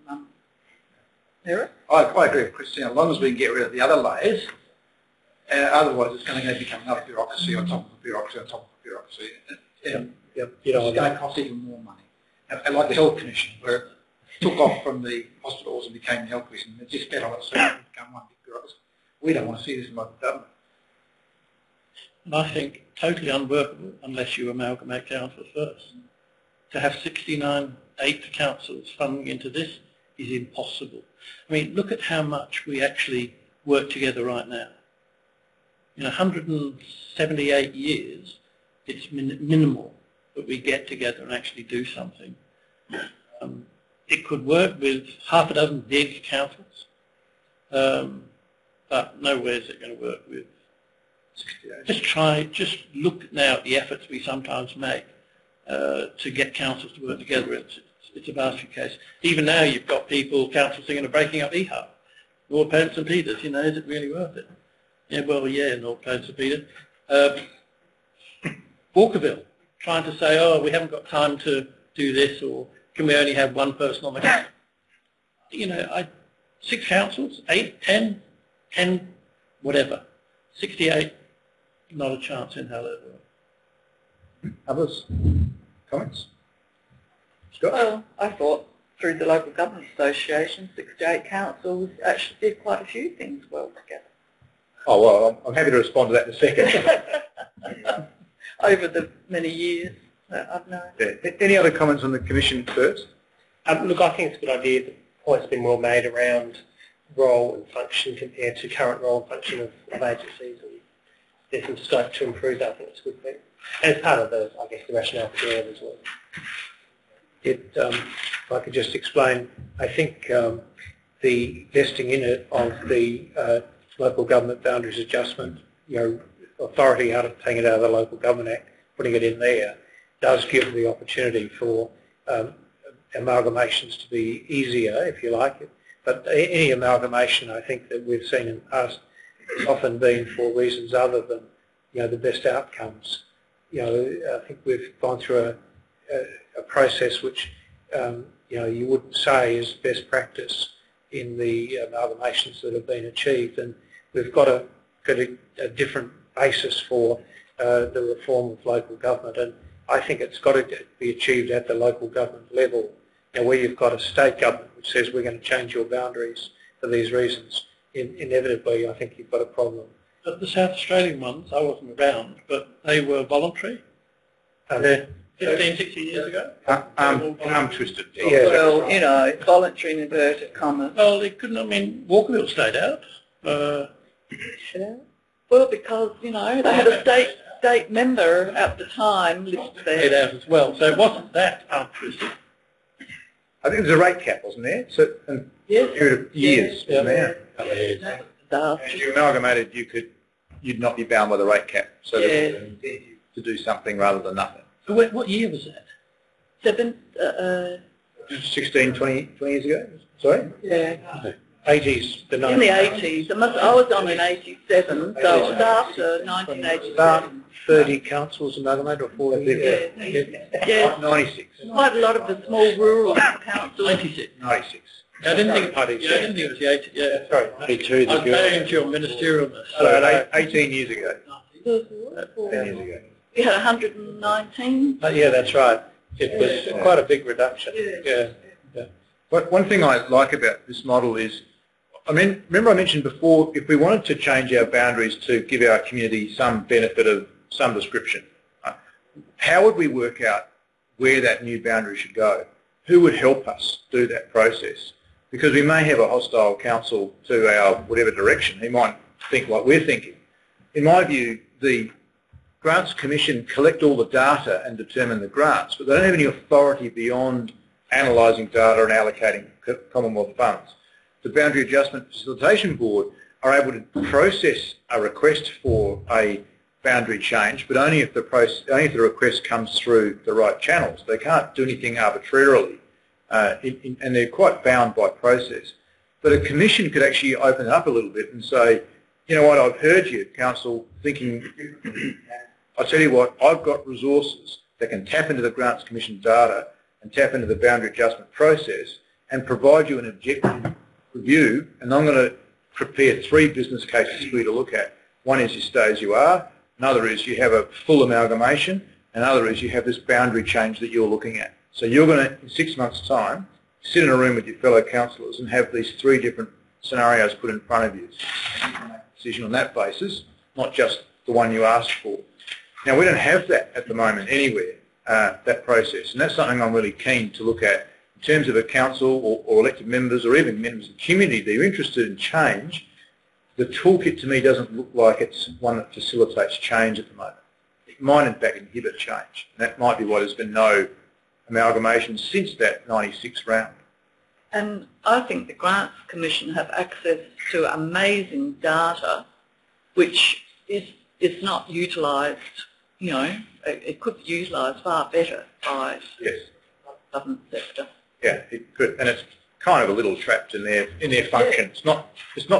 merit. I agree with Christine. As long as we can get rid of the other layers, otherwise it's going to become another bureaucracy on top of a bureaucracy on top of a bureaucracy. Yep. You know, it's going to cost even more money. And like the Health Commission, where it took off from the hospitals and became the Health Commission, it just fell on itself and became one big bureaucracy. We don't want to see this in local government. And I think totally unworkable unless you amalgamate councils first. To have 69 8 councils funding into this is impossible. I mean, look at how much we actually work together right now. In 178 years, it's minimal that we get together and actually do something. It could work with half a dozen big councils, but nowhere is it going to work with 68. Just look now at the efforts we sometimes make to get councils to work together. It's a basket case. Even now you've got councils thinking of breaking up EHUB. North Plains and Peters, you know, is it really worth it? Yeah, well, yeah, North Plains and Peters. Walkerville, trying to say, oh, we haven't got time to do this, or can we only have one person on the council? You know, 6 councils, 8, 10, whatever. 68, not a chance in hell ever. Others? Comments? Scott? Well, I thought through the Local Government Association, 68 councils actually did quite a few things well together. Oh, well, I'm happy to respond to that in a second. Over the many years that I've known. Yeah. Any other comments on the Commission first? Look, I think it's a good idea. The point's been well made around role and function compared to current role and function of agencies, and there's some scope to improve that. I think it's a good thing. And it's part of the, I guess, the rationale for doing it as well. If I could just explain, I think the vesting in it of the local government boundaries adjustment, authority out of taking it out of the Local Government Act, putting it in there, does give the opportunity for amalgamations to be easier, if you like. But any amalgamation, I think, that we've seen in the past has often been for reasons other than, the best outcomes. I think we've gone through a process which, you wouldn't say is best practice in the amalgamations that have been achieved, and we've got a different basis for the reform of local government, and I think it's got to be achieved at the local government level. Where you've got a state government which says we're going to change your boundaries for these reasons, inevitably I think you've got a problem. But the South Australian ones, I wasn't around, but they were voluntary. 15, 16 years ago. Arm twisted. Yeah. Well, voluntary in inverted commas. Well, they couldn't. I mean, Walkerville stayed out. Well, because they had a state member at the time listed there. Stayed out as well. So it wasn't that altruistic. I think there was a rate cap, wasn't there? So, Yes. a period of years, Yeah. wasn't there? That As you amalgamated, you'd not be bound by the rate cap, so there was an incentive to do something rather than nothing. So what year was that? 16, 20 years ago? Sorry? Yeah. 80s, the In the 80s. I was on in 87, so it was after 1987. About 30 councils amalgamated, or 40? Yeah. 96. Quite a lot of the small rural councils. 96. 96. I didn't think it was the 80. Yeah. Sorry, 82. I was paying to your ministerialness. So 18 years ago. 10 years ago. We had 119. yeah, that's right. It was quite a big reduction. Yeah. One thing I like about this model is, remember I mentioned before, if we wanted to change our boundaries to give our community some benefit of some description, how would we work out where that new boundary should go? Who would help us do that process? Because we may have a hostile council to our whatever direction. He might think like we're thinking. In my view, the Grants Commission collect all the data and determine the grants, but they don't have any authority beyond analysing data and allocating Commonwealth funds. The Boundary Adjustment Facilitation Board are able to process a request for a boundary change, but only if the request comes through the right channels. They can't do anything arbitrarily, and they're quite bound by process. But a commission could actually open it up a little bit and say, you know what, I've heard you, Council, thinking, I tell you what, I've got resources that can tap into the Grants Commission data and tap into the boundary adjustment process and provide you an objective review, and I'm going to prepare 3 business cases for you to look at. One is you stay as you are, another is you have a full amalgamation, another is you have this boundary change that you're looking at. So you're going to, in 6 months' time, sit in a room with your fellow councillors and have these 3 different scenarios put in front of you. You can make a decision on that basis, not just the one you asked for. Now, we don't have that at the moment anywhere, that process, and that's something I'm really keen to look at in terms of a council or elected members or even members of the community that are interested in change. The toolkit to me doesn't look like it's one that facilitates change at the moment. It might in fact inhibit change, and that might be why there's been no amalgamation since that 96 round. And I think the Grants Commission have access to amazing data which is not utilised, it could be utilised far better by the government sector. Yeah, it could, and it's kind of a little trapped in their function. It's not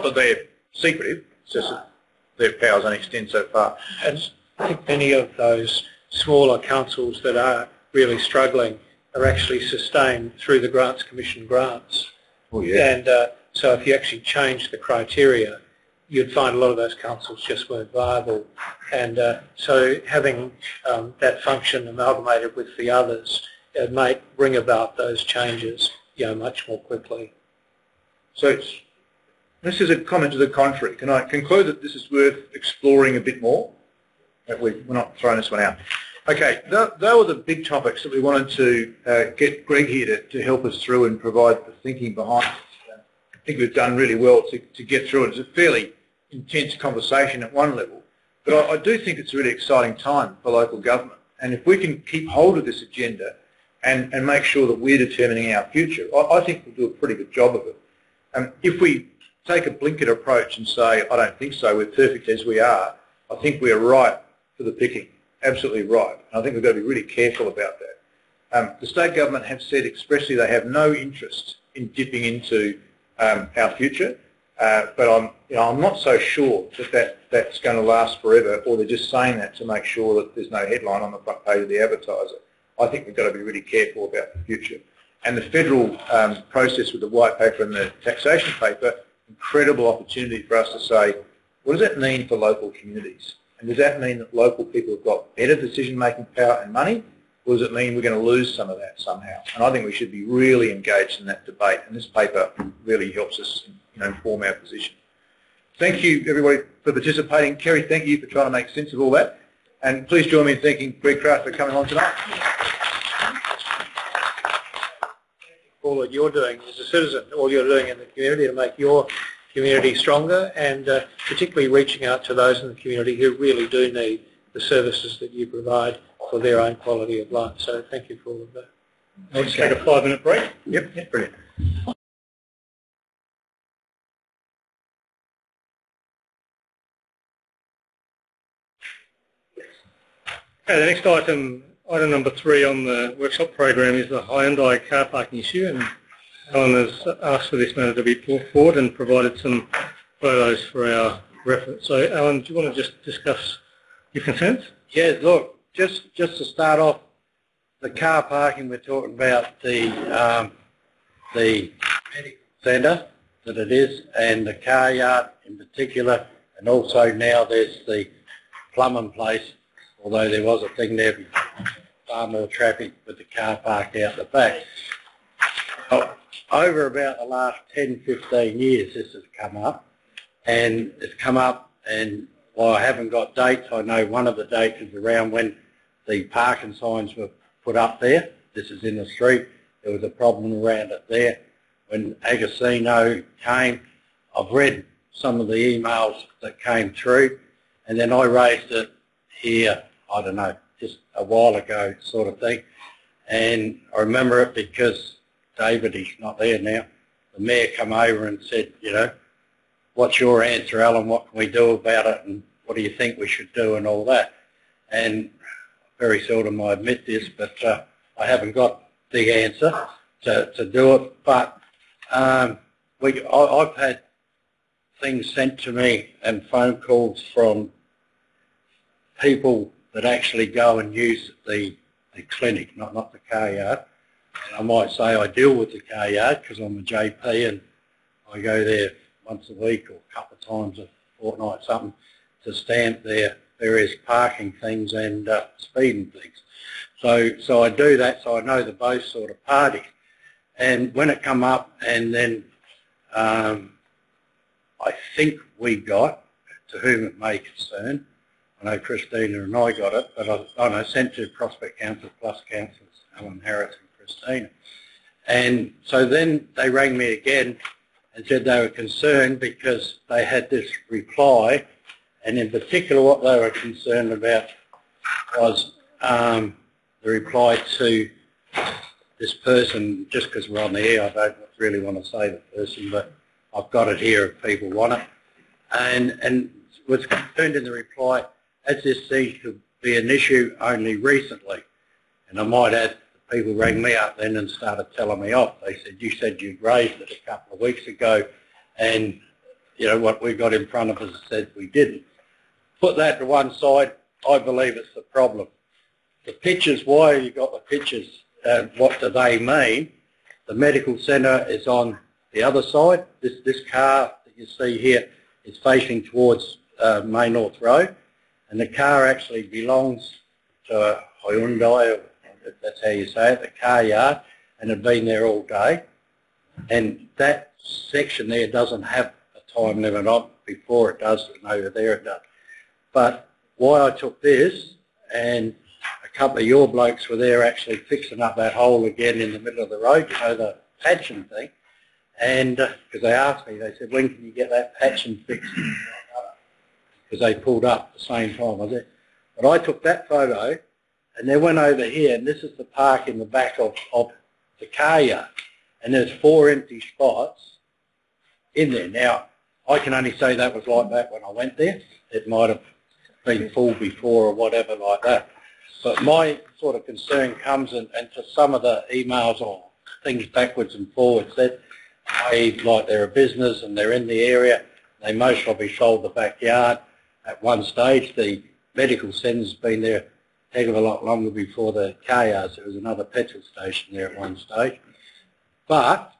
that they're secretive, it's just that their powers only extend so far. And I think many of those smaller councils that are really struggling are actually sustained through the Grants Commission grants. Oh, yeah. And so if you actually change the criteria, you'd find a lot of those councils just weren't viable. And so having that function amalgamated with the others might bring about those changes much more quickly. So this is a comment to the contrary. Can I conclude that this is worth exploring a bit more? We're not throwing this one out. Okay, they were the big topics that we wanted to get Greg here to help us through and provide the thinking behind it. I think we've done really well to get through it. It's a fairly intense conversation at one level, but I do think it's a really exciting time for local government. And if we can keep hold of this agenda and make sure that we're determining our future, I think we'll do a pretty good job of it. If we take a blinkered approach and say, I don't think so, we're perfect as we are, I think we're right for the picking, absolutely right. And I think we've got to be really careful about that. The state government have said expressly they have no interest in dipping into our future, but I'm not so sure that's going to last forever, or they're just saying that to make sure that there's no headline on the front page of the Advertiser. I think we've got to be really careful about the future. And the federal process with the white paper and the taxation paper, incredible opportunity for us to say, what does that mean for local communities? And does that mean that local people have got better decision-making power and money, or does it mean we're going to lose some of that somehow? And I think we should be really engaged in that debate, and this paper really helps us inform our position. Thank you, everybody, for participating. Kerry, thank you for trying to make sense of all that. And please join me in thanking Greg Kraft for coming along tonight. All that you're doing as a citizen, all you're doing in the community to make your community stronger, and particularly reaching out to those in the community who really do need the services that you provide for their own quality of life. So thank you for all of that. I'll just take a 5-minute break. Yep, brilliant. Okay, the next item number 3 on the workshop program is the Hyundai car parking issue, and Alan has asked for this matter to be brought forward and provided some photos for our reference. So Alan, do you want to just discuss your concerns? Yeah, look, just to start off, the car parking we're talking about, the medical centre that it is, and the car yard in particular, and also now there's the plumbing place, although there was a thing there before, far more traffic with the car park out the back. Over about the last 10, 15 years this has come up, and it's come up, and while I haven't got dates, I know one of the dates is around when the parking signs were put up there. This is in the street. There was a problem around it there. When Agostino came, I've read some of the emails that came through, and then I raised it here, I don't know, just a while ago sort of thing. And I remember it because David, he's not there now, the mayor come over and said, what's your answer, Alan, what can we do about it, and what do you think we should do, and all that. And very seldom I admit this, but I haven't got the answer to do it. But I've had things sent to me and phone calls from people that actually go and use the clinic, not the car yard. I might say I deal with the car yard because I'm a JP and I go there once a week or a couple of times a fortnight, something, to stamp their various parking things and speeding things. So I do that, so I know the both sort of parties. And when it come up, and then I think we got, to whom it may concern, I know Christina and I got it, but I sent to Prospect Council plus councillors, Alan Harris and Christina. And so then they rang me again and said they were concerned because they had this reply, and in particular what they were concerned about was the reply to this person. Just because we're on the air, I don't really want to say the person, but I've got it here if people want it. And was concerned in the reply, as this seems to be an issue only recently. And I might add, the people rang me up then and started telling me off. They said, you said you'd raised it a couple of weeks ago, and what we got in front of us said we didn't. Put that to one side, I believe it's the problem. The pictures, why you got the pictures, what do they mean? The medical centre is on the other side. This car that you see here is facing towards Main North Road, and the car actually belongs to a Hyundai, if that's how you say it, the car yard, and had been there all day. And that section there doesn't have a time limit on before it does, and over there it does. But why I took this, and a couple of your blokes were there actually fixing up that hole again in the middle of the road, you know, the patching thing, and because they asked me, they said, when can you get that patching fixed? Because they pulled up at the same time, I said. But I took that photo, and they went over here, and this is the park in the back of the car yard, and there's 4 empty spots in there. Now, I can only say that was like that when I went there. It might have been full before or whatever like that. But my sort of concern comes, and to some of the emails or things backwards and forwards, that like they're a business and they're in the area, they most probably sold the backyard at one stage. The medical centre's been there a heck of a lot longer before the car yards. There was another petrol station there at one stage. But,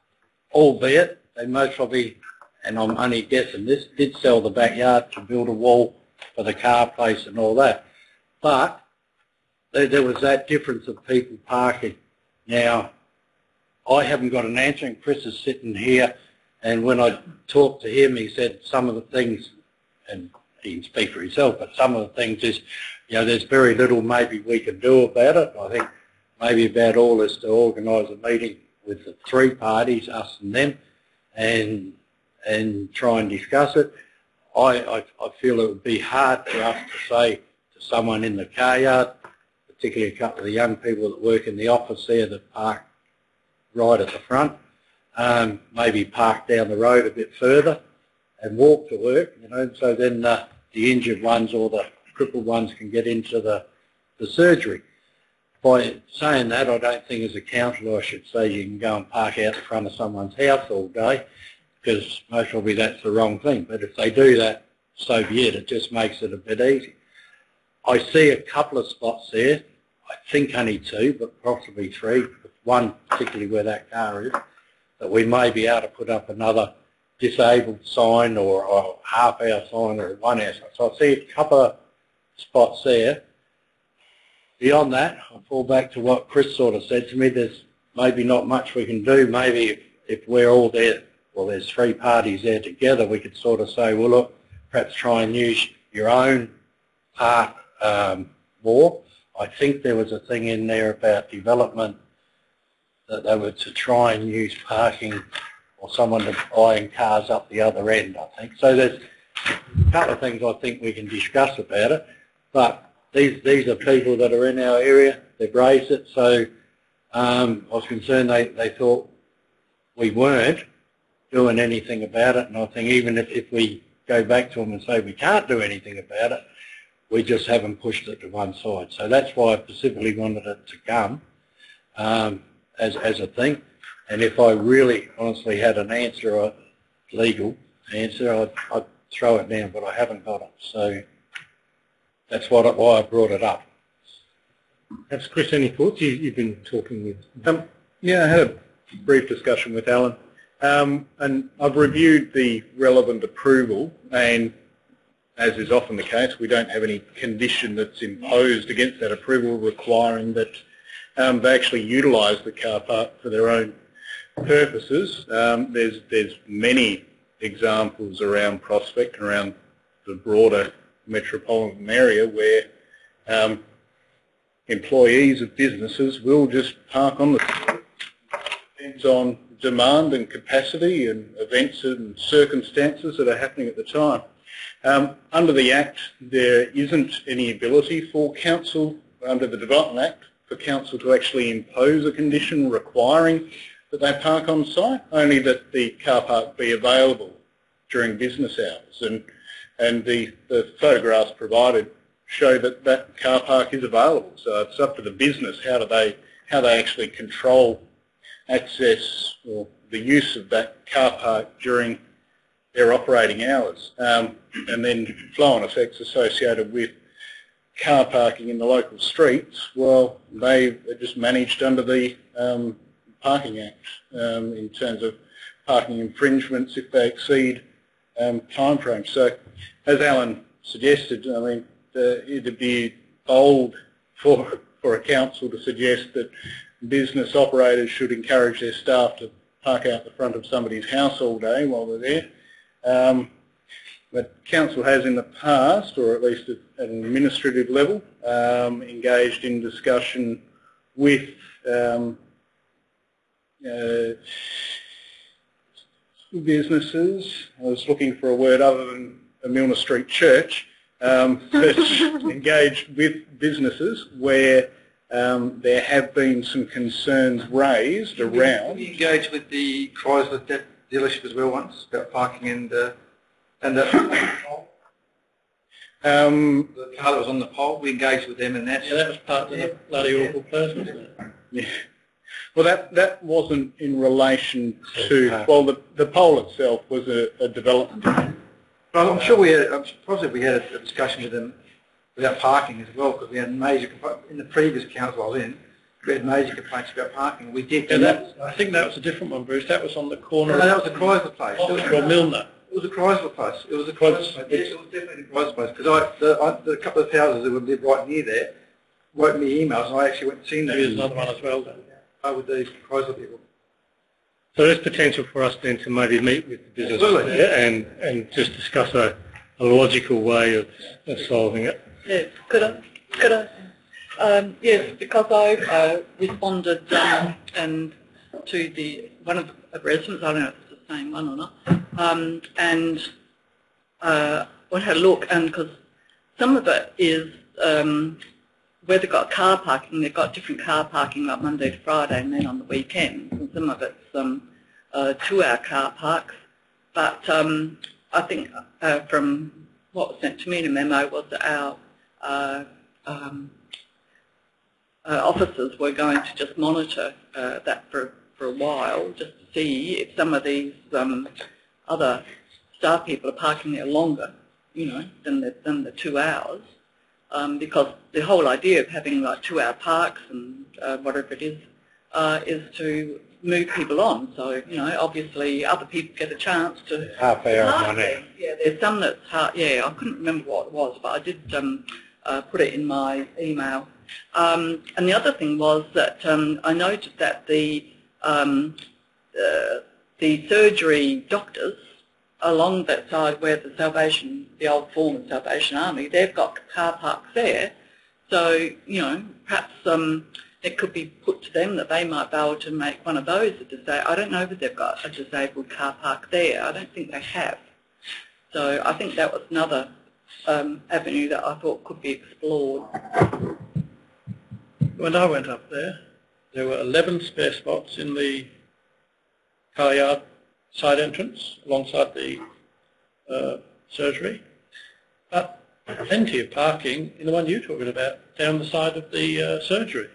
albeit, they most probably, and I'm only guessing this, did sell the backyard to build a wall for the car place and all that. But there was that difference of people parking. Now, I haven't got an answer, and Chris is sitting here, and when I talked to him, he said some of the things, and he can speak for himself, but some of the things is, you know, there's very little maybe we can do about it. I think maybe about all is to organise a meeting with the 3 parties, us and them, and try and discuss it. I feel it would be hard for us to say to someone in the car yard, particularly a couple of the young people that work in the office there that park right at the front, maybe park down the road a bit further and walk to work, you know, so then the injured ones or the crippled ones can get into the surgery. By saying that, I don't think as a councillor I should say you can go and park out the front of someone's house all day, because most probably that's the wrong thing. But if they do that, so be it. It just makes it a bit easy. I see a couple of spots there, I think only 2, but possibly 3, one particularly where that car is, that we may be able to put up another disabled sign or a half-hour sign or a 1-hour sign. So I see a couple of spots there. Beyond that, I fall back to what Chris sort of said to me. There's maybe not much we can do. Maybe if we're all there, well, there's 3 parties there together, we could sort of say, well, look, perhaps try and use your own park more. I think there was a thing in there about development that they were to try and use parking or someone to buying cars up the other end, I think. So there's a couple of things I think we can discuss about it, but these are people that are in our area, they've raised it, so I was concerned they thought we weren't doing anything about it, and I think even if we go back to them and say we can't do anything about it, we just haven't pushed it to one side. So that's why I specifically wanted it to come as a thing. And if I really honestly had an answer, a legal answer, I'd throw it down, but I haven't got it. So that's why I brought it up. Perhaps Chris, any thoughts? You've been talking with... Yeah, I had a brief discussion with Alan, and I've reviewed the relevant approval, and as is often the case, we don't have any condition that's imposed against that approval requiring that they actually utilise the car park for their own purposes. There's many examples around Prospect and around the broader metropolitan area where employees of businesses will just park on the street. Depends on demand and capacity and events and circumstances that are happening at the time. Under the Act, there isn't any ability for council, under the Development Act, for council to actually impose a condition requiring that they park on site, only that the car park be available during business hours. And the photographs provided show that that car park is available. So it's up to the business how they actually control access or the use of that car park during their operating hours. And then flow-on effects associated with car parking in the local streets, well, they are just managed under the Parking Act in terms of parking infringements if they exceed time frame. So, as Alan suggested, I mean, it'd be bold for a council to suggest that business operators should encourage their staff to park out the front of somebody's house all day while they're there. But council has in the past, or at least at an administrative level, engaged in discussion with businesses. I was looking for a word other than a Milner Street church, but engaged with businesses where there have been some concerns raised around. We engaged with the Chrysler dealership as well once about parking and the car that was on the pole. We engaged with them, and that was part of the bloody awful person, wasn't it? Yeah. Well, that wasn't in relation to, well, the pole itself was a development. Well, I'm sure we had a discussion with them about parking as well, because we had major, in the previous council I was in, we had major complaints about parking. We did. I think that was a different one, Bruce. That was on the corner. No, that was the Chrysler place. Or Milner. It was a Chrysler place. It was a Chrysler place. Yes, it was definitely the Chrysler place, because the couple of houses that would live right near there wrote me emails, and I actually went and seen them. There's another one as well, then. With the Chrysler people. So there's potential for us then to maybe meet with the business there and just discuss a logical way of solving it. Yes, could I? Yes, because I responded and to one of the residents, I don't know if it's the same one or not, and we had a look, and because some of it is where they've got car parking, they've got different car parking like Monday to Friday and then on the weekends, and some of it's 2-hour car parks. But I think from what was sent to me in a memo was that our officers were going to just monitor that for a while, just to see if some of these other staff people are parking there longer, than the 2 hours. Because the whole idea of having like 2-hour parks and whatever it is to move people on. So, obviously other people get a chance to half hour, 1 hour. Yeah, there's some that's I couldn't remember what it was, but I did put it in my email. And the other thing was that I noted that the surgery doctors along that side where the old former Salvation Army, they've got car parks there. So, perhaps it could be put to them that they might be able to make one of those I don't know if they've got a disabled car park there. I don't think they have. So I think that was another avenue that I thought could be explored. When I went up there were 11 spare spots in the car yard side entrance alongside the surgery, but plenty of parking in the one you're talking about down the side of the surgery,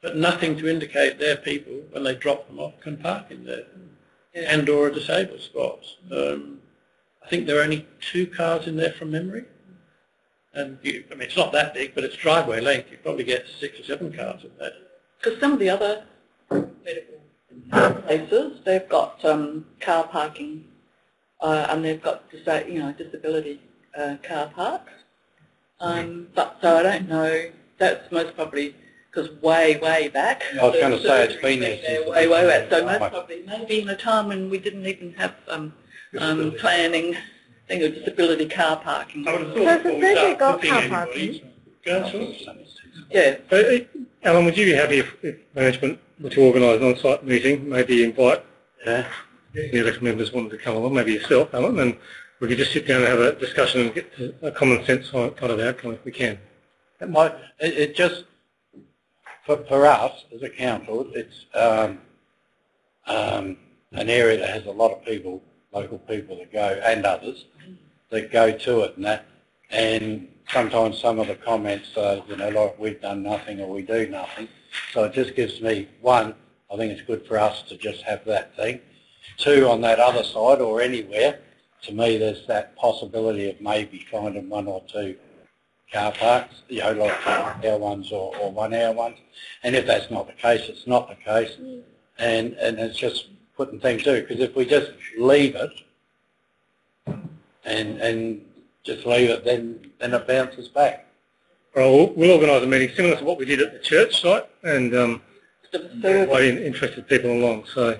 but nothing to indicate their people, when they drop them off, can park in there, and or a disabled spot. I think there are only 2 cars in there from memory, and it's not that big, but it's driveway length. You probably get 6 or 7 cars in there. Because some of the other medical places, they've got car parking, and they've got disability car parks. But so I don't know. That's most probably because way back. I was going to say it's been there since way back. So most probably maybe in a time when we didn't even have planning thing of disability car parking. I would have So thought the before we surgery start got cooking car anybody, parking. Yeah. Alan, would you be happy if management were to organise an on-site meeting, maybe invite the elected members wanted to come along, maybe yourself, Alan, and we could just sit down and have a discussion and get to a common sense kind of outcome if we can. It just, for us as a council, it's an area that has a lot of people, local people that go, and others, that go to it and that, and sometimes some of the comments are, like we've done nothing or we do nothing. So it just gives me, one, I think it's good for us to just have that thing. 2, on that other side or anywhere, to me there's that possibility of maybe finding 1 or 2 car parks, like 2-hour ones or 1-hour ones. And if that's not the case, it's not the case. And it's just putting things through, because if we just leave it, and just leave it, then it bounces back. Well, we'll organise a meeting similar to what we did at the church site and invite interested people along. So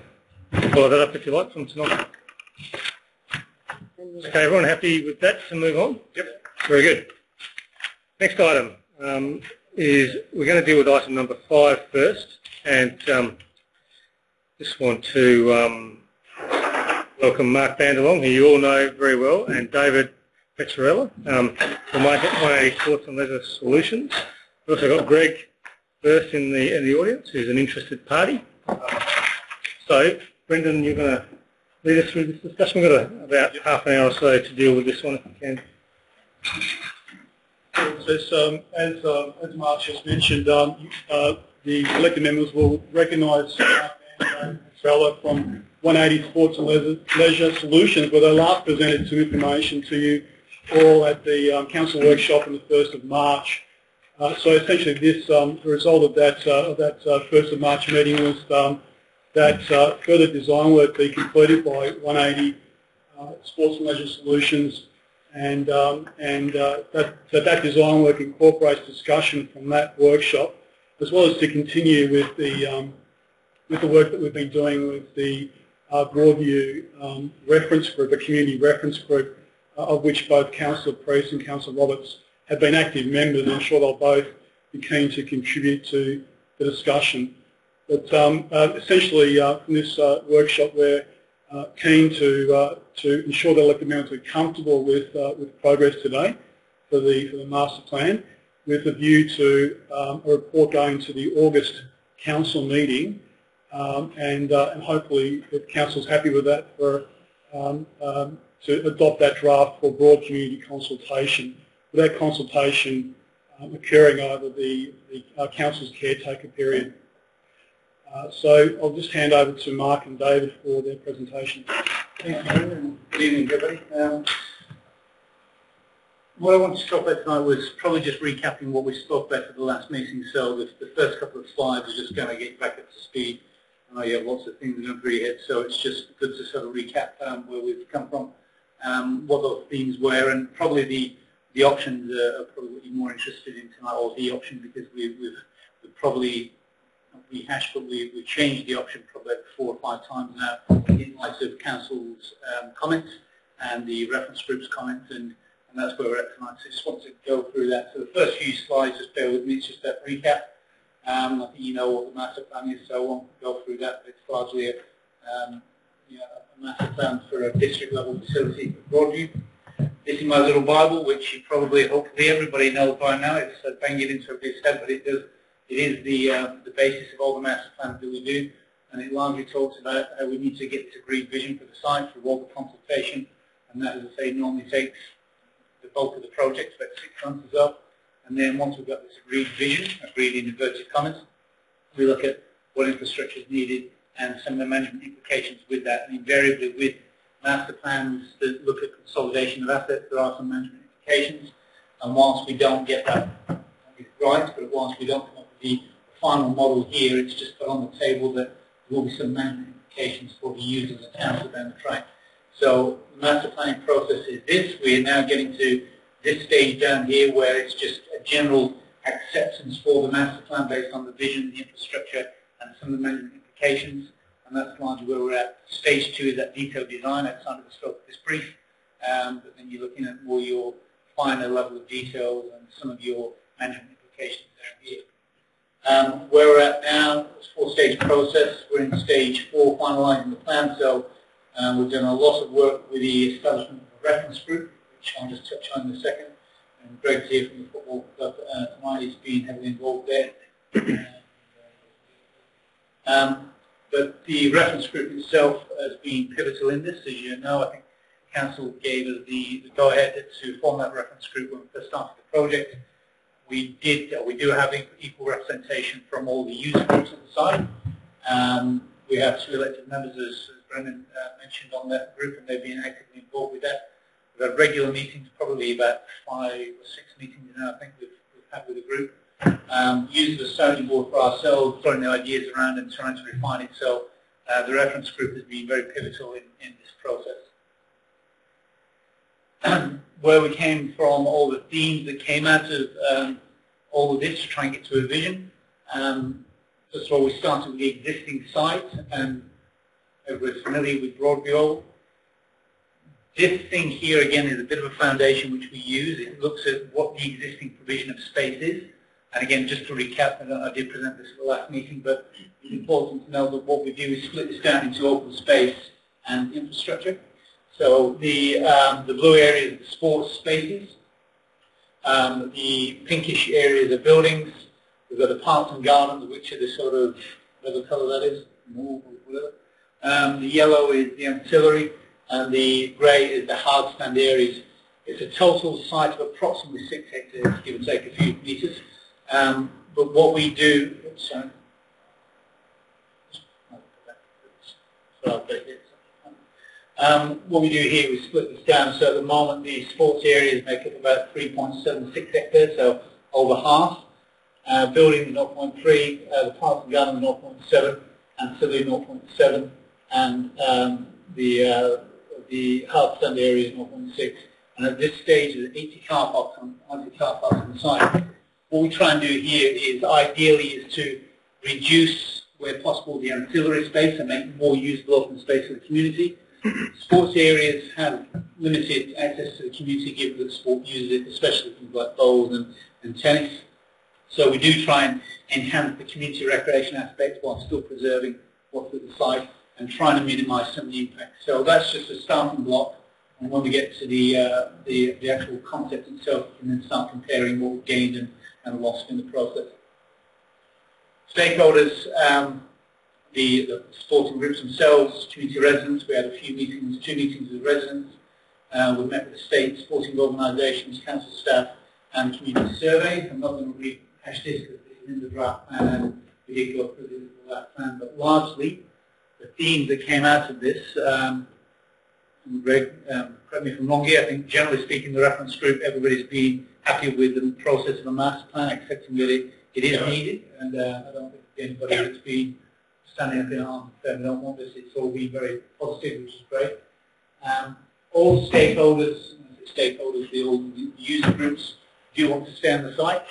follow that up if you like from tonight. Okay, everyone happy with that to move on? Yep. Very good. Next item is we're going to deal with item number 5 first, and just want to welcome Mark Bandelong, who you all know very well, and David Petrella from 180 Sports and Leisure Solutions. We've also got Greg first in the audience, who's an interested party. So, Brendan, you're going to lead us through this discussion. We've got about half an hour or so to deal with this one, if we can. So, as Mark just mentioned, the elected members will recognise Mark Petrella from 180 Sports and Leisure Solutions, where they last presented some information to you all at the council workshop on the 1st of March. So essentially, the result of that 1st of March meeting was that further design work be completed by 180 Sports and Leisure Solutions, and that design work incorporates discussion from that workshop, as well as to continue with the work that we've been doing with the Broadview reference group, a community reference group, of which both Councillor Priest and Councillor Roberts have been active members, and I'm sure they'll both be keen to contribute to the discussion. But essentially, from this workshop, we're keen to ensure that elected members are comfortable with progress today for the master plan, with a view to a report going to the August council meeting, and hopefully, if council's happy with that, to adopt that draft for broad community consultation. With that consultation occurring over the council's caretaker period. So I'll just hand over to Mark and David for their presentation. Thanks, Aaron. Good evening, everybody. What I wanted to talk about tonight was probably just recapping what we spoke about at the last meeting. So the first couple of slides are just going to get you back up to speed. I know you have lots of things going through your head, so it's just good to sort of recap where we've come from, what those themes were, and probably the options are probably what you're more interested in tonight, or the option, because we've probably rehashed, but we've changed the option probably 4 or 5 times now in light of council's comments and the reference group's comments, and that's where we're at tonight. So I just want to go through that. So the first few slides, just bear with me, it's just that recap. I think you know what the master plan is, so I won't go through that, but it's largely a master plan for a district level facility for Broadview. This is my little Bible, which you probably, hopefully everybody knows by now. It's banging it into everybody's head, but it is the basis of all the master plans that we do, and it largely talks about how we need to get this agreed vision for the site through all the consultation, and that, as I say, normally takes the bulk of the project, about 6 months or so. And then once we've got this agreed vision, agreed in inverted commas, we look at what infrastructure is needed and some of the management implications with that. And invariably with master plans that look at consolidation of assets, there are some management implications. And whilst we don't get that right, but whilst we don't come up with the final model here, it's just put on the table that there will be some management implications for the users and council down the track. So the master planning process is this. We are now getting to this stage down here where it's just a general acceptance for the master plan based on the vision, the infrastructure, and some of the management implications. And that's largely where we're at. Stage 2 is that detailed design outside of the scope of this brief. But then you're looking at more your finer level of details and some of your management implications down here. Where we're at now, it's a 4-stage process. We're in stage 4, finalising the plan. So we've done a lot of work with the establishment of a reference group, which I'll just touch on in a second. And Greg's here from the football club tonight. He's been heavily involved there. But the reference group itself has been pivotal in this. As you know, I think Council gave us the go-ahead to form that reference group when we first started the project. We do have equal representation from all the user groups at the site. We have 2 elected members, as Brendan mentioned, on that group, and they've been actively involved with that. We've had regular meetings, probably about 5 or 6 meetings now, I think we've had with the group. Used the sounding board for ourselves, throwing the ideas around and trying to refine it. So the reference group has been very pivotal in this process. where we came from, all the themes that came out of all of this to try and get to a vision. First of all, we started with the existing site, and everybody's familiar with Broadview Oval. This thing here, again, is a bit of a foundation which we use. It looks at what the existing provision of space is. And again, just to recap, I did present this at the last meeting, but it's important to know that what we do is split this down into open space and infrastructure. So the blue areas are the sports spaces. The pinkish areas are buildings. We've got the parks and gardens, which are the sort of, whatever colour that is, mauve or whatever. The yellow is the ancillary, and the grey is the hard stand areas. It's a total site of approximately 6 hectares, give or take a few metres. But what we do, what we do here is split this down. So at the moment, the sports areas make up about 3.76 hectares, so over half. Buildings 0.3, the parks and gardens 0.7, ancillary 0.7, and the hard stand area is 0.6. And at this stage, there's 80 car parks on the site. What we try and do here is ideally is to reduce, where possible, the ancillary space and make more usable open space for the community. Sports areas have limited access to the community given that sport uses it, especially things like bowls and tennis. So we do try and enhance the community recreation aspect while still preserving what's at the site and trying to minimise some of the impact. So that's just a starting block, and when we get to the actual concept itself, we can then start comparing what we've gained and lost in the process. Stakeholders, the sporting groups themselves, community residents. We had a few meetings, 2 meetings with residents. We met with the state, sporting organisations, council staff, and community surveys. I'm not going to rehash this because this is in the draft plan, and we did go through that plan. But largely, the themes that came out of this, Greg, correct me if I'm wrong here, I think generally speaking, the reference group, everybody's been happy with the process of a master plan, accepting that it is needed, and I don't think anybody that's been standing up in arms and don't want this. It's all been very positive, which is great. All stakeholders, the user groups, do want to stay on the site.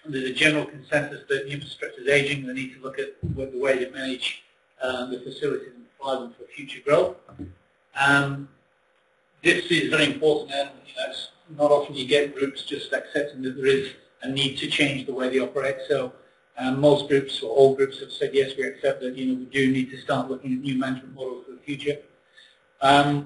And there's a general consensus that the infrastructure is aging, and they need to look at the way they manage the facilities and provide them for future growth. This is very important, and it's not often you get groups just accepting that there is a need to change the way they operate. So most groups, or all groups, have said yes, we accept that we do need to start looking at new management models for the future.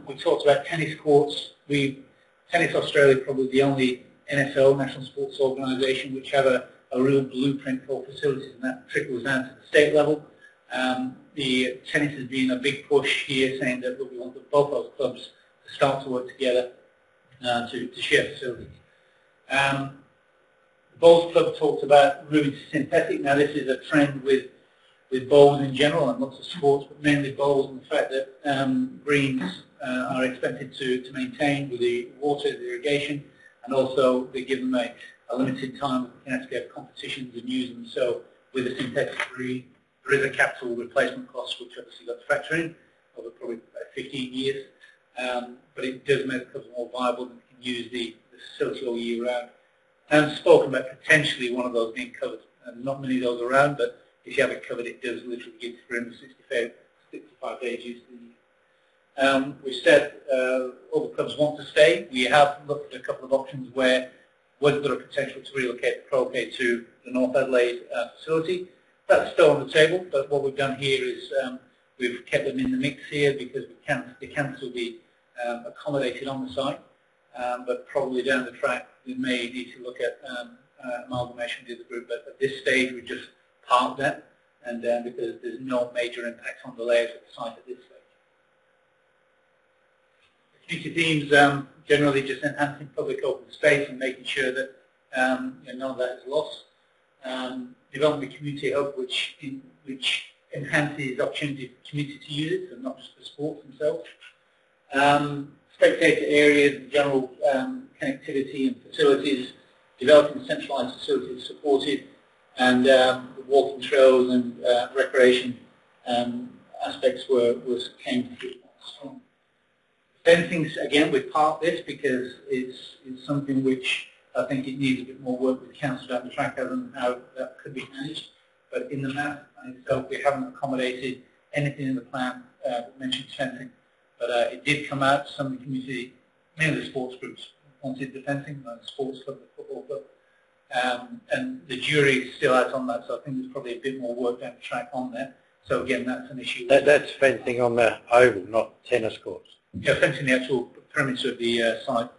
We talked about tennis courts. Tennis Australia is probably the only NSO, National Sports Organisation, which have a real blueprint for facilities, and that trickles down to the state level. The tennis has been a big push here, saying that we want both those clubs to start to work together to share facilities. The Bowls Club talked about moving to synthetic. Now this is a trend with bowls in general and lots of sports, but mainly bowls, and the fact that greens are expected to maintain with the water, the irrigation, and also they give them a limited time that they can actually have competitions and use them. So with a synthetic green, there is a capital replacement cost, which obviously got to factor in over probably about 15 years, but it does make the clubs more viable and can use the facility all year round. And spoken about potentially one of those being covered. Not many of those around, but if you have it covered, it does literally give 365 days use of the year. We said all the clubs want to stay. We have looked at a couple of options where was there a potential to relocate the Croquet to the North Adelaide facility. That's still on the table, but what we've done here is we've kept them in the mix here because they can still be accommodated on the site, but probably down the track we may need to look at amalgamation with the group. But at this stage, we just parked that, and because there's no major impact on the layers of the site at this stage. The community themes generally just enhancing public open space and making sure that none of that is lost. Developing a community hub which enhances opportunity for the community to use it, and not just the sports themselves. Spectator areas and general connectivity and facilities, developing centralised facilities supported, and the walking trails and recreation aspects came through strong. Fencing, again, we park this because it's something which I think it needs a bit more work with council down the track as and how that could be managed. But in the matter itself, we haven't accommodated anything in the plan that mentions fencing. But it did come out, some of the community, mainly the sports groups, wanted the fencing, the sports club, the football club. And the jury is still out on that, so I think there's probably a bit more work down the track on that. So again, that's an issue. That's fencing on the oval, not tennis courts. Yeah, fencing the actual perimeter of the site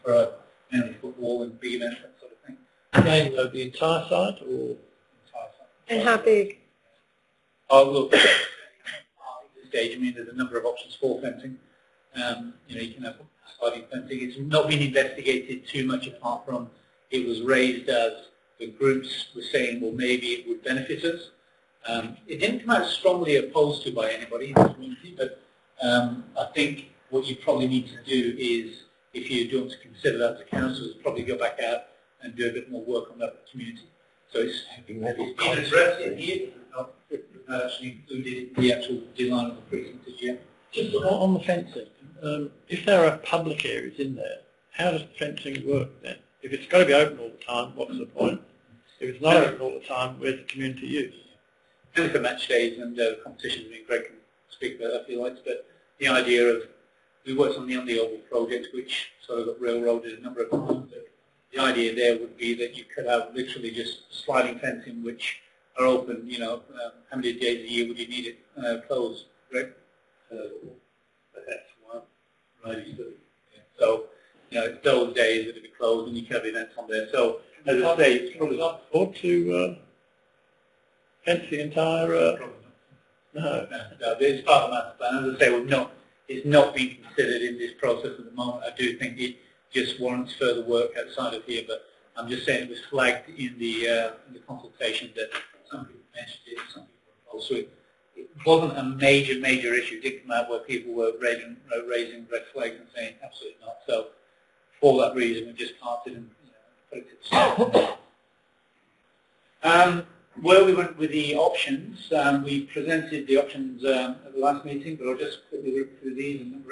for mainly football and big events, that sort of thing. Again, though, the entire site or? Entire site. And how big? Oh, look, at this stage, I mean, there's a number of options for fencing. You know, you can have sliding fencing. It's not been investigated too much apart from it was raised as the groups were saying, well, maybe it would benefit us. It didn't come out strongly opposed to by anybody in the community, but I think what you probably need to do is, if you don't consider that as a council, is probably go back out and do a bit more work on that community. So it's been addressed in here, but not actually included in the actual design of the precinct as yet. Just on the fencing, if there are public areas in there, how does the fencing work then? If it's got to be open all the time, what's the point? If it's not open all the time, where's the community use? Only for match days and competitions, I mean, Greg can speak about that if he likes, but the idea of, we worked on the Oval project, which sort of got railroaded a number of times. The idea there would be that you could have literally just sliding fencing which are open, you know, how many days a year would you need it closed, Greg? But that's one. Right. Yeah. So, you know, it's those days that would be closed and you can have events on there. So, as I say, it's probably not afford to fence the entire... No, it's part of the master plan. As I say, it's not being considered in this process at the moment. I do think it just warrants further work outside of here, but I'm just saying it was flagged in the consultation that some people mentioned it, some people were opposed to it. It wasn't a major issue. It did come out where people were raising red flags and saying absolutely not. So for that reason, we just parted and put it to the side. Where we went with the options, we presented the options at the last meeting, but I'll just quickly look through these and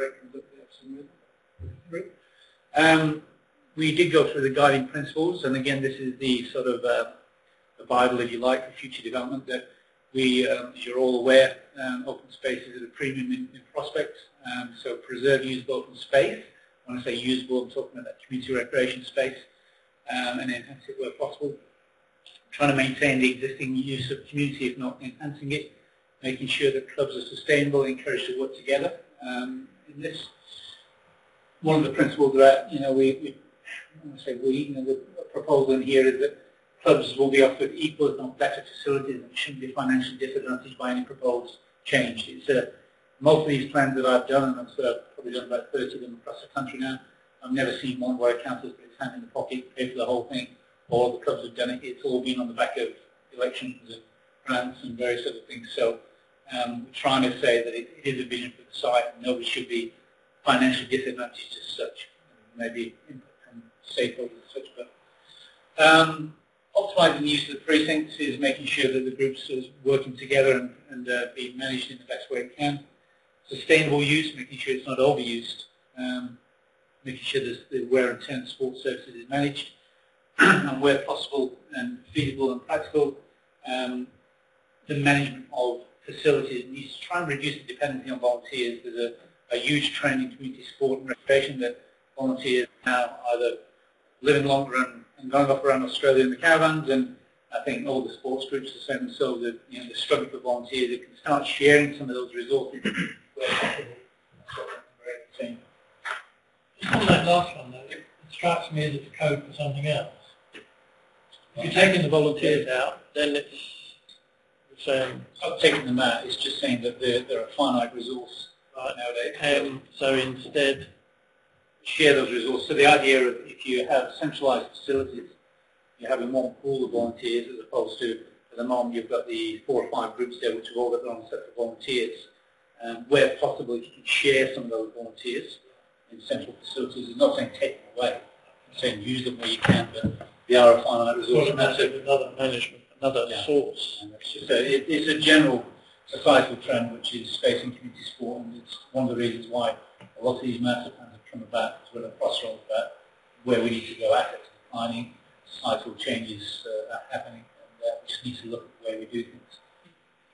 we did go through the guiding principles, and again, this is the sort of the Bible, if you like, for future development. That we, as you're all aware, open space is at a premium in prospects. So preserve usable open space. When I say usable, I'm talking about community recreation space, and enhance it where possible. Trying to maintain the existing use of community, if not enhancing it, making sure that clubs are sustainable, encouraged to work together. In this, one of the principles that the proposal in here is that clubs will be offered equal, if not better, facilities and shouldn't be financially disadvantaged by any proposed change. It's most of these plans that I've done, and I've probably done about 30 of them across the country now. I've never seen one where a council's put its hand in the pocket, pay for the whole thing. All the clubs have done it. It's all been on the back of elections and grants and various other things. So we're trying to say that it is a vision for the site and nobody should be financially disadvantaged as such. Maybe input from stakeholders and such. But optimising the use of the precincts is making sure that the groups are working together and being managed in the best way it can. Sustainable use, making sure it's not overused. Making sure the wear and tear of sports services is managed. And where possible and feasible and practical, the management of facilities needs to try and reduce the dependency on volunteers. There's a huge trend in community sport and recreation that volunteers now either living longer and going off around Australia in the caravans, and I think all the sports groups are saying themselves that they're struggling for volunteers. They can start sharing some of those resources where possible. Just on that last one though, it strikes me as it's code for something else. If you're taking the volunteers out, then it's saying... Not taking them out, it's just saying that they're a finite resource nowadays. And so instead... Share those resources. So the idea of if you have centralised facilities, you're having one pool of volunteers as opposed to, at the moment, you've got the 4 or 5 groups there which have all got their own set of volunteers. Where possible, if you can share some of those volunteers in central facilities, it's not saying take them away, I'm saying use them where you can, but they are a finite resource. And that's another management, another source. And it's a general societal trend which is facing community sport, and it's one of the reasons why a lot of these master plans have come about as well a crossroads about where we need to go, assets declining, societal changes are happening, and we just need to look at the way we do things.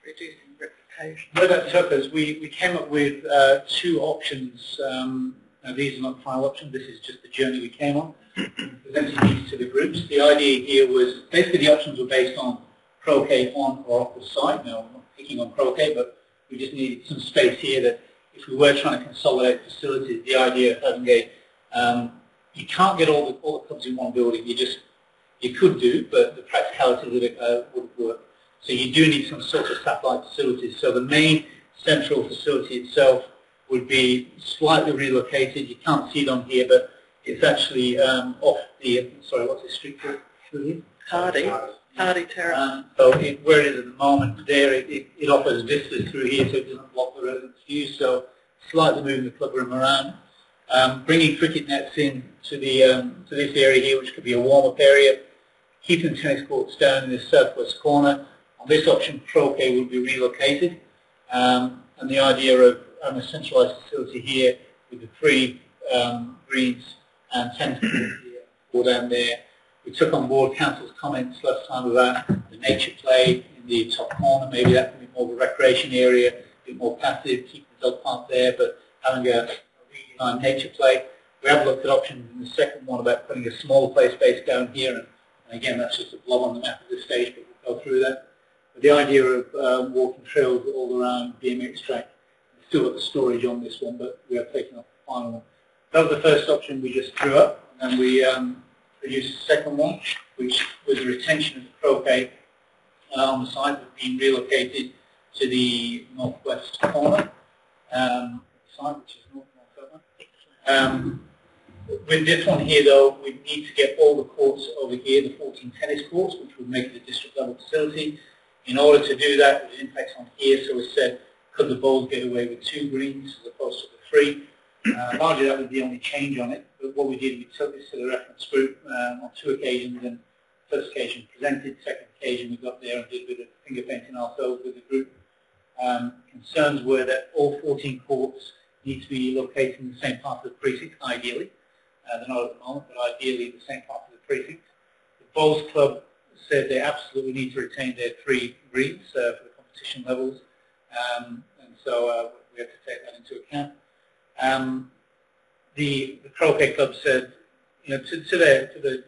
Reducing reputation. Where that took us, we came up with two options. Now these are not the final options, this is just the journey we came on. Presented these to the groups. The idea here was, basically the options were based on croquet on or off the site. Now, I'm not picking on croquet, but we just needed some space here that if we were trying to consolidate facilities, the idea of having a, you can't get all the clubs in one building, you could do, but the practicality of it wouldn't work. So you do need some sort of satellite facilities. So the main central facility itself would be slightly relocated. You can't see it on here, but it's actually off the, sorry, what's the street called through here? Hardy Terrace. So where it is at the moment, there it offers vistas through here, so it doesn't block the residents' views. So slightly moving the club room around, bringing cricket nets in to this area here, which could be a warm-up area, keeping the tennis courts down in the southwest corner. On this option, croquet would be relocated, and the idea of a centralised facility here with the three greens and tennis courts here, all down there. We took on board council's comments last time about the nature play in the top corner. Maybe that can be more of a recreation area, a bit more passive, keep the dog park there, but having a redesigned nature play. We have looked at options in the second one about putting a smaller play space down here, and again, that's just a blob on the map at this stage, but we'll go through that. But the idea of walking trails all around BMX track, we've still got the storage on this one, but we are taking up the final one. That was the first option we just threw up, and we produced the second one, which was the retention of the croquet on the site, but being relocated to the northwest corner site, which is north-north. With this one here, though, we need to get all the courts over here, the 14 tennis courts, which would make it a district-level facility. In order to do that, there's impacts on here, so we said, could the bowls get away with 2 greens as opposed to the 3? Largely, that was the only change on it. But what we did, we took this to the reference group on 2 occasions, and first occasion presented, second occasion we got there and did a bit of finger painting ourselves with the group. Concerns were that all 14 courts need to be located in the same part of the precinct, ideally. They're not at the moment, but ideally the same part of the precinct. The Bowls Club said they absolutely need to retain their 3 greens for the competition levels, and so we have to take that into account. The Croquet Club said, you know, to the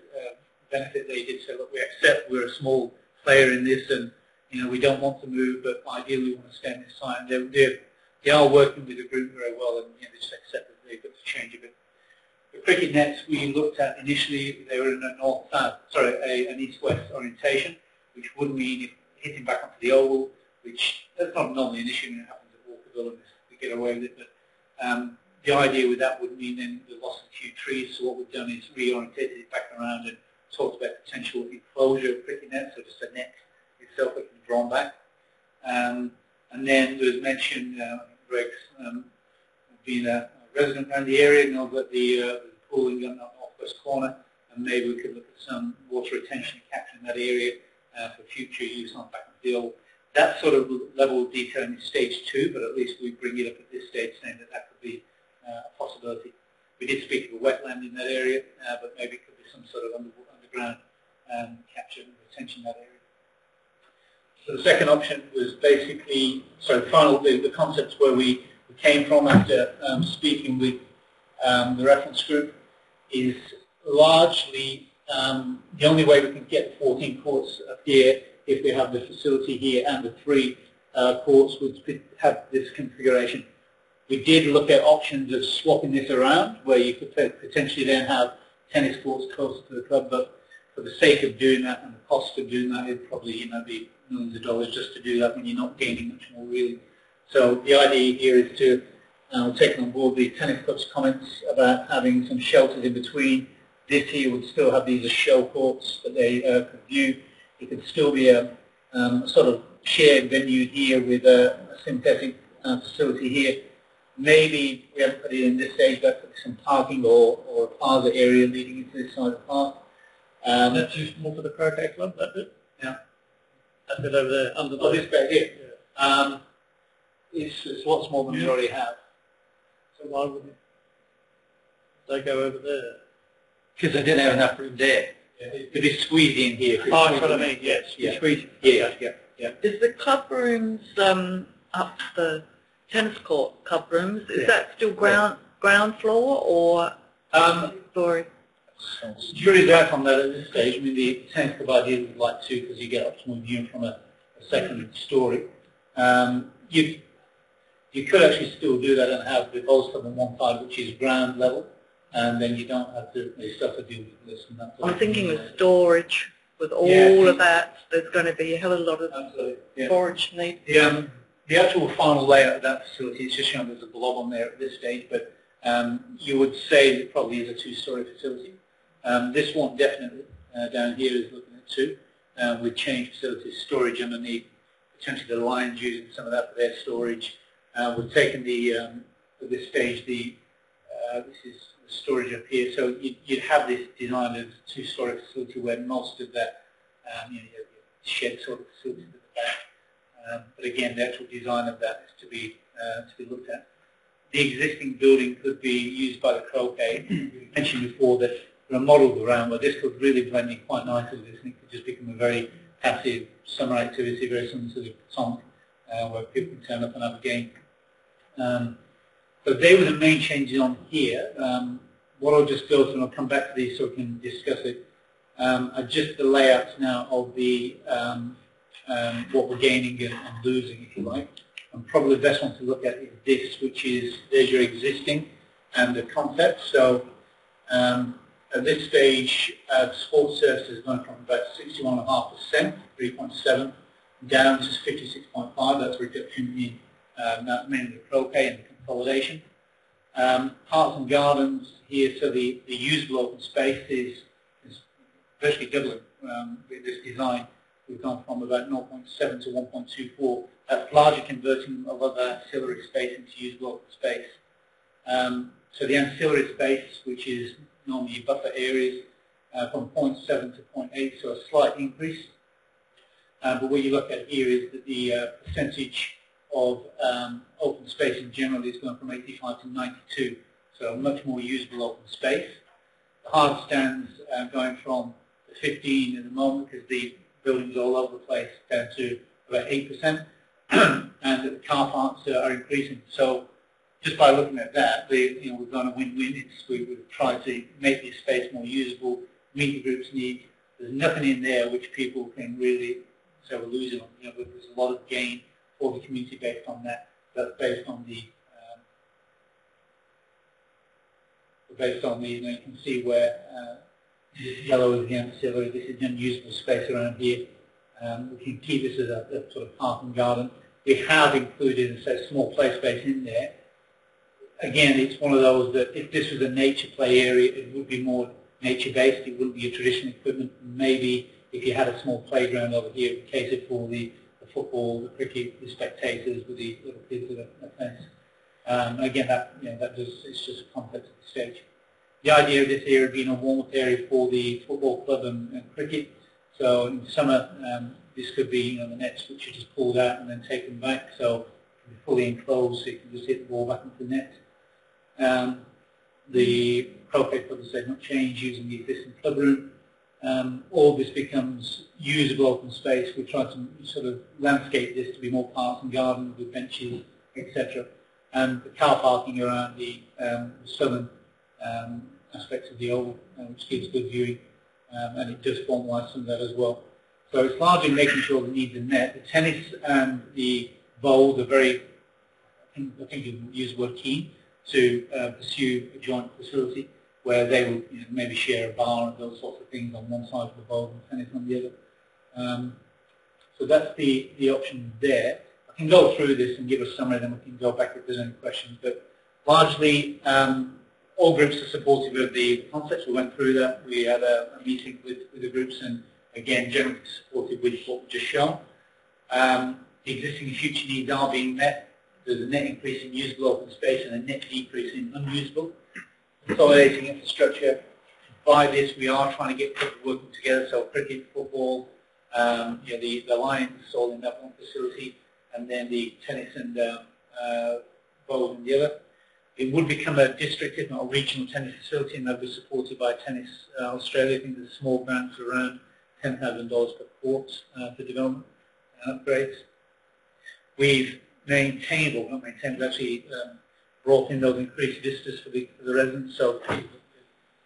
benefit, they did say, look, we accept we're a small player in this, and you know we don't want to move, but ideally we want to stay on this site. And they are working with the group very well, and you know, they just accept that they've got to change a bit. The cricket nets we looked at initially, they were in an east-west orientation, which would mean hitting back onto the oval, which that's not normally an issue when it happens at Walkerville and we get away with it. But the idea with that would mean then we lost a few trees. So what we've done is reorientated it back around and talked about potential enclosure of cricket nets, so just a net itself that can be drawn back. And then there was mention, Greg's being a resident around the area, knows that the pooling in the northwest corner, and maybe we could look at some water retention and capture in that area for future use on back of the old. That sort of level of detail in stage 2, but at least we bring it up at this stage saying that that could be a possibility. We did speak of a wetland in that area, but maybe it could be some sort of underground capture and retention in that area. So the second option was basically, the concepts where we came from after speaking with the reference group is largely the only way we can get 14 courts up here if we have the facility here and the 3 courts would have this configuration. We did look at options of swapping this around where you could potentially then have tennis courts closer to the club, but for the sake of doing that and the cost of doing that, it'd probably be millions of dollars just to do that when you're not gaining much more really. So the idea here is to take on board the tennis club's comments about having some shelters in between. This here would still have these as show courts that they could view. It could still be a sort of shared venue here with a synthetic facility here. Maybe we haven't put it in this stage, but put some parking or a plaza area leading into this side of the park. That's just more for the croquet club, that bit? Yeah. That bit over there, under this bit here. It's lots more than we already have. So why would it? they go over there? Because they didn't have enough room there. To be squeezed in here. Oh, that's what I mean, yes. Yeah. Squeeze. Yeah, yeah. Is the club rooms up the tennis court club rooms? Is that still ground floor or story? Jury's out on that at this stage. I mean, the tennis club idea would like to, because you get optimal view from a second story. You could actually still do that and have the bowls club on one side, which is ground level, and then you don't have to stuff to do with this and that. I'm thinking with storage, with all of that, there's going to be a hell of a lot of storage need. The actual final layout of that facility is just shown as a blob on there at this stage, but you would say it probably is a two-story facility. This one definitely down here is looking at two, with changed facilities, storage underneath, potentially the Lions using some of that for their storage. We've taken at this stage, this is the storage up here, so you'd have this design as a two-story facility where most of that, you have shed sort of facilities at the back. But again, the actual design of that is to be looked at. The existing building could be used by the croquet. We mentioned before that there are models around, but this could really blend in quite nicely with this, and it could just become a very passive summer activity, very similar to the Potomac, where people can turn up and have a game. So they were the main changes on here. What I'll just go through, and I'll come back to these so we can discuss it, are just the layouts now of the what we're gaining and losing, if you like. And probably the best one to look at is this, which is, there's your existing and the concept. So at this stage, the sports service is going from about 61.5%, 3.7, down to 56.5. That's a reduction in mainly the croquet and the consolidation. Parks and gardens here, so the usable open space is virtually doubling with this design. We've gone from about 0.7 to 1.24. That's largely converting a lot of the ancillary space into usable open space. So the ancillary space, which is normally buffer areas, from 0.7 to 0.8, so a slight increase. But what you look at here is that the percentage of open space in general is going from 85 to 92, so much more usable open space. The hard stands going from 15 at the moment, because the buildings all over the place, down to about 8%, and the car parks are increasing. So just by looking at that, we've done a win-win. We've tried to make this space more usable, meet the group's needs. There's nothing in there which people can really say we're losing on. There's a lot of gain for the community based on that. That's based on the you can see where this yellow is the ancillary. This is unusable space around here. We can keep this as a sort of park and garden. We have included a small play space in there. Again, it's one of those that if this was a nature play area, it would be more nature-based. It wouldn't be a traditional equipment. Maybe if you had a small playground over here, it would cater for the football, the cricket, the spectators with the little kids with a fence. Again, it's just a concept at this stage. The idea of this area being a warm-up area for the football club and cricket. So in summer, this could be the nets which are just pulled out and then taken back. So it can be fully enclosed, so you can just hit the ball back into the net. The croquet club, as I said, not change using the existing club room. All this becomes usable open space. We try to sort of landscape this to be more parks and gardens with benches, etc. And the car parking around the southern aspects of the oval, which gives good viewing, and it does formalise some of that as well. So it's largely making sure the needs are met. The tennis and the bowls are very, I think you can use the word keen, to pursue a joint facility where they will maybe share a bar and those sorts of things on one side of the bowl and tennis on the other. So that's the option there. I can go through this and give a summary, then we can go back if there's any questions. But largely, all groups are supportive of the concepts. We went through that. We had a meeting with the groups, and again, generally supportive with what we've just shown. The existing and future needs are being met. There's a net increase in usable open space and a net decrease in unusable. Consolidating infrastructure. By this, we are trying to get people working together. So cricket, football, the Lions all in that one facility, and then the tennis and bowls in the other. It would become a district, if not a regional tennis facility, and that would be supported by Tennis Australia. I think there's a small grant for around $10,000 per court for development and upgrades. We've maintained, or not maintained, we've actually brought in those increased vistas for the residents, so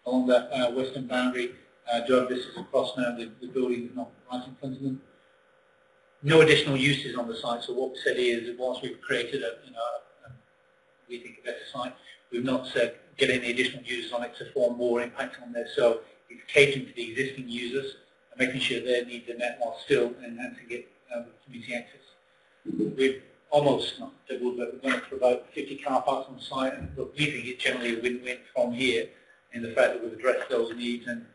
along that western boundary, do have vistas across now, the building is not right in front of them. No additional uses on the site, so what we said is that once we've created we think a better site, we've not said get any additional users on it to form more impact on there, so it's catering to the existing users and making sure their needs are met while still enhancing it with community access. We've almost not doubled, but we're going to provide 50 car parks on site, and look, we think it's generally a win-win from here in the fact that we've addressed those needs, and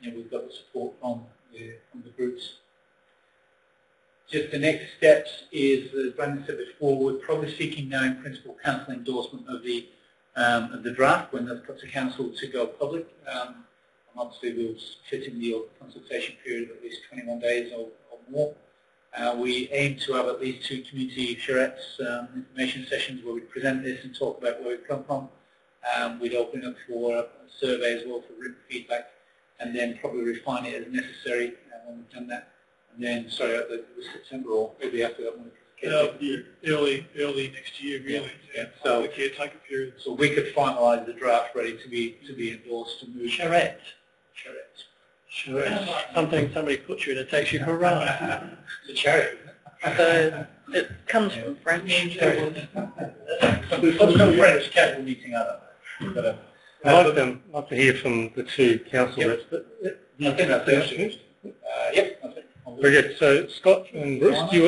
we've got the support from the groups. Just the next steps is, as Brandon said before, we're probably seeking now in principle council endorsement of the draft when that's put to council to go public. And obviously we'll fit in the consultation period of at least 21 days or more. We aim to have at least 2 community charrettes information sessions where we present this and talk about where we've come from. We'd open up for a survey as well for written feedback, and then probably refine it as necessary when we've done that. And then, sorry, it was September or maybe after that one. Early next year, really. Yeah. So the caretaker period. So we could finalise the draft ready to be endorsed to move. Charrette. Something somebody puts you in and takes you for a ride. It's a chariot. So it comes from French. We've got some French capital meeting out of that. I'd like to hear from the 2 council reps. But, I think that's it. Yep. Very good. So Scott and Bruce, do you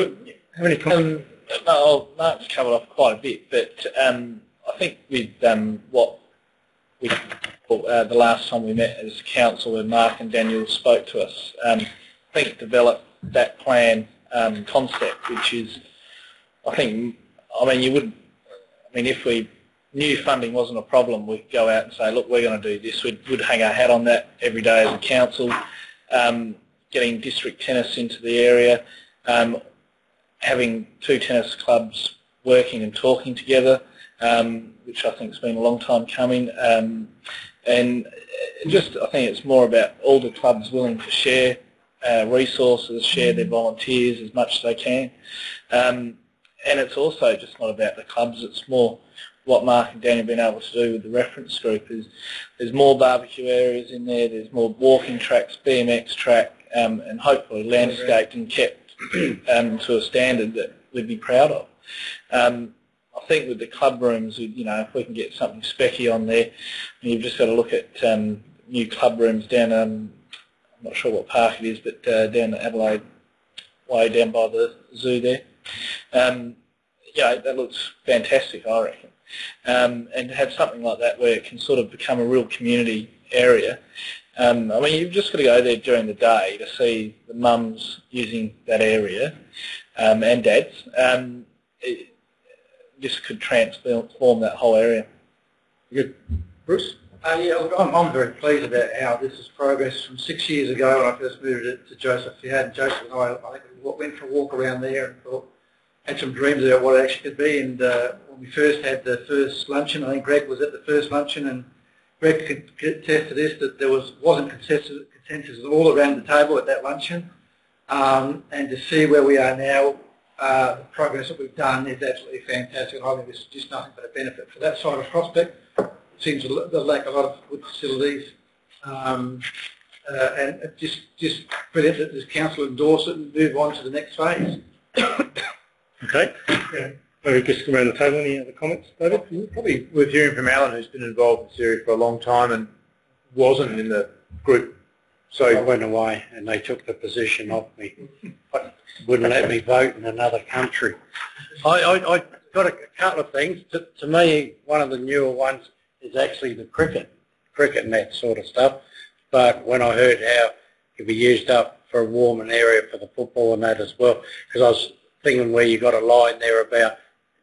have any comments? Mark's covered off quite a bit, but I think with what we the last time we met as council, when Mark and Daniel spoke to us, I think developed that plan concept, which is, if we knew funding wasn't a problem, we'd go out and say, look, we're going to do this. We'd hang our hat on that every day as a council. Getting district tennis into the area, having 2 tennis clubs working and talking together, which I think has been a long time coming, and just I think it's more about all the clubs willing to share resources, share their volunteers as much as they can, and it's also just not about the clubs, it's more what Mark and Daniel have been able to do with the reference group is there's more barbecue areas in there, there's more walking tracks, BMX track, and hopefully landscaped and kept to a standard that we'd be proud of. I think with the club rooms, if we can get something specky on there, you've just got to look at new club rooms down, I'm not sure what park it is, but down at Adelaide Way, down by the zoo there. That looks fantastic, I reckon. And to have something like that where it can sort of become a real community area. You've just got to go there during the day to see the mums using that area and dads. This could transform that whole area. Good. Bruce? I'm very pleased about how this has progressed from 6 years ago when I first moved it to Joseph. Joseph and I think we went for a walk around there and had some dreams about what it actually could be. And when we first had the first luncheon, I think Greg was at the first luncheon, and Greg could attest to this, that there wasn't consensus all around the table at that luncheon. And to see where we are now, the progress that we've done is absolutely fantastic. And I think this is just nothing but a benefit for that side of Prospect. It seems to lack a lot of good facilities. And just brilliant that this council endorse it and move on to the next phase. Okay. Maybe just around the table, any other comments, David? Probably worth hearing from Alan, who's been involved in Syria for a long time and wasn't in the group. So I went away and they took the position off me. Wouldn't let me vote in another country. I got a couple of things. To me, one of the newer ones is actually the cricket and that sort of stuff. But when I heard how it could be used up for a warming area for the football and that as well, because I was thinking where you got a line there about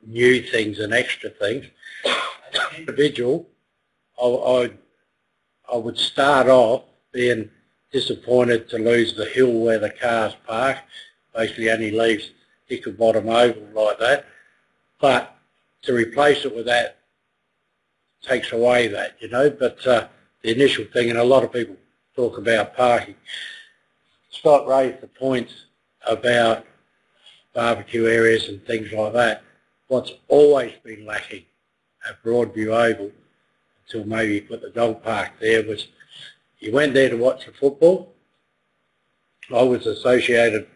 new things and extra things. As an individual, I would start off being disappointed to lose the hill where the cars park. Basically only leaves Hickle Bottom Oval like that. But to replace it with that takes away that, you know, but the initial thing, and a lot of people talk about parking. Scott raised the points about barbecue areas and things like that. What's always been lacking at Broadview Oval, until maybe you put the dog park there, was you went there to watch the football. I was associated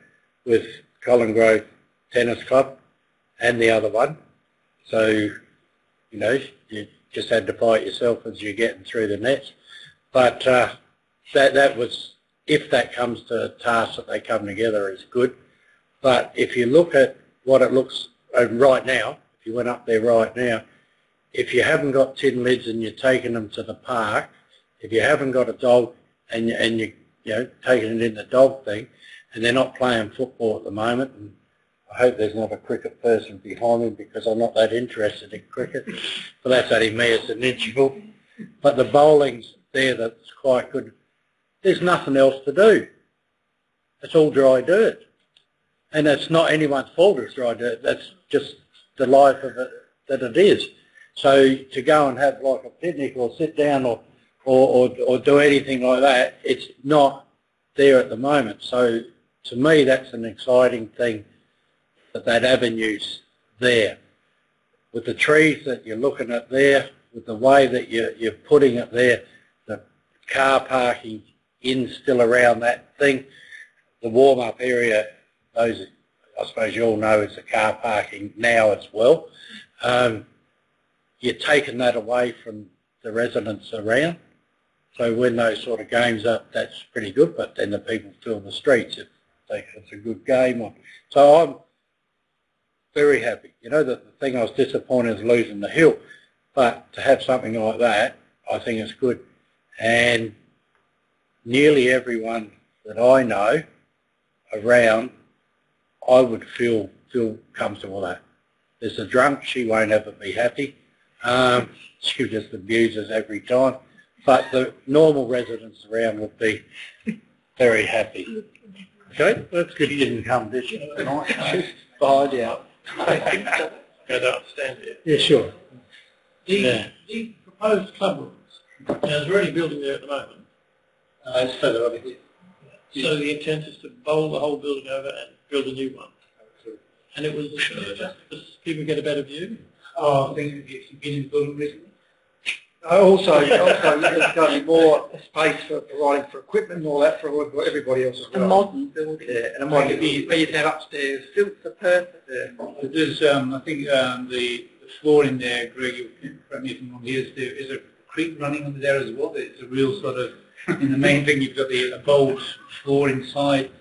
with Colin Grove Tennis Club and the other one, so, you know, you just had to fight yourself as you're getting through the nets. But that was, if that comes to a task that they come together, is good. But if you look at what it looks right now, if you went up there right now, if you haven't got tin lids and you're taking them to the park, if you haven't got a dog and you know, taking it in the dog thing, and they're not playing football at the moment, and I hope there's not a cricket person behind me because I'm not that interested in cricket, but that's only me as an individual. But the bowling's there, that's quite good. There's nothing else to do. It's all dry dirt. And it's not anyone's fault it's dry dirt, that's just the life of it that it is. So to go and have like a picnic or sit down or do anything like that, it's not there at the moment. So to me that's an exciting thing, that avenue's there. With the trees that you're looking at there, with the way that you're putting it there, the car parking in still around that thing, the warm-up area, those I suppose you all know is the car parking now as well. You're taking that away from the residents around. So when those sort of games up, that's pretty good, but then the people fill the streets if it's a good game on. So I'm very happy. You know, the thing I was disappointed is losing the hill, but to have something like that, I think it's good. And nearly everyone that I know around, I would feel comfortable with that. There's a drunk, she won't ever be happy. She just abuses every time. But the normal residents around would be very happy. Okay, that's good. She didn't come, did she? Tonight? Behind you. I don't understand it. Yeah, sure. The proposed club rooms, now there's already a building there at the moment. It's further over here. So the intent is to bowl the whole building over and build a new one. And it was just because people get a better view. Oh, I think you've been in the building recently. Also, there's going to be more space for providing for equipment and all that for everybody else as well. A modern building. Yeah, and a modern where you have upstairs. Built for purpose. Yeah. There's, I think, the floor in there, Greg, you can correct me if I'm wrong, there is a creek running under there as well. It's a real sort of, in the main thing, you've got a bold floor inside.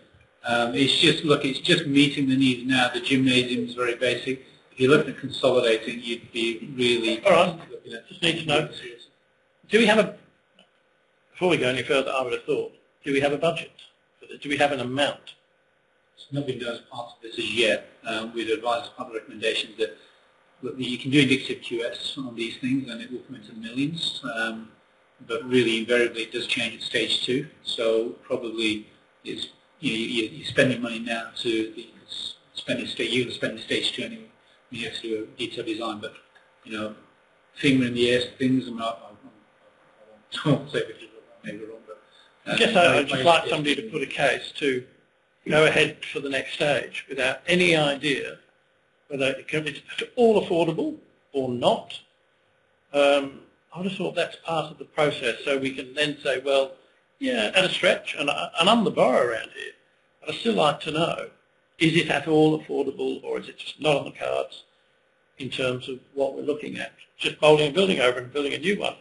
It's just meeting the needs now. The gymnasium is very basic. If you look at consolidating, you'd be really... All right, just need to know. Do we have before we go any further, I would have thought, do we have a budget for this? Do we have an amount? It's not been done as part of this as yet. We'd advise as part of recommendations that you can do indicative QS on these things and it will come into the millions, but really invariably it does change at stage 2. So probably it's, you're spending money now to spending stage 2 anyway. You have to do a detailed design, but finger in the air things. I won't say because I may be wrong, but I guess I'd just like somebody to put a case to go ahead for the next stage without any idea whether it's all affordable or not. I would have thought that's part of the process, so we can then say, well, yeah, at a stretch, and I'm the borough around here, but I'd still like to know, is it at all affordable or is it just not on the cards in terms of what we're looking at? Just bowling a building over and building a new one.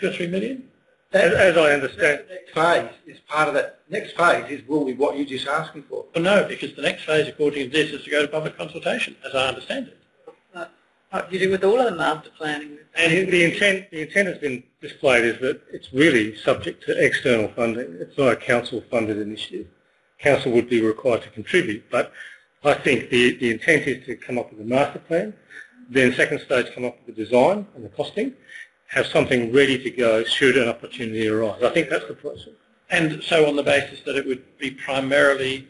2 or 3 million? As I understand, Next phase is part of that. Next phase is will be what you're just asking for. Well, no, because the next phase, according to this, is to go to public consultation, as I understand it. Like you do with all of the master planning. And the intent has been displayed is that it's really subject to external funding. It's not a council-funded initiative. Council would be required to contribute, but I think the intent is to come up with a master plan, then second stage come up with the design and the costing, have something ready to go should an opportunity arise. I think that's the process. And so on the basis that it would be primarily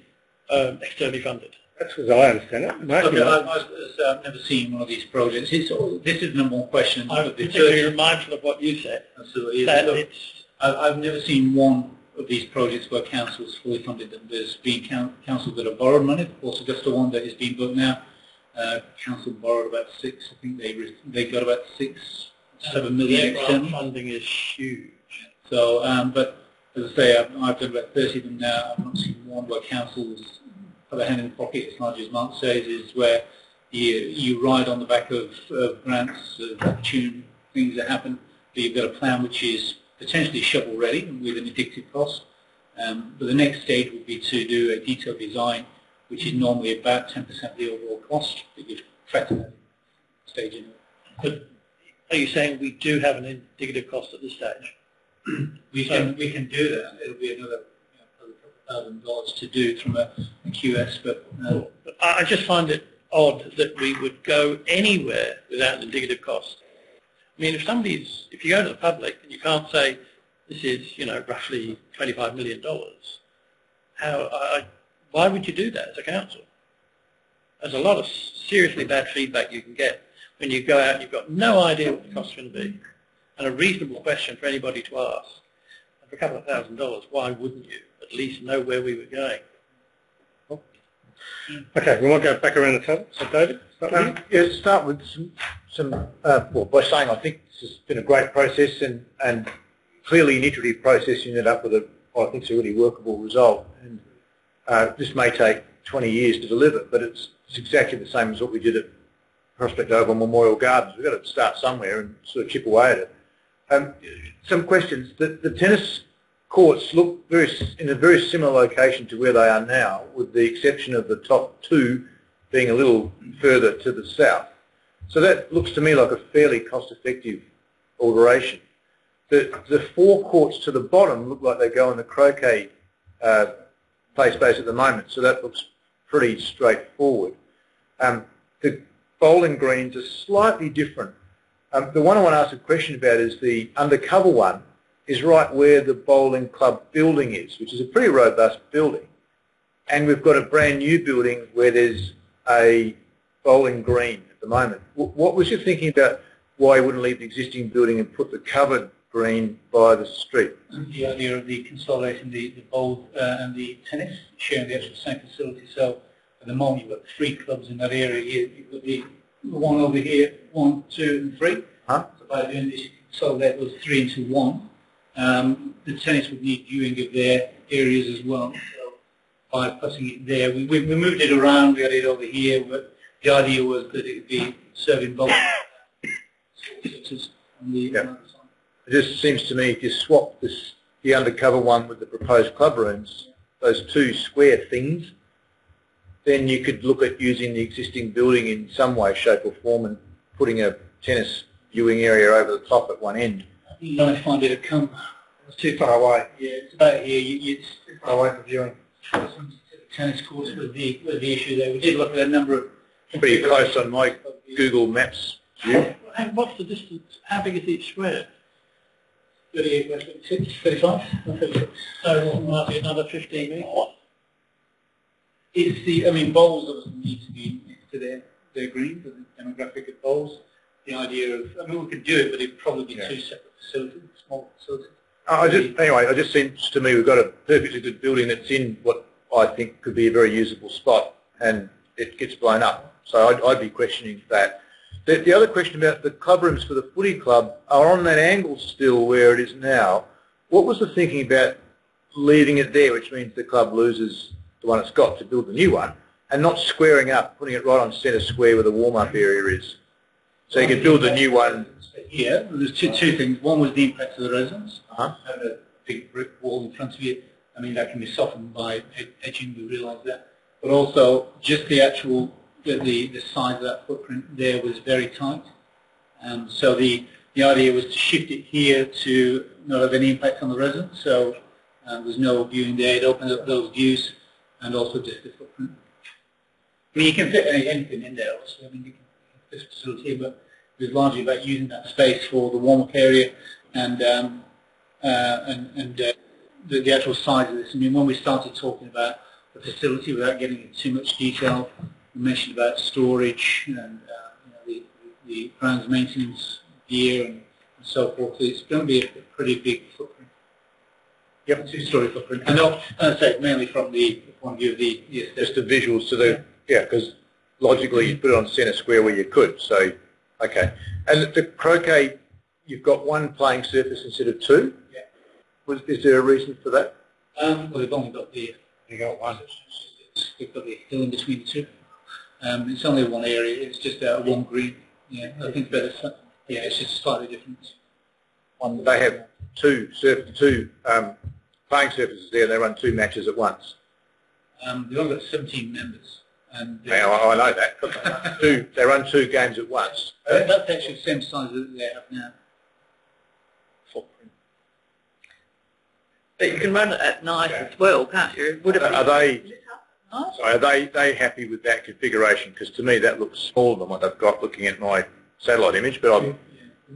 externally funded. That's as I understand it. Mark, Okay, I've never seen one of these projects. This is no more question. I'm particularly mindful of what you said. Absolutely. That Look, it's, I've never seen one of these projects where councils fully funded them. There's been councils that have borrowed money. Of course, Augusta one that is being built now. Council borrowed about six. I think they got about 6-7 million their external funding is huge. So, but as I say, I've done about 30 of them now. I've not seen one where councils have a hand in the pocket, as large as Mark says, is where you ride on the back of grants, opportune things that happen. But you've got a plan which is potentially shovel ready with an indicative cost. But the next stage would be to do a detailed design, which is normally about 10% of the overall cost that you've factored that stage in. But are you saying we do have an indicative cost at this stage? We can do that. It'll be another $1,000 to do from a QS, but I just find it odd that we would go anywhere without an indicative cost. I mean, if you go to the public and you can't say this is, roughly $25 million, why would you do that as a council? There's a lot of seriously bad feedback you can get when you go out and you've got no idea what the cost's going to be. And a reasonable question for anybody to ask. And for a couple of $1,000, why wouldn't you at least know where we were going? okay, we might go back around the table. So, David, start with you. Yeah, start with by saying I think this has been a great process and clearly an iterative process. You ended up with what I think is a really workable result. And this may take 20 years to deliver, but it's exactly the same as what we did at Prospect Oval Memorial Gardens. We've got to start somewhere and sort of chip away at it. Some questions. The tennis courts look in a very similar location to where they are now, with the exception of the top two being a little further to the south. So that looks to me like a fairly cost-effective alteration. The four courts to the bottom look like they go in the croquet play space at the moment, so that looks pretty straightforward. The bowling greens are slightly different. The one I want to ask a question about is the undercover one is right where the bowling club building is, which is a pretty robust building. And we've got a brand new building where there's a bowling green at the moment. What was your thinking about why you wouldn't leave the existing building and put the covered green by the street? The idea of the consolidating the bowl and the tennis, sharing the actual same facility. So at the moment you've got 3 clubs in that area. You've got the one over here, 1, 2 and 3. Huh? So by doing this you consolidate those 3 into 1. The tennis would need viewing of their areas as well. So by putting it there, we moved it around, we had it over here, but the idea was that it would be serving both. On the other side. It just seems to me if you swap the undercover one with the proposed club rooms, those 2 square things, then you could look at using the existing building in some way, shape or form and putting a tennis viewing area over the top at one end. You might find it to come. It's too far away. Yeah, it's about here. It's far away for viewing. Tennis courts with the issue there. We did look at a number of... Pretty close on my Google Maps view. And what's the distance? How big is each square? 38 by 36, 35. So it might be another 15 metres. It's the, bowls obviously need to be next to their greens, the demographic of bowls. The idea of, we could do it, but it'd probably be 2 separate facilities, small facilities. Anyway, it just seems to me we've got a perfectly good building that's in what I think could be a very usable spot, and it gets blown up. So I'd be questioning that. The other question about the club rooms for the footy club are on that angle still where it is now. What was the thinking about leaving it there, which means the club loses the one it's got to build the new one, and not squaring up, putting it right on centre square where the warm-up area is? So you could build the new one. Yeah, there's two things. One was the impact to the residents. Uh-huh. Having a big brick wall in front of you, that can be softened by edging, we realise that. But also, just the actual, the size of that footprint there was very tight. So the idea was to shift it here to not have any impact on the residents. So there's no viewing there. It opens up those views and also just the footprint. You can fit anything in there, obviously. You can fit this facility, but it was largely about using that space for the warm-up area and the actual size of this. When we started talking about the facility without getting into too much detail. You mentioned about storage and the grounds maintenance gear and so forth. It's going to be a pretty big footprint. Yep, two-story footprint. And I'll say mainly from the point of view of the just the visuals to the because logically you put it on centre square where you could. So okay, and the croquet, you've got one playing surface instead of two. Yeah. Is there a reason for that? Well, we've only got the. You got one. We've got the hill in between the two. It's only one area. It's just one green. Yeah, I think better. Yeah, it's just slightly different. They have two playing surfaces there. They run two matches at once. They've only got 17 members. And yeah, I know that. They run two games at once. That's actually the same size that they have now. But you can run it at night as well, can't you? Would it be are they happy with that configuration? Because to me that looks smaller than what they've got looking at my satellite image. But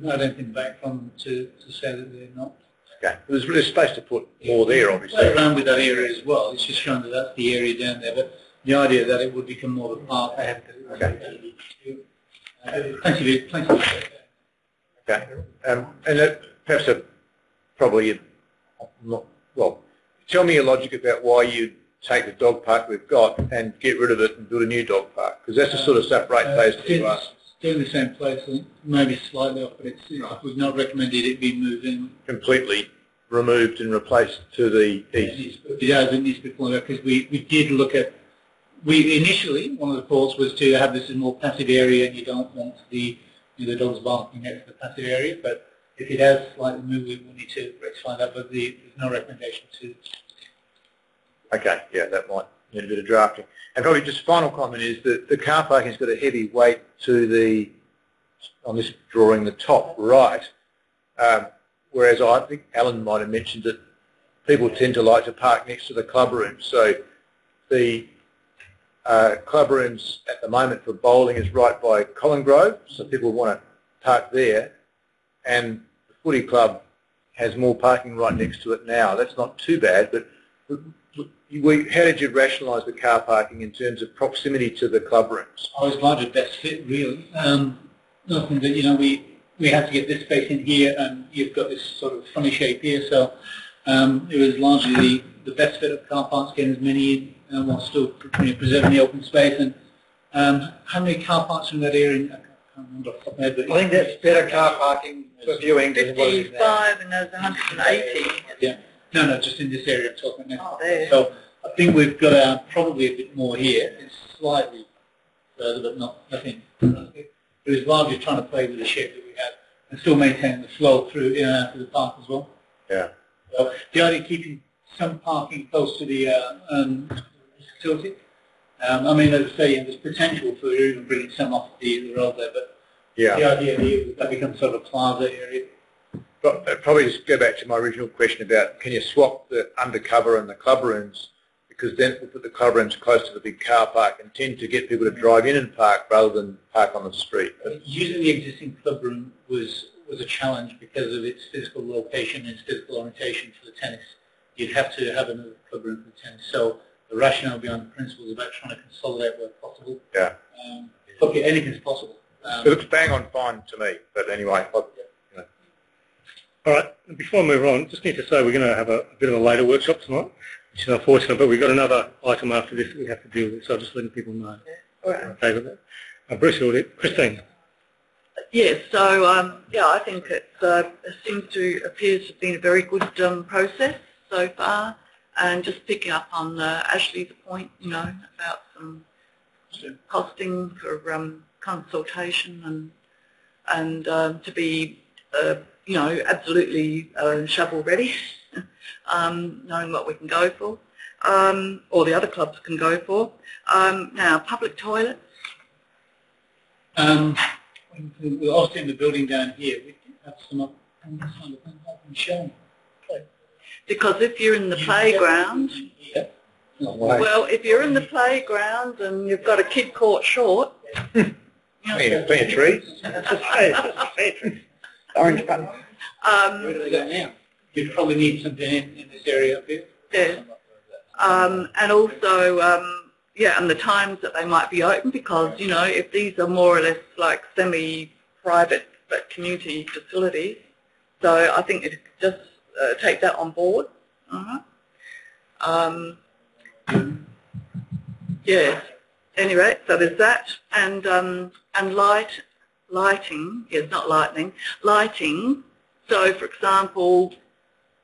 I don't think back from them to say that they're not. Okay. There's space to put more there, obviously. Play around with that area as well. It's just showing that that's the area down there. But the idea that it would become more of a park, they have to. Okay. Plenty of Okay. And perhaps probably not. Well, tell me your logic about why you take the dog park we've got and get rid of it and build a new dog park, because that's the sort of stuff ratepays do to us. Still in the same place, I think, maybe slightly off, but we've not recommended it be moved in. Completely removed and replaced to the east. Yeah, it needs to be pointed out because we did look at. Initially, one of the thoughts was to have this as a more passive area, and you don't want the dogs barking next to the passive area. But if it has slightly moved, we will need to rectify that. But there's no recommendation to. Okay, yeah, that might need a bit of drafting. And probably just final comment is that the car parking's got a heavy weight to on this drawing, the top right, whereas I think Alan might have mentioned that people tend to like to park next to the club rooms. So the club rooms at the moment for bowling is right by Colin Grove, so people want to park there, and the footy club has more parking right next to it now. That's not too bad, but how did you rationalise the car parking in terms of proximity to the club rooms? I was glad it best fit, really. Nothing that, we have to get this space in here, and you've got this sort of funny shape here, so it was largely the best fit of car parks, getting as many in while still preserving the open space. And how many car parks are in that area? I can't remember off the top of my head, but I think that's better car parking for viewing than what it is now. 55 and there's 180. Yeah. No, just in this area I'm talking about. Oh, there. So I think we've got probably a bit more here. It's slightly further, but nothing. It was largely trying to play with the shape that we had and still maintain the flow through in and out of the park as well. Yeah. So the idea of keeping some parking close to the facility. I mean, as I say, there's potential for even bringing some off the road there, but the idea here is that becomes sort of a plaza area. But probably just go back to my original question about can you swap the undercover and the club rooms, because then we'll put the club rooms close to the big car park and tend to get people to drive in and park rather than park on the street. Using the existing club room was a challenge because of its physical location and its physical orientation for the tennis. You'd have to have another club room for tennis. So the rationale behind the principle is about trying to consolidate where possible. Yeah. Okay, anything's possible. It looks bang on fine to me, but anyway. All right, before I move on, just need to say we're going to have a bit of a later workshop tonight, which is unfortunate, but we've got another item after this that we have to deal with, so I'm just letting people know. All right. Okay with that. Bruce, Christine. Yes, so I think it appears to have been a very good process so far, and just picking up on Ashley's point, about some costing for consultation and to be absolutely shovel ready, knowing what we can go for, or the other clubs can go for. Now, public toilets. We're also in the building down here. We do have some up shown. Because if you're in the playground, well, if you're in the playground and you've got a kid caught short, plenty of trees. Orange button. Where do they go now? You'd probably need something in this area up here. Yeah. And also, yeah, and the times that they might be open, because, you know, if these are more or less like semi-private but community facilities, so I think it just take that on board. Yes. Anyway, so there's that, and lighting. Yes, not lightning. Lighting. So, for example,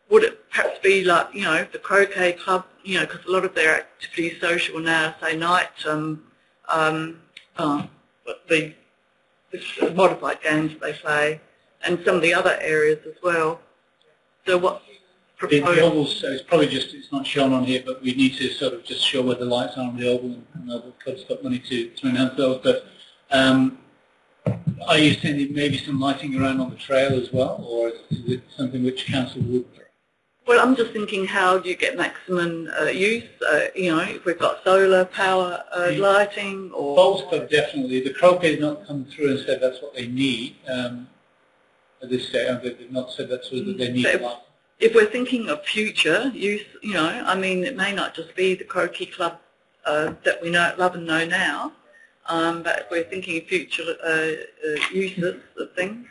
would it perhaps be like, you know, the croquet club, you know, because a lot of their activities social now, say night, the modified games they play, and some of the other areas as well. So what's proposed? The ovals, it's probably just, it's not shown on here, but we need to sort of just show where the lights are on the oval, and the club's got money to enhance those. But are you thinking maybe some lighting around on the trail as well, or is it something which council would? Well, I'm just thinking, how do you get maximum use? You know, if we've got solar power lighting, or Bowls Club, definitely. The croquet's not come through and said that's what they need at this stage. They've not said that's what they need. So if we're thinking of future use, you know, I mean, it may not just be the croquet club that we know, love and know now, but if we're thinking of future uses of things,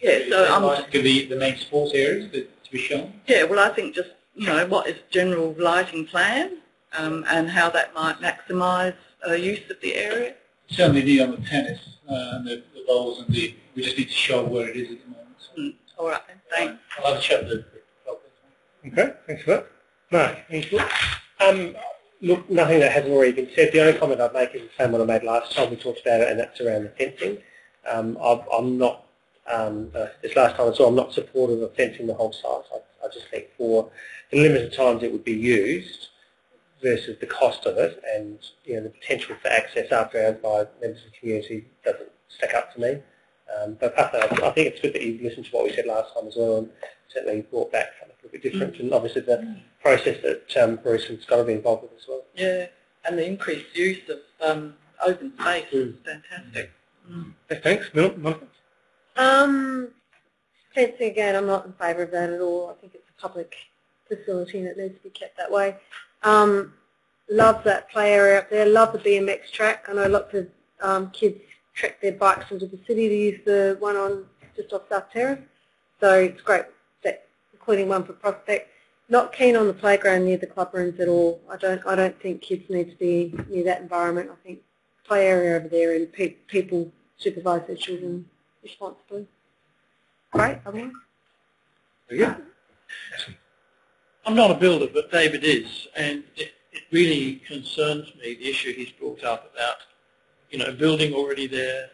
yeah. So I'm just the main sports areas to be shown. Yeah, well, I think just, you know, what is general lighting plan, and how that might maximise use of the area. Certainly need on the tennis and the bowls, and we just need to show where it is at the moment. So. All right, then, thanks. I'll have to check the. Okay, thanks for that. Mark, any thoughts? Look, nothing that hasn't already been said. The only comment I'd make is the same one I made last time we talked about it, and that's around the fencing. I'm not, this last time as well, I'm not supportive of fencing the whole site. I just think for the limited times it would be used versus the cost of it, and, you know, the potential for access after hours by members of the community doesn't stack up to me. But I think it's good that you listened to what we said last time as well, and certainly brought back something a little bit different, and obviously the process that Bruce and Scott have been involved with as well. Yeah, and the increased use of open space is fantastic. Thanks. Monica? Fencing, again, I'm not in favour of that at all. I think it's a public facility and it needs to be kept that way. Love that play area up there. Love the BMX track. I know lots of kids trek their bikes into the city to use the one on just off South Terrace. So it's great, including one for Prospect. Not keen on the playground near the club rooms at all. I don't think kids need to be near that environment. I think play area over there, and people supervise their children responsibly. Great, otherwise. Yeah. I'm not a builder, but David is, and it really concerns me, the issue he's brought up about, you know, building already there,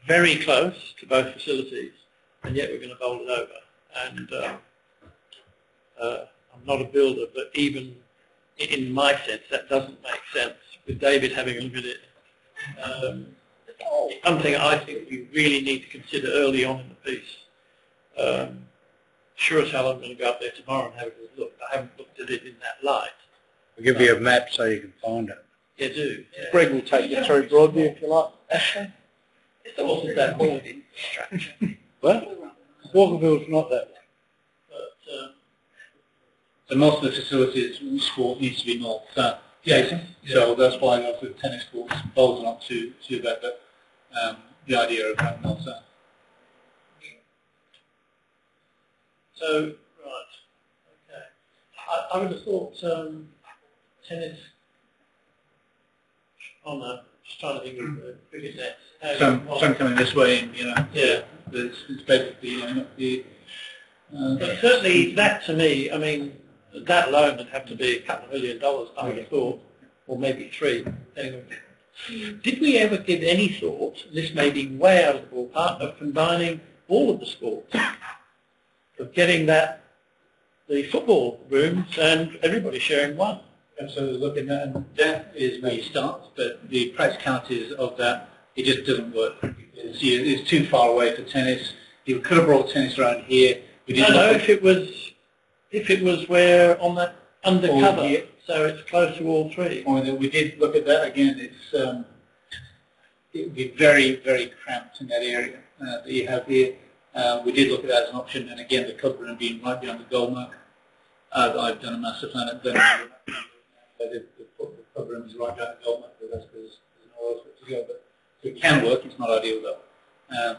very close to both facilities, and yet we're going to bowl it over. And I'm not a builder, but even in my sense, that doesn't make sense. With David having a look at it, something I think we really need to consider early on in the piece. Sure as hell I'm going to go up there tomorrow and have a look. I haven't looked at it in that light. I'll give you a map so you can find it. You do. Yeah. Greg will take you through Broadview if you like. It's also that whole infrastructure. Well, Walkerville's not that. So most of the facilities, sport needs to be north-south facing. So that's why I go for tennis courts. Bowls are not too bad, but the idea of having north-south. So, right, okay. I would have thought tennis, just trying to think of the cricket nets. Some coming this way, and, you know, yeah, it's basically, you know, not the... but certainly that, to me, I mean, that alone would have to be a couple of $1 million, I would have thought, or maybe $3 million. Did we ever give any thought, this may be way out of the ballpark, of combining all of the sports? Of getting the football rooms and everybody sharing one. And so looking at, and that is where you start, but the practicalities of that, it just doesn't work. It's too far away for tennis. You could have brought tennis around here. We didn't know if it was where on that undercover, so it's close to all three. We did look at that again. It would be very, very cramped in that area that you have here. We did look at that as an option, and again, the club room being right behind the goal mark. I've done a master plan at then they've put the programs right down the government with us because there's nowhere else to go. But it can work. It's not ideal though. As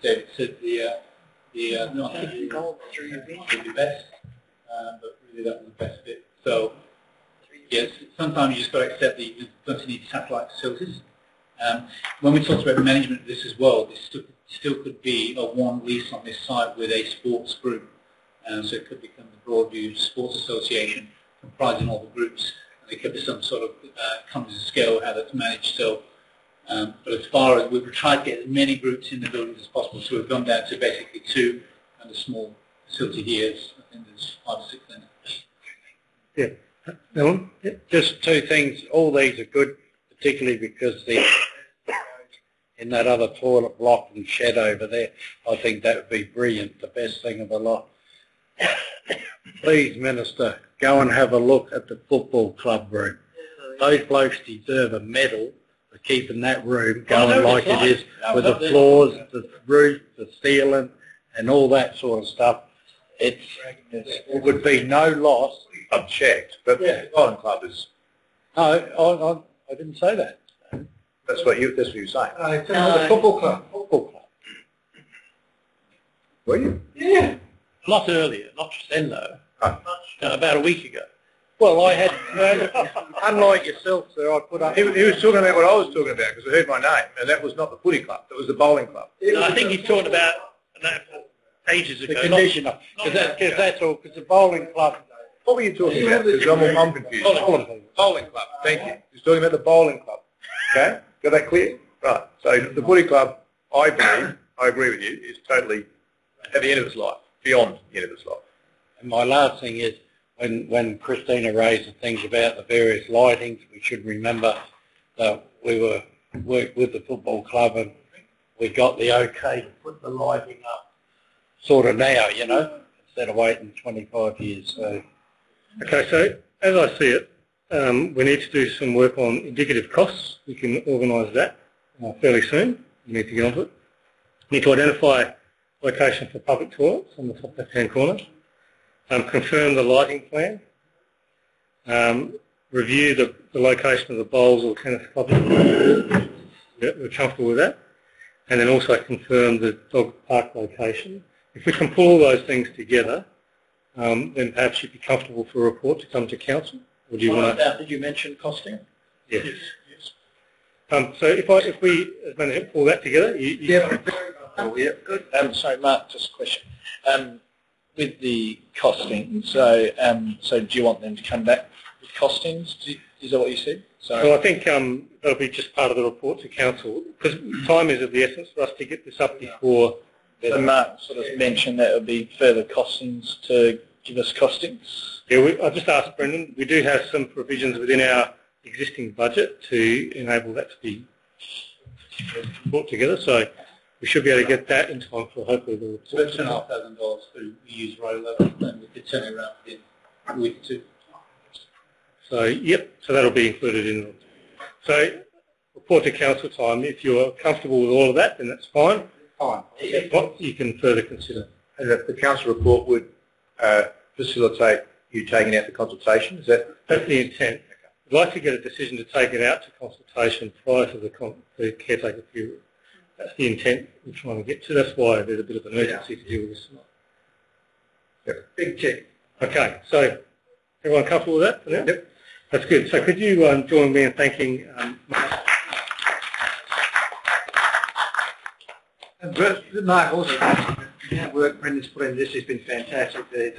David said, not would be best, but really that was the best bit. So yes, sometimes you just got to accept that you're going to need satellite facilities. When we talked about the management of this as well, this still could be a one lease on this site with a sports group. So it could become the Broadview Sports Association, comprising all the groups. And there could be some sort of economies of scale how that's managed. So, but as far as we've tried to get as many groups in the buildings as possible, so we've gone down to basically 2 and a small facility here. I think there's 5 or 6 in it. Yeah. Alan? Just 2 things. All these are good, particularly because in that other toilet block and shed over there, I think that would be brilliant, the best thing of the lot. Please, Minister, go and have a look at the football club room. Those blokes deserve a medal for keeping that room going like it is, with the floors, the roof, the ceiling, and all that sort of stuff. It would be no loss. I've checked, but the Bowling Club is... No, I didn't say that. That's what you're saying. The football club. Football club. Were you? Yeah. Not earlier, not just then though. Oh. No, about a week ago. Well, I had, unlike yourself, sir, I put up... He was talking about what I was talking about, because I heard my name, and that was not the footy club, that was the bowling club. No, I think he's talking about ages ago. The conditioner, because that's all, because the bowling club... What were you talking about? Because I'm confused. Bowling club, thank you. He's talking about the bowling club. Okay? Got that clear? Right. So the footy club, I believe, I agree with you, is totally at the end of its life, beyond the end of its life. And my last thing is, when Christina raised the things about the various lightings, we should remember that we worked with the football club and we got the okay to put the lighting up sort of now, you know, instead of waiting 25 years. So. Okay, so as I see it, we need to do some work on indicative costs. We can organise that fairly soon. We need to get onto it. We need to identify location for public toilets on the top left-hand corner. Confirm the lighting plan. Review the location of the bowls or tennis club. Yeah, we're comfortable with that. And then also confirm the dog park location. If we can pull all those things together, then perhaps you'd be comfortable for a report to come to council. Or do you want to? Did you mention costing? Yes. So if we manage to pull that together, yeah, good. Sorry, Mark, just a question. With the costing, so do you want them to come back with costings? Is that what you said? So I think that'll be just part of the report to council, because time is of the essence for us to get this up before. So Mark sort of mentioned that it would be further costings to give us costings. Yeah, I just asked Brendan. We do have some provisions within our existing budget to enable that to be brought together. So we should be able to get that in time for hopefully the report. So it's $2,500 to use row level, and we could turn it around within a week or 2. So yep, so that'll be included in. So report to council time. If you're comfortable with all of that, then that's fine. Fine. If not, you can further consider. And the council report would facilitate you taking out the consultation. Is that? That's the intent. I'd like to get a decision to take it out to consultation prior to the caretaker period. That's the intent we're trying to get to. That's why there's a bit of an urgency to deal with this tonight. Yep. Big tick. Okay, so everyone comfortable with that for now? Yep. That's good. So could you join me in thanking Mark? Mark, also, the work Brendan's put into this has been fantastic. The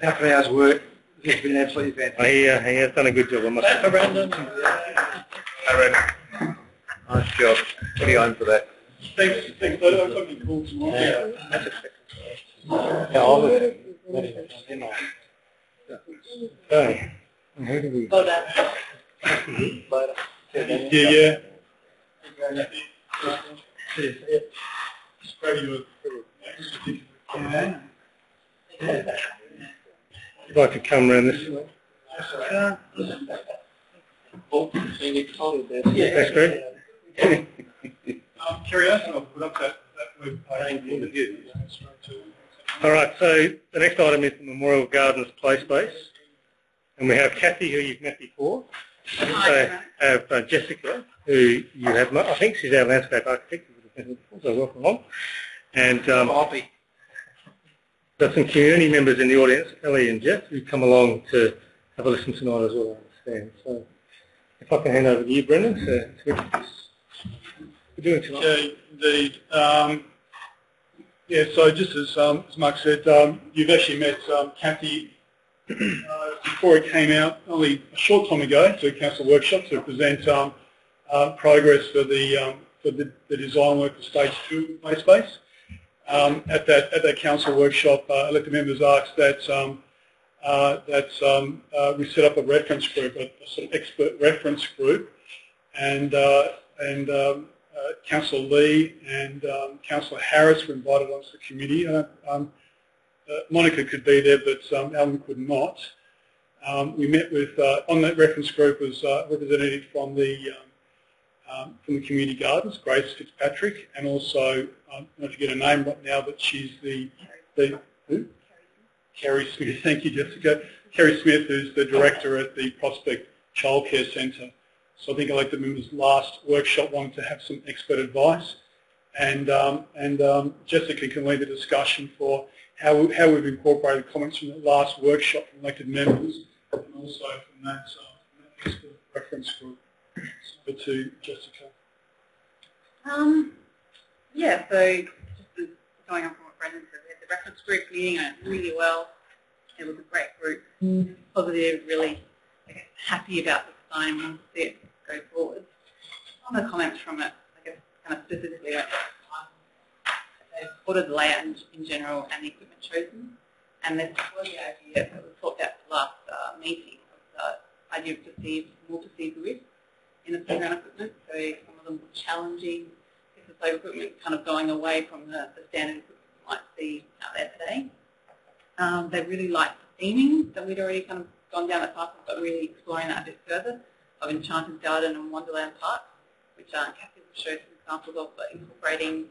half an hour's work has been absolutely fantastic. He has done a good job, I must say. Brendan. Hey, Brendan. Nice job. What are you on for that? Thanks. I've got you call tomorrow. Yeah, I'll look at it. Okay. Who do we? Yeah. Spray you I'd like to come around this way. Thanks, Greg. Kerry, I'll put up that web page for you. All right, so the next item is the Memorial Gardens play space. And we have Kathy, who you've met before. And also have Jessica, who you have met. I think she's our landscape architect, so welcome along. And got some community members in the audience, Ellie and Jeff, who come along to have a listen tonight as well, I understand. So if I can hand over to you, Brendan, to introduce what we're doing tonight. Yeah, indeed. Yeah, so just as Mark said, you've actually met Kathy before it came out only a short time ago to a council workshop to present progress for the design work for stage 2 play space. At that council workshop, elected members asked that we set up a reference group, a sort of expert reference group, and Councillor Lee and Councillor Harris were invited onto the committee. Monica could be there, but Alan could not. We met with on that reference group was a representative from the community gardens, Grace Fitzpatrick, and also I don't know if you get her name right now, but she's the who? Kerry Smith. Thank you, Jessica. Kerry Smith, who's the director at the Prospect Childcare Centre. So I think elected members last workshop wanted to have some expert advice, and Jessica can lead the discussion for how we've incorporated comments from the last workshop from elected members, and also from that expert reference group. So to Jessica. Yeah, so just going on from what Brendan said, we had the reference group meeting and it went really well. It was a great group, positive, really happy about the design, wanted to see it go forward. Some of the comments from it, I guess, kind of specifically about they supported the layout in general and the equipment chosen, and they supported the idea that was talked about at the last meeting of the idea of more perceived risk in the playground equipment. So some of them were challenging pieces of equipment, kind of going away from the standard equipment you might see out there today. They really liked the theming that we'd already kind of gone down that path, but really exploring that a bit further of Enchanted Garden and Wonderland Park, which Kathy will show some examples of, but incorporating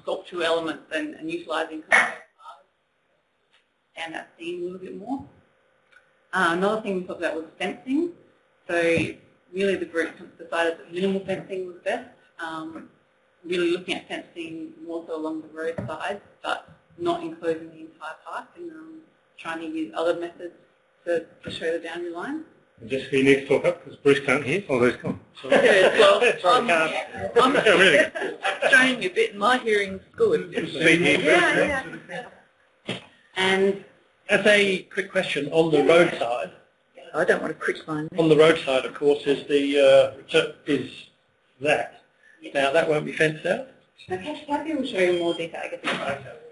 sculptural elements and utilising and that theme a little bit more. Another thing we talked about was fencing. So really the group decided that minimal fencing was best, really looking at fencing more so along the roadside, but not enclosing the entire park, and trying to use other methods to show the boundary line. Jessica, you need to talk up because Bruce can't hear. Oh, there's gone. Well, I'm really showing you a bit. My hearing's good. Yeah. And as a quick question, on the roadside, I don't want to quick line. On the roadside, of course, is that. Now that won't be fenced out. Kathy will show you more detail, I guess.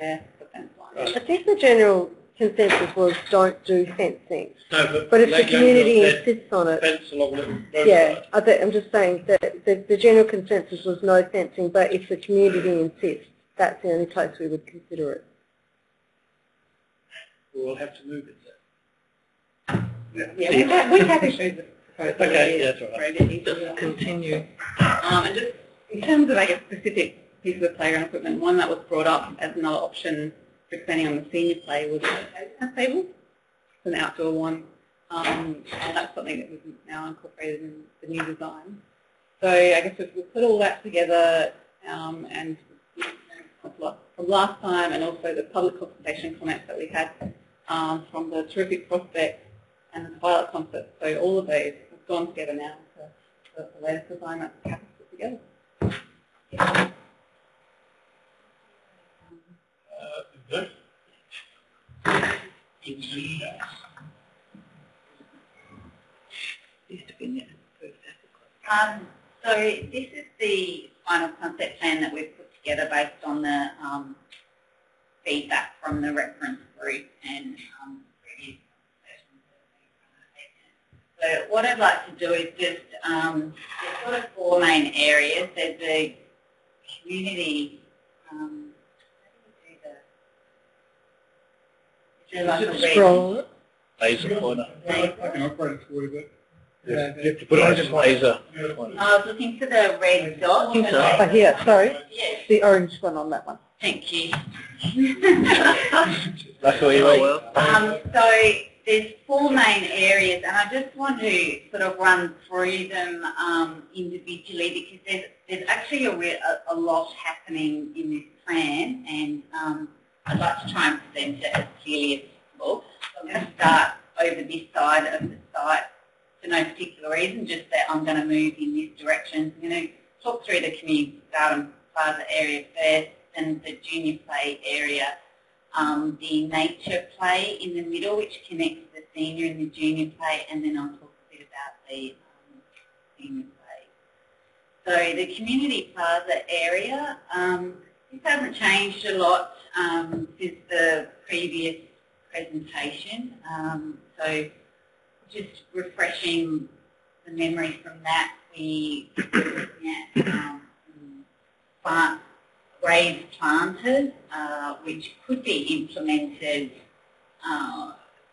Yeah, the fence line. I think the general consensus was don't do fencing. No, but if the community insists on it, fence along the roadside. yeah, I'm just saying that the general consensus was no fencing, but if the community insists, that's the only place we would consider it. We'll have to move it then. Yeah, we're happy to show the proposal. Okay, yeah, that's all right. Just continue. And just in terms of, I guess, specific pieces of playground equipment, one that was brought up as another option for expanding on the senior play was a table. It's an outdoor one, and that's something that we've now incorporated in the new design. So I guess we've put all that together, and from last time, and also the public consultation comments that we had from the Terrific Prospect and the Twilight Concert. So all of those have gone together now for the latest design that Kathy put together. So this is the final concept plan that we've put together based on the feedback from the reference group and previous conversations that have been. So what I'd like to do is just, there's sort of four main areas. There's the community, Scroll. Laser pointer. I can operate it for you, but You have to put on a laser. I was looking for the red dot. Here, sorry. Yes. The orange one on that one. Thank you. Luckily, So there's 4 main areas, and I just want to sort of run through them individually, because there's actually a lot happening in this plan, and I'd like to try and present it as clearly as possible. So I'm going to start over this side of the site for no particular reason, just that I'm going to move in this direction. So I'm going to talk through the community garden plaza area first, and the junior play area, the nature play in the middle, which connects the senior and the junior play, and then I'll talk a bit about the senior play. So the community plaza area, this hasn't changed a lot since the previous presentation. So just refreshing the memory from that, we were looking at raised planters, which could be implemented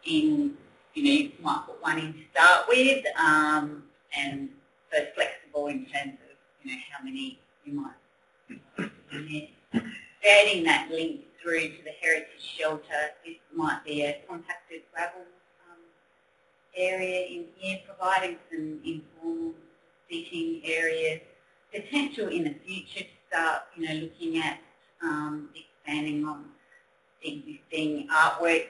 in, you might put one in to start with, and so flexible in terms of, how many you might put in there. Creating that link through to the heritage shelter, this might be a compacted gravel area in here, providing some informal seating areas. Potential in the future to start, looking at expanding on existing artwork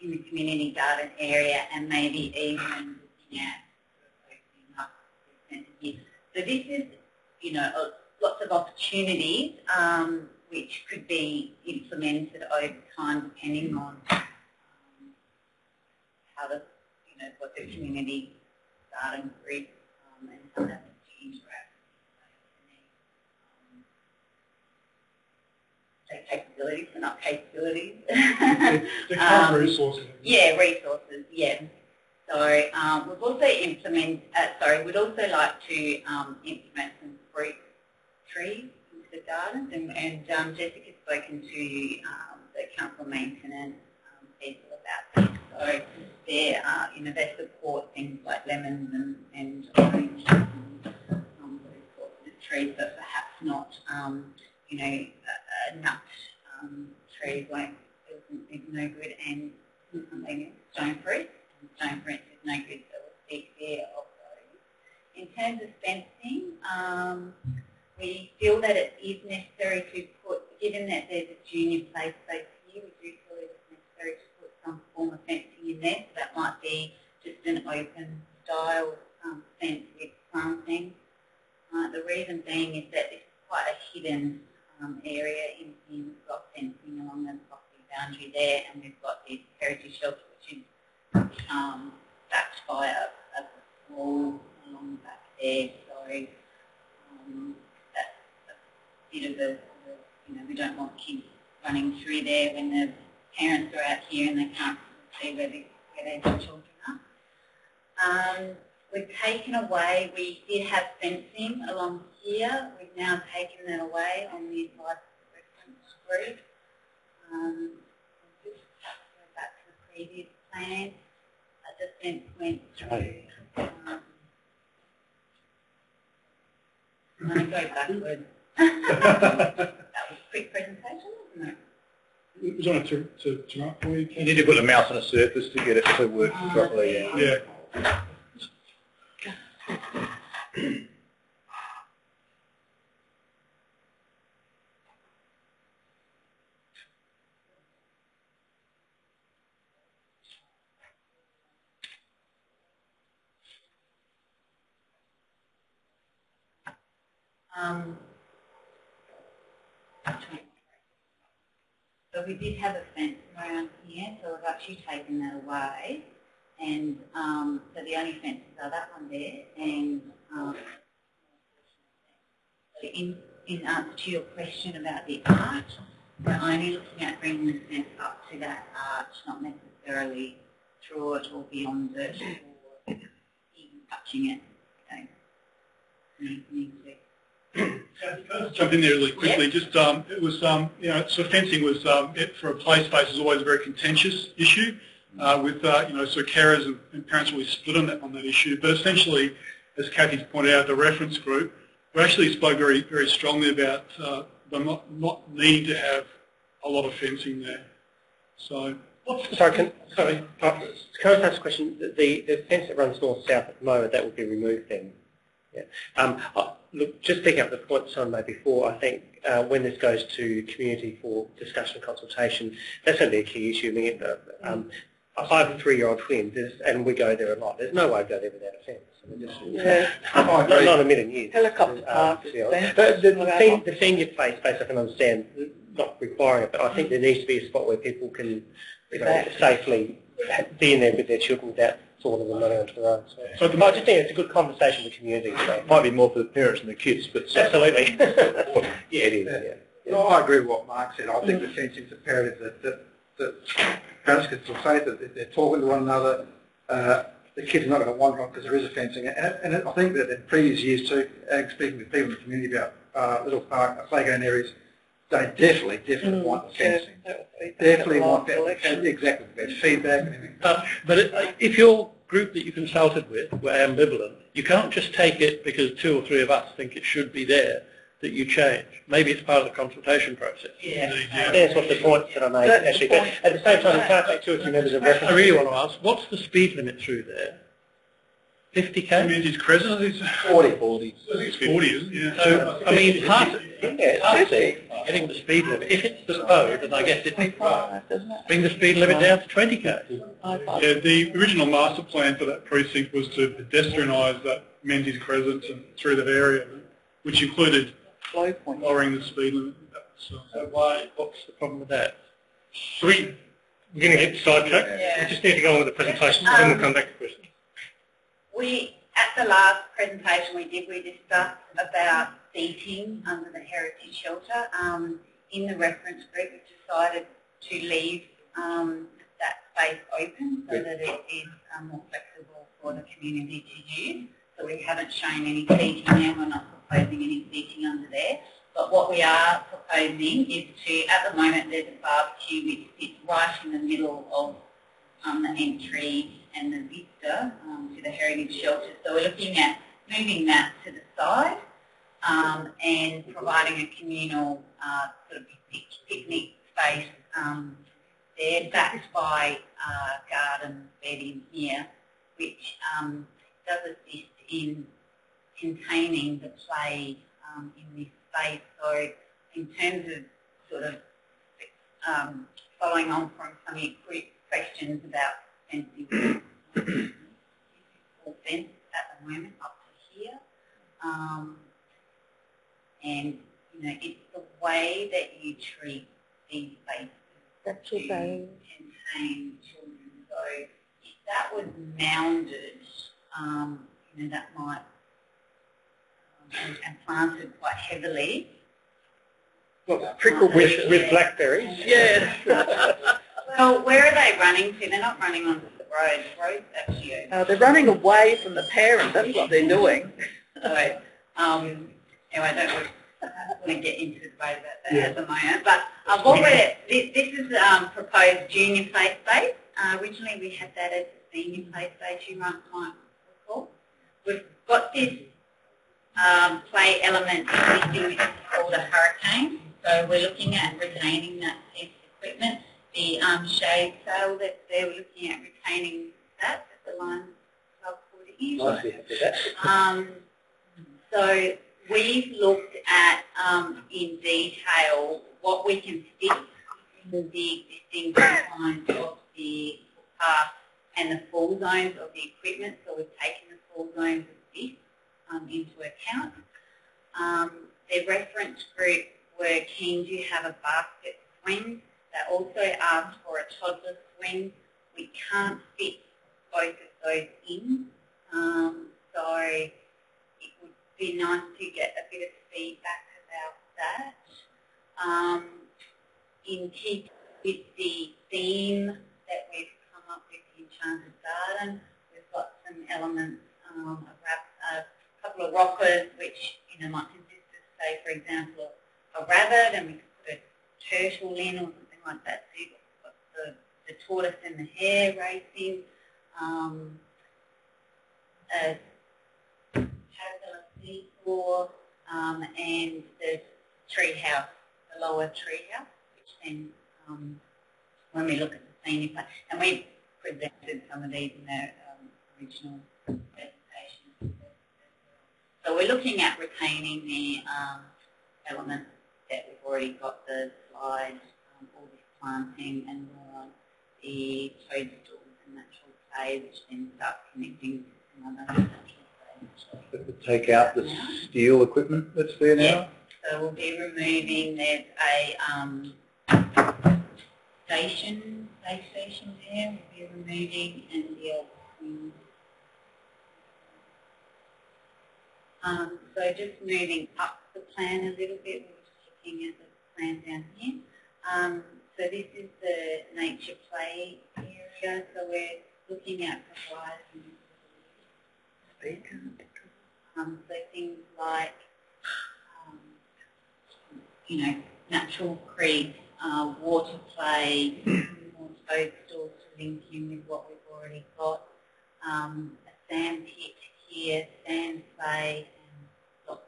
in the community garden area, and maybe even looking at opening up the centre here. So this is, lots of opportunities which could be implemented over time, depending on how the, what the community garden group and how that interact. Capabilities, but not capabilities. The current resources. Yeah, resources, yeah. So we've also we'd also like to implement some fruit trees into the gardens, and Jessica's spoken to the council maintenance people about this. So they support things like lemons and orange trees, but perhaps not nut trees is no good, and something stone fruit. Stone fruit is no good, so we'll speak there of those. In terms of fencing, we feel that it is necessary to put, given that there's a junior play space here, we do feel it's necessary to put some form of fencing in there. So that might be just an open style fence with planting. The reason being is that it's quite a hidden area in we've got fencing along the property boundary there, and we've got the heritage shelter, which is backed by a wall along the back there. So that's a bit of a, we don't want kids running through there when the parents are out here and they can't see where their children are. We've taken away, we did have fencing along here, we've now taken that away on the advice of the reference group. Just go back to the previous plan, the fence went through. I'm going to go backwards. That was a quick presentation, wasn't it? It was on it to mark for you. You need to put the mouse on a surface to get it to work properly. Yeah. So we did have a fence around here, so we've actually taken that away, and so the only fences are that one there, and in answer to your question about the arch, we're only looking at bringing the fence up to that arch, not necessarily through it or beyond it, or even touching it. Need to. Can I just jump in there really quickly? Yep. Just it was so fencing was for a play space is always a very contentious issue. With so carers and parents really split on that issue. But essentially, as Kathy's pointed out, the reference group, we actually spoke very strongly about not need to have a lot of fencing there. So. Sorry, can I just ask a question? The fence that runs north-south at the moment, that would be removed then? Yeah. Look, just picking up the point someone made before, I think when this goes to community for discussion and consultation, that's going to be a key issue. I mean, I have a 3-year-old twin, and we go there a lot. There's no way I'd go there without a fence. I mean, not a million years. Helicopter park. But the senior place, I can understand, not requiring it, but I think there needs to be a spot where people can safely be in there with their children without falling them running onto their own. So I just think it's a good conversation with the community. So. Might be more for the parents and the kids, but absolutely. Yeah, it is. Yeah. Well, I agree with what Mark said. I think the fencing is imperative that parents can feel safe, that they're talking to one another. The kids are not going to wander off because there is a fencing. And I think that in previous years too, speaking with people in the community about little park, playground areas, they definitely want the fencing. Definitely want that. Exactly. There's feedback and everything. But if your group that you consulted with were ambivalent, you can't just take it because 2 or 3 of us think it should be there that you change. Maybe it's part of the consultation process. Yeah, that's what the points that I made actually. But at the same time, you can't take 2 or 3 members of reference. I really want to ask, what's the speed limit through there? 50k? Community's Crescent, I think it's 40. I think it's 40, isn't it? Yeah. So, I mean, part of getting the speed limit, if it's the road, then I guess it's bring the speed limit down to 20k. Yeah, the original master plan for that precinct was to pedestrianise that Menzies Crescent and through that area, which included lowering the speed limit. So what's the problem with that? So we're going to get sidetracked. We just need to go on with the presentation, and then we'll come back to questions. At the last presentation we discussed about seating under the heritage shelter. In the reference group, we decided to leave that space open so that it is more flexible for the community to use. So we haven't shown any seating there. We're not proposing any seating under there. But what we are proposing is to, at the moment, there's a barbecue which sits right in the middle of the entry and the vista to the heritage shelter. So we're looking at moving that to the side and providing a communal sort of picnic space there, backed by garden bedding here, which does assist in containing the play in this space. So in terms of sort of following on from some of your quick questions about fencing, full fence at the moment up to here, and you know it's the way that you treat these spaces that to contain children. So if that was mounded, you know that might and planted quite heavily. Well, prickled with blackberries. Yeah. Well, where are they running to? They're not running onto the road. The road's actually open. They're running away from the parent. That's what they're doing. So, anyway, I don't want to get into the debate about that at the moment. But this is proposed junior play space. Originally, we had that as a senior play space. You might recall. We've got this play element existing, which is called a hurricane. So we're looking at retaining that piece of equipment. The shade sail that's there, we're looking at retaining that at the line 1240 is. So we've looked at in detail what we can fit in the existing confines of the path and the fall zones of the equipment. So we've taken the fall zones of this into account. The reference group were keen to have a basket swing. They also asked for a toddler swing. We can't fit both of those in, so it would be nice to get a bit of feedback about that. In keeping with the theme that we've come up with, the Enchanted Garden, we've got some elements of a couple of rockers which might consist of, say, for example, a rabbit, and we could put a turtle in or something like that. So you've got the tortoise and the hare racing, a caterpillar seesaw, and the tree house the lower treehouse, which then, when we look at the senior plan, and we presented some of these in our original presentation. So we're looking at retaining the elements that we've already got, the slides, all this planting and the toadstools and natural play, which then starts connecting to some other natural play. Take out the steel equipment that's there now? So we'll be removing, there's a station there, we'll be removing, and the so just moving up the plan a little bit, we're just looking at the plan down here. So this is the nature play area, so we're looking at providing so things like, you know, natural creeks, water play, more toadstools to link in with what we've already got, a sand pit here, sand play, and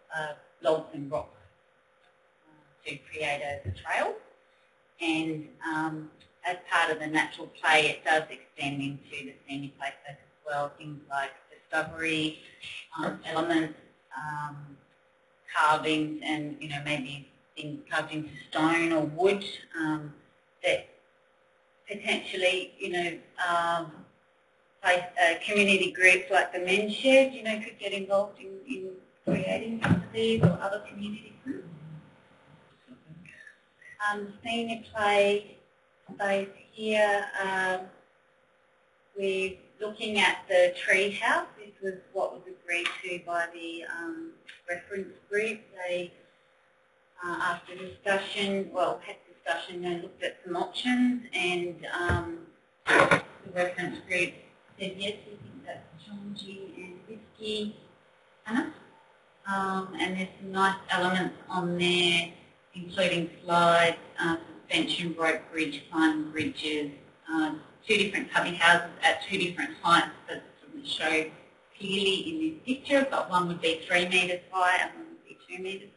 logs and rocks to create a trail. And as part of the natural play, it does extend into the senior play space as well, things like discovery, elements, carvings, and, you know, maybe things carved into stone or wood that potentially, you know, community groups like the Men's Shed, you know, could get involved in creating some of these, or other community groups. Senior play space here, we're looking at the tree house. This was what was agreed to by the reference group. They, after discussion, they looked at some options, and the reference group said yes, we think that's challenging and risky enough. And there's some nice elements on there, including slides, suspension rope bridge, climbing bridges, two different cubby houses at two different heights that doesn't show clearly in this picture, but one would be 3 metres high and one would be 2 metres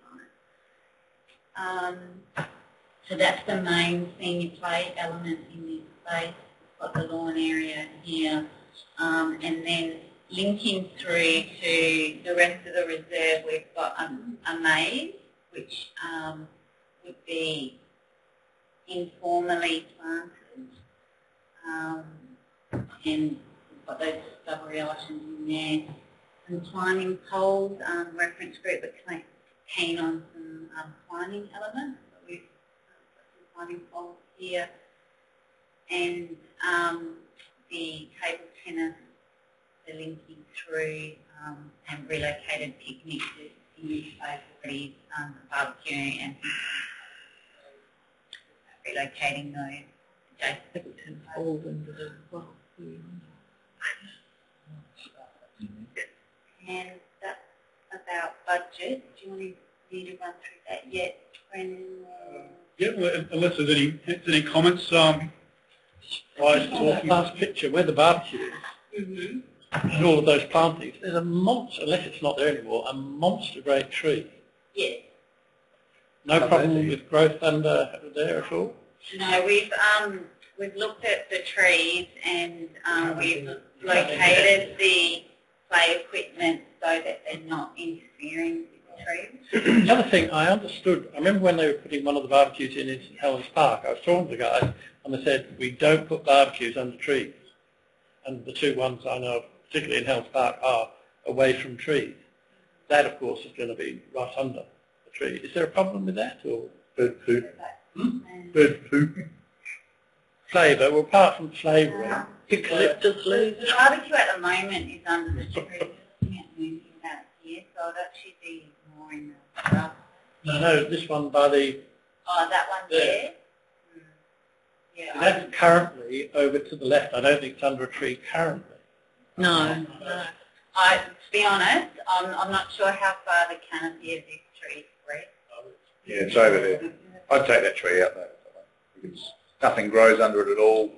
high. So that's the main senior play element in this space. We've got the lawn area here, and then linking through to the rest of the reserve, we've got a maze, which would be informally planted, and we've got those discovery items in there. Some climbing poles, reference group are keen on some climbing elements, so we've got some climbing poles here, and the table tennis, the linking through, and relocated picnics in this space already, barbecue and relocating those. And that's about budget. Do you want me to run through that yet, Brendan? Yeah, well, unless there's any comments. Last picture where the barbecue is, and all of those plantings, there's a monster, unless it's not there anymore, a monster great tree. Yes. No problem with growth under there at all? No, we've looked at the trees, and we've located the play equipment so that they're not interfering with the trees. The other thing I understood, I remember when they were putting one of the barbecues in St Helens Park, I was talking to the guys and they said, we don't put barbecues under trees. And the two ones I know, particularly in Helens Park, are away from trees. That, of course, is going to be right under the tree. Is there a problem with that, or bird poo? Bird poo. Flavour, well, apart from flavouring, eucalyptus leaves. The barbecue at the moment is under the tree. Looking at moving that here, so that should be more in the grass. No, this one by the... Oh, that one there? Yeah. That's currently over to the left. I don't think it's under a tree currently. No. To be honest, I'm not sure how far the canopy of this tree spreads. Yeah, it's over there. I'd take that tree out though. Because nothing grows under it at all.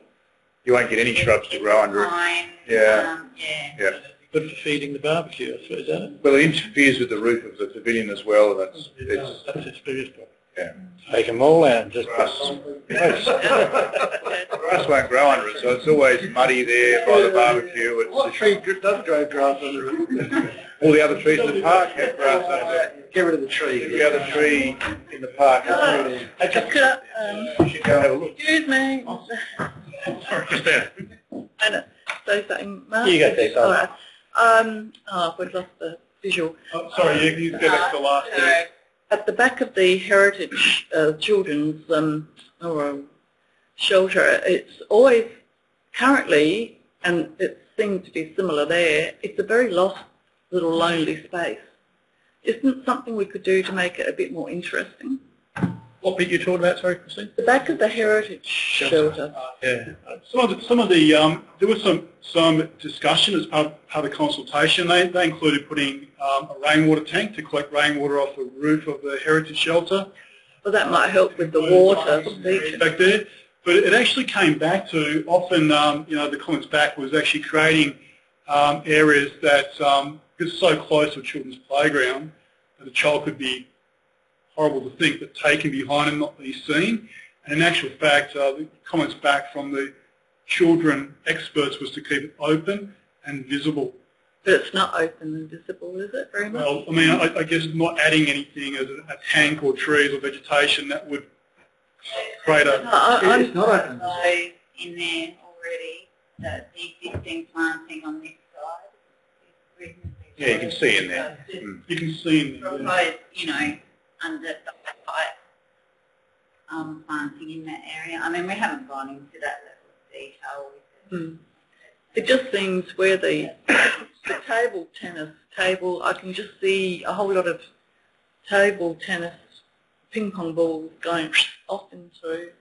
You won't get any shrubs to grow under it. Yeah. Yeah. Good for feeding the barbecue, I suppose, isn't it? Well, it interferes with the roof of the pavilion as well. That's its its biggest problem. Take them all out and just... Grass won't grow under it, so it's always muddy there by the barbecue. What tree does grow grass under it? All the other trees in the park have grass under it. Get rid of the tree. Every other tree in the park has You should go have a look. excuse me. Sorry, just there. And say something, Mark? You go first. All right. We've lost the visual. Sorry, you go back to the last bit. At the back of the Heritage Children's shelter, it's always currently, and it seems to be similar there, it's a very lost little lonely space. Isn't something we could do to make it a bit more interesting? What bit you talking about, sorry, Christine? The back of the Heritage shelter. Yeah. Some of the there was some discussion as part of the consultation. They included putting a rainwater tank to collect rainwater off the roof of the heritage shelter. Well, that might help with the water feature. Back there, but it actually came back to often the comments back was actually creating areas that because it's so close to a children's playground that a child could be horrible to think, but taken behind and not be seen. And in actual fact, the comments back from the children experts was to keep it open and visible. But it's not open and visible, is it, very much? Well, I mean, I guess not adding anything as a tank or trees or vegetation that would create a... It's not open. In there already, the existing planting on this side is reasonably... Yeah, you can see in there. You can see in there. Proposed, under the height planting in that area. I mean, we haven't gone into that level of detail with it. It just seems where the table tennis table, I can just see a whole lot of table tennis ping pong balls going off into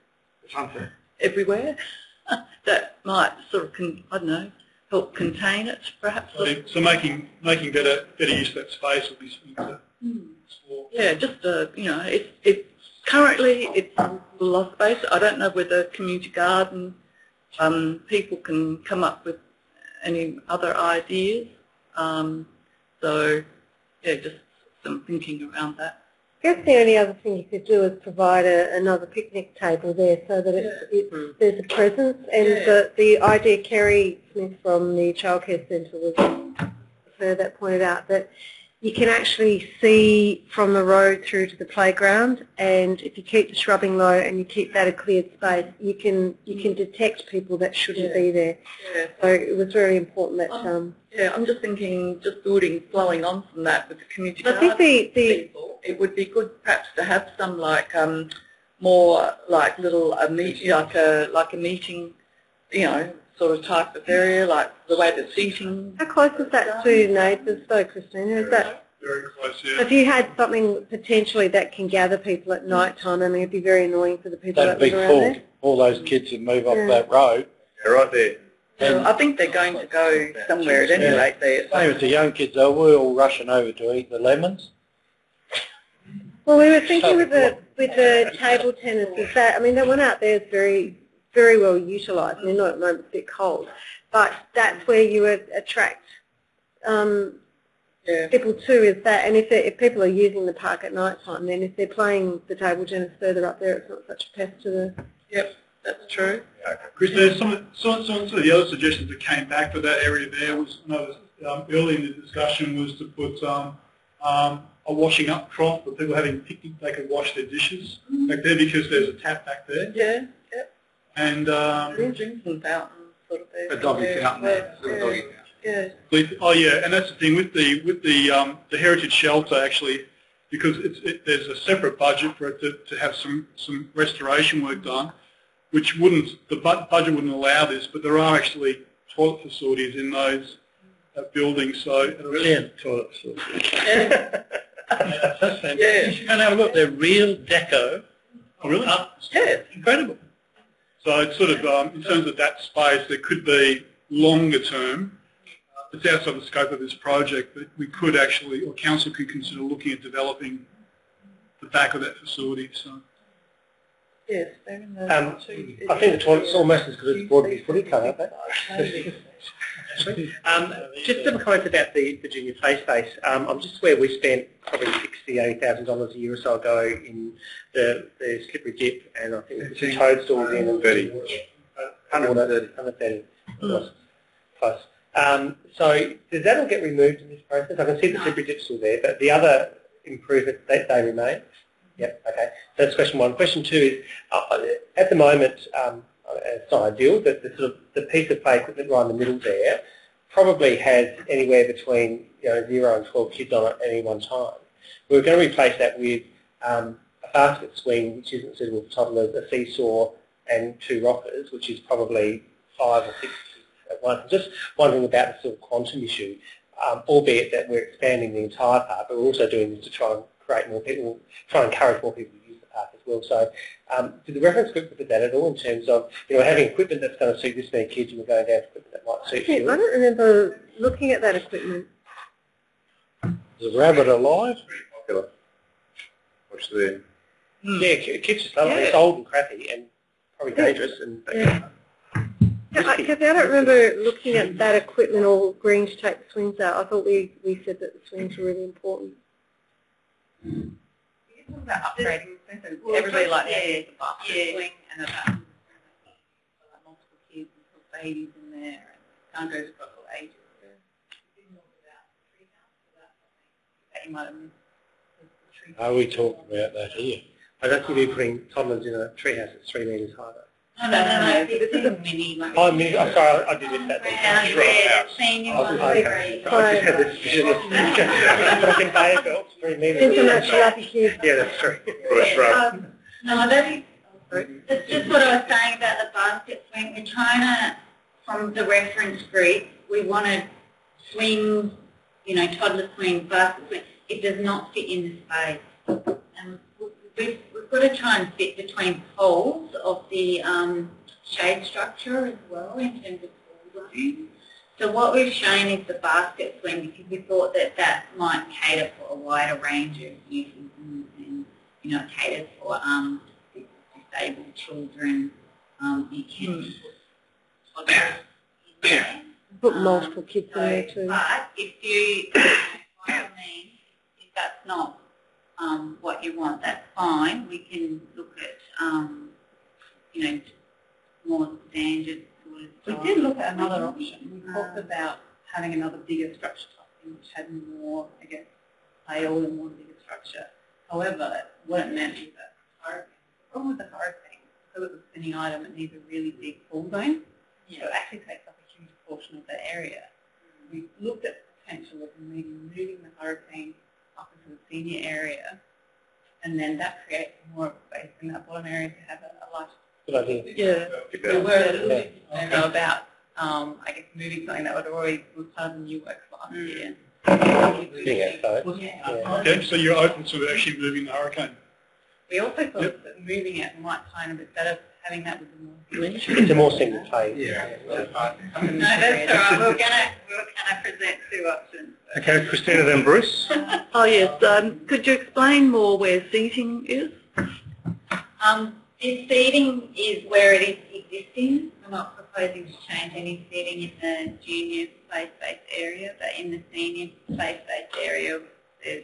everywhere. That might sort of, I don't know, help contain it, perhaps. So making better use of that space would be something to explore. Yeah, just it's currently it's a lost space. I don't know whether community garden people can come up with any other ideas. So yeah, just some thinking around that. I guess the only other thing you could do is provide another picnic table there so that there's a presence. And the idea Kerry Smith from the Childcare Centre was her that pointed out that you can actually see from the road through to the playground, and if you keep the shrubbing low and you keep that a cleared space, you can detect people that shouldn't be there. Yeah. So it was very important that. Yeah, I'm just thinking, just building, flowing on from that with the community garden people. It would be good perhaps to have some more like little like a meeting, sort of type of area, like the way the seating. How close is that to neighbours though, Christina? Is that very close? Yeah. If you had something potentially that can gather people at night time, I mean, it'd be very annoying for the people that live around there. All those kids that move up that road. They're right there. And I think they're going to go somewhere at any rate there. Same as the young kids though, we're all rushing over to eat the lemons. Well, we were thinking with the table tennis is that, I mean, the one out there is very, very well utilised. I mean, not at the moment, it's a bit cold, but that's where you would attract people too, is that, and if people are using the park at night time, then if they're playing the table tennis further up there, it's not such a pest to the... Yep, that's true. Chris, there's some of the other suggestions that came back for that area there was, early in the discussion was to put a washing up trough for people having picnic, they could wash their dishes back there because there's a tap back there. Yeah, yep. And drinking fountain sort of there. A doggy fountain there. Yeah. Oh yeah, and that's the thing with the heritage shelter actually, because there's a separate budget for it to have some restoration work done, which the budget wouldn't allow this, but there are actually toilet facilities in those buildings, so brilliant toilet facilities. Yeah. That's fantastic. Yeah. You should go and have a look. They're real deco. Oh really? Yeah, it's incredible. So it's sort of in terms of that space, there could be longer term. It's outside the scope of this project, but we could actually, or council could consider looking at developing the back of that facility. So. Yes, they're in the I think the toilet's almost as good as Broadview Footy Club, aren't they? Just some comments about the junior play space. I'm just aware we spent probably $60,000, $80,000 a year or so ago in the slippery dip, and I think the toadstools in and 30. 130 plus. So does that all get removed in this process? I can see the slippery dip still there, but the other improvements, they remain? Yep, okay. So that's question one. Question two is, at the moment, it's not ideal, but the piece of play equipment right in the middle there probably has anywhere between 0 and 12 kids on it at any one time. We're going to replace that with a basket swing, which isn't suitable for toddlers, a seesaw, and 2 rockers, which is probably 5 or 6 kids at once. I'm just wondering about the sort of quantum issue, albeit that we're expanding the entire park, but we're also doing this to try and create more people, try and encourage more people to use the park as well. So did the reference group look at that at all in terms of having equipment that's going to suit this many kids and we're going down to equipment that might suit you? I don't remember looking at that equipment. Is a rabbit alive? Popular. What's the... Yeah, kids just love it. It's old and crappy and probably dangerous. And Because I don't remember looking at that equipment or agreeing to take the swings out. I thought we said that the swings were really important. You can talk about upgrading. Everybody like has a basket swing and a bathroom like multiple kids and put babies in there and kind of goes across all ages. You didn't talk about the tree house, so that's something that you might have missed. Are we talking about that here? I don't think we're putting toddlers in a treehouse that's 3 metres high. No. This is a mini. Like I'm sorry, I did miss that. Senior I just had this vision of conveyor belts, 3 metres. International happy kids. Yeah, that's true. No, that's just what I was saying about the basket swing. We're trying to, from the reference group, we want to swing, toddler swing, basket swing. It does not fit in the space. And we've got to try and fit between poles of the shade structure as well in terms of pool zone. So what we've shown is the basket swing because we thought that might cater for a wider range of uses and it caters for disabled children. You can put toddlers in there. Put multiple kids in there too. But if you, by all means, if that's not what you want, that's fine. We can look at, more standard sort of. We did look at another option. We talked about having another bigger structure, which had more, play all in one bigger structure. However, what it meant was that the problem with the hurricane, because it's a spinning item, it needs a really big pool zone. So it actually takes up a huge portion of the area. We looked at the potential of moving the hurricane up into the senior area, and then that creates more of a space in that bottom area to have a large. Good idea. Yeah. We were a little bit about, moving something that was part of the new works last year. Okay, so you're open to actually moving the hurricane? We also thought that moving it might find a bit better, having that with the more. It's a more single play. Yeah. No, that's all right. We're going to present 2 options. Okay, Christina, then Bruce. Oh yes. Could you explain more where seating is? This seating is where it is existing. We're not proposing to change any seating in the junior play-based area, but in the senior play-based area, there's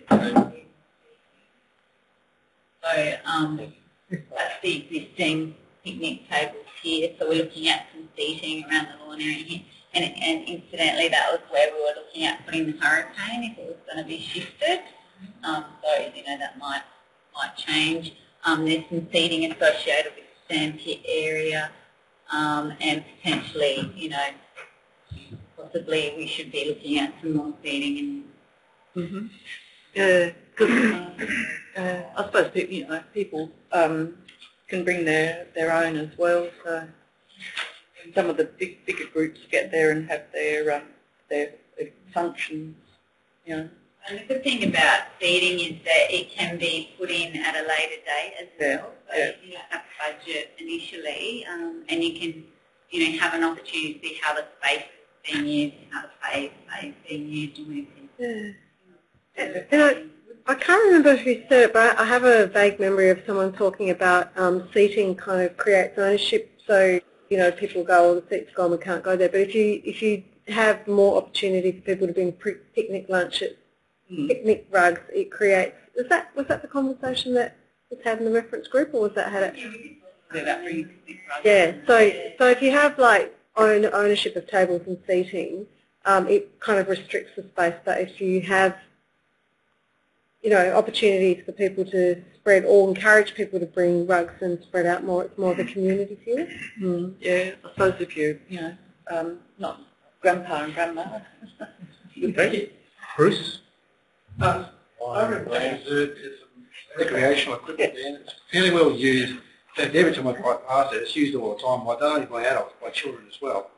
that's the existing picnic tables here. So we're looking at some seating around the lawn area here. And incidentally, that was where we were looking at putting the hurricane if it was going to be shifted. So, that might change. There's some seating associated with the sandpit area, and potentially, possibly we should be looking at some more seating. Yeah, because I suppose people can bring their own as well. So some of the bigger groups get there and have their functions. And the good thing about seating is that it can be put in at a later date as well. So you don't have to budget initially, and you can, have an opportunity to see how the space is being used, how the play is being used, and I can't remember if you said it, but I have a vague memory of someone talking about seating kind of creates ownership. So people go, the seats gone, we can't go there. But if you have more opportunity for people to bring picnic lunches, picnic rugs, it creates, was that the conversation that was had in the reference group, or was that had it? Yeah, so if you have like ownership of tables and seating, it kind of restricts the space, but if you have, you know, opportunities for people to spread or encourage people to bring rugs and spread out more, it's more of a community feel. Yeah, I suppose if you not grandpa and grandma. Bruce? I reckon there's some recreational equipment there, and it's fairly well used. And every time I drive past it, it's used all the time, not only by adults, by children as well.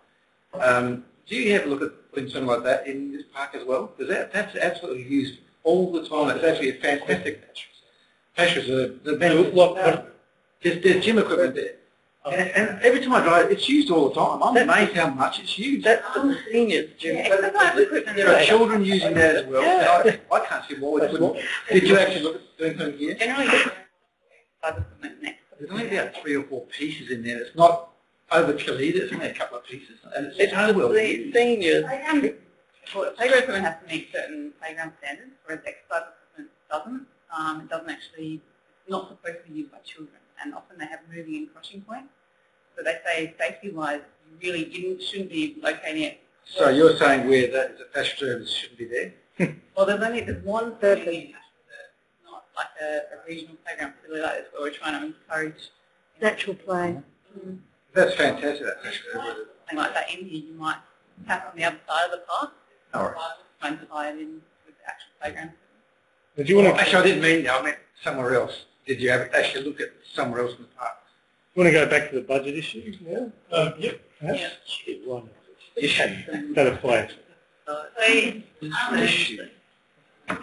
Do you have a look at putting something like that in this park as well? Because that's absolutely used all the time. It's actually a fantastic pasture. There's gym equipment there. And every time I drive, it's used all the time. I'm amazed how much it's used. That's the seniors gym. There are children using that as well. Yeah. I can't see why we couldn't. Did you actually look at doing something here? Generally, There's only about 3 or 4 pieces in there. It's not overkill either. It's only a couple of pieces. And it's so well used. Seniors. playground equipment has to meet certain playground standards, whereas exercise equipment doesn't. It doesn't actually, it's not supposed to be used by children, and often they have moving and crossing points. So they say safety-wise, you really shouldn't be locating it. So you're saying where the pasture service shouldn't be there? Well, there's one person, not like a regional playground facility like this, where we're trying to encourage Natural play. That's fantastic, that pasture service. something like that in here. You might tap on the other side of the park, All right. try and tie it in with the actual playground. Did you want to Actually, I didn't mean that. I meant somewhere else. Did you actually look at somewhere else in the park? go back to the budget issue now? Yep. Yeah. Shit, one. Better play. So, we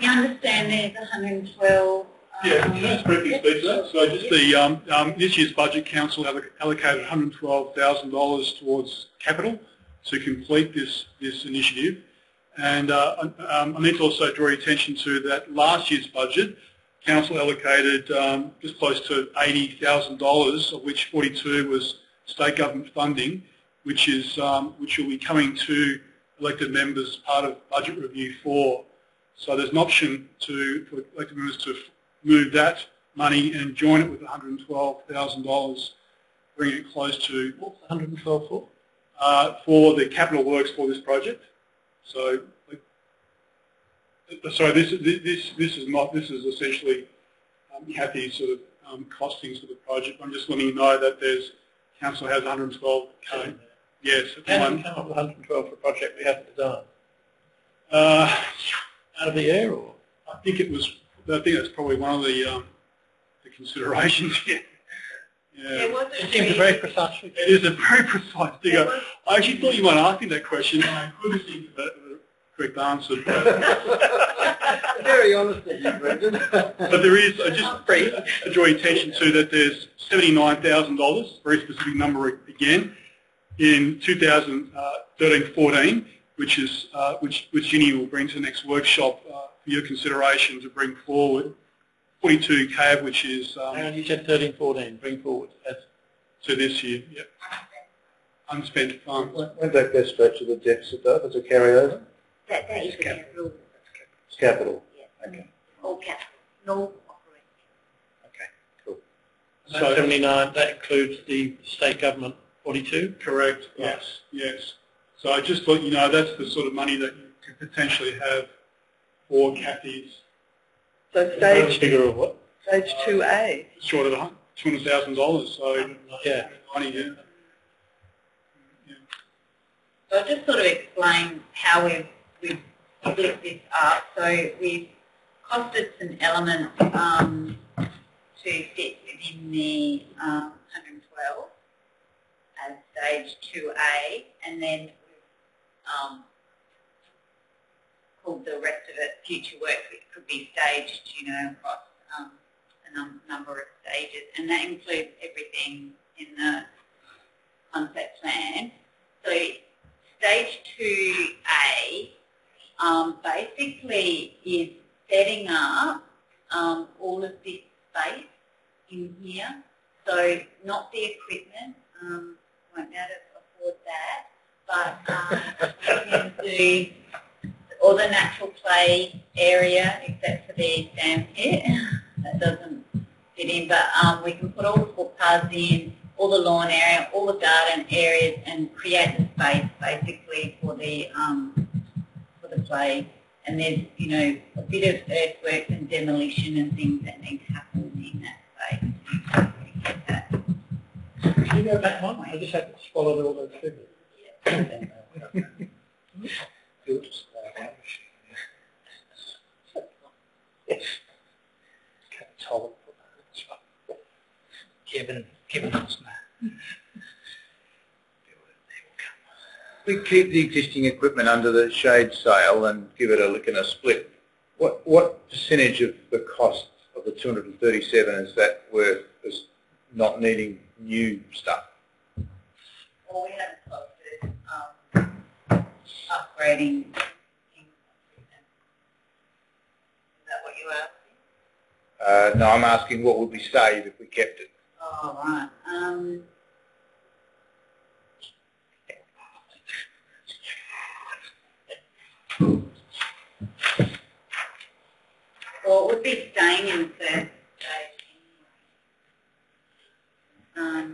understand there's 112. Yeah, just briefly speak to that. So just the this year's budget, council allocated $112,000 towards capital to complete this initiative. And I need to also draw your attention to that last year's budget, council allocated just close to $80,000, of which 42 was state government funding, which will be coming to elected members as part of budget review 4. So there's an option for elected members to move that money and join it with $112,000, bringing it close to What's 112 for? for the capital works for this project. So, this is essentially Kathy's sort of costings for the project. I'm just letting you know that council has 112k. Yes, How did you come up with 112 for a project we haven't designed? Out of the air, or? I think that's probably one of the considerations here. Yeah. It seems a very precise figure. It is a very precise figure. I actually thought you might ask me that question, and I couldn't think of the correct answer. Very honest of you, Brendan. But there is, I just draw your attention to that there's $79,000, very specific number again, in 2013-14, which Ginny will bring to the next workshop for your consideration to bring forward. 42k, which is... Hang on, you said 13-14, bring forward. To this year, yep. Unspent funds. Won't that go straight to the deficit though, as a carryover? That is capital. It's capital. Yeah. Okay. All capital, no operating. Okay, cool. So 79, that includes the state government 42? Correct, yes, yes. So I just thought, that's the sort of money that you could potentially have for Kathy's. So stage Figure of what? stage 2A. Short of $200,000, so Yeah. money, yeah. So I'll just sort of explain how we've split this up. So we've costed some elements to fit within the 112 as stage 2A, and then we've called the rest of it future work, which could be staged, across a number of stages, and that includes everything in the sunset plan. So stage 2A basically is setting up all of this space in here. So not the equipment, won't be able to afford that, but to all the natural play area except for the sand pit. That doesn't fit in, but we can put all the footpaths in, all the lawn area, all the garden areas, and create the space basically for the play. And there's, you know, a bit of earthworks and demolition and things that need to happen in that space. Can you go back one? I just had to swallow all those figures. Kevin Costner. We keep the existing equipment under the shade sale and give it a lick and a split. What percentage of the cost of the 237 is that worth as not needing new stuff? Well, we haven't looked at upgrading. Is that what you asked? No, I'm asking what would we save if we kept it? Oh, right. Well, it would be staying in the first stage anyway.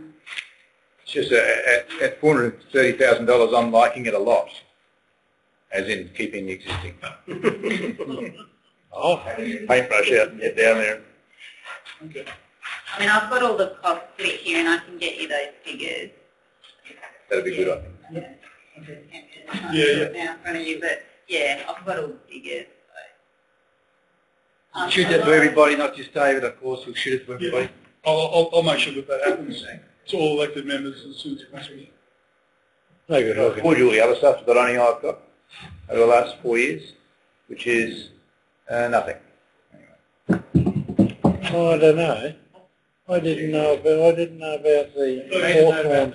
It's just at $430,000, I'm liking it a lot, as in keeping the existing. Oh, paintbrush out and get down there. Okay. I mean, I've got all the costs split here, and I can get you those figures. That'd be good, I think. Now in front of you, but yeah, I've got all the figures. So. Shoot that to everybody, not just David, of course. We'll shoot it to everybody. I'll make sure that happens to all elected members as soon as possible. No good. Unfortunately, the other stuff that only I've got over the last 4 years, which is nothing. Oh, I don't know. I didn't know about the fourth one.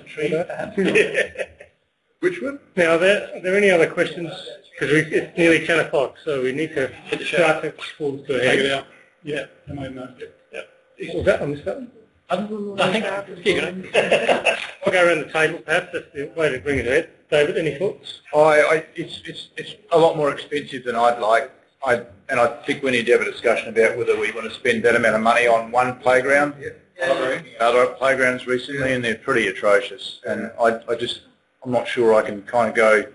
Which one? Now, are there any other questions? Because it's nearly 10 o'clock, so we need to start to pull to a Take it head. out. Yeah, I might know. Was that on this button? Nothing. I'll go around the table, perhaps. That's the way to bring it ahead. David, any thoughts? It's a lot more expensive than I'd like. And I think we need to have a discussion about whether we want to spend that amount of money on one playground. Other playgrounds recently, and they're pretty atrocious. And I'm not sure I can kind of go,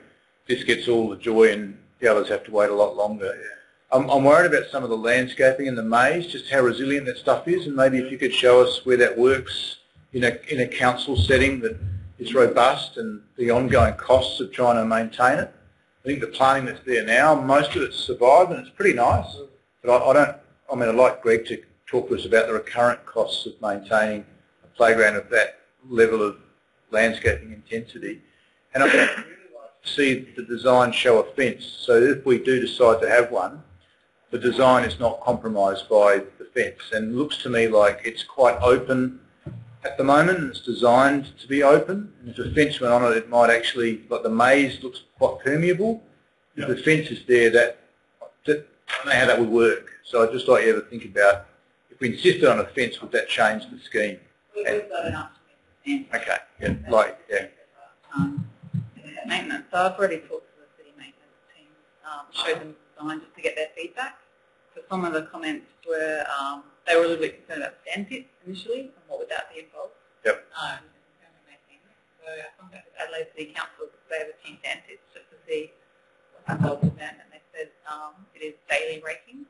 this gets all the joy and the others have to wait a lot longer. I'm worried about some of the landscaping in the maze, just how resilient that stuff is, and maybe if you could show us where that works in a council setting that is robust, and the ongoing costs of trying to maintain it. I think the planning that's there now, most of it's survived and it's pretty nice. But I'd like Greg to talk to us about the recurrent costs of maintaining a playground of that level of landscaping intensity. And I'd really like to see the design show a fence, so that if we do decide to have one, the design is not compromised by the fence. And it looks to me like it's quite open at the moment, and it's designed to be open. And if a fence went on it, it might actually, like the maze looks quite permeable. If the fence is there, I don't know how that would work. So I'd just like you to think about, if we insisted on a fence, would that change the scheme? We've got an up to fence. Okay, Maintenance. So I've already talked to the city maintenance team, showed them the design just to get their feedback. So some of the comments were, they were a little bit concerned about sand pits initially, and what would that be involved? Yep. So I contacted Adelaide City Council because they have a few sand pits just to see what's involved with that, and they said it is daily raking.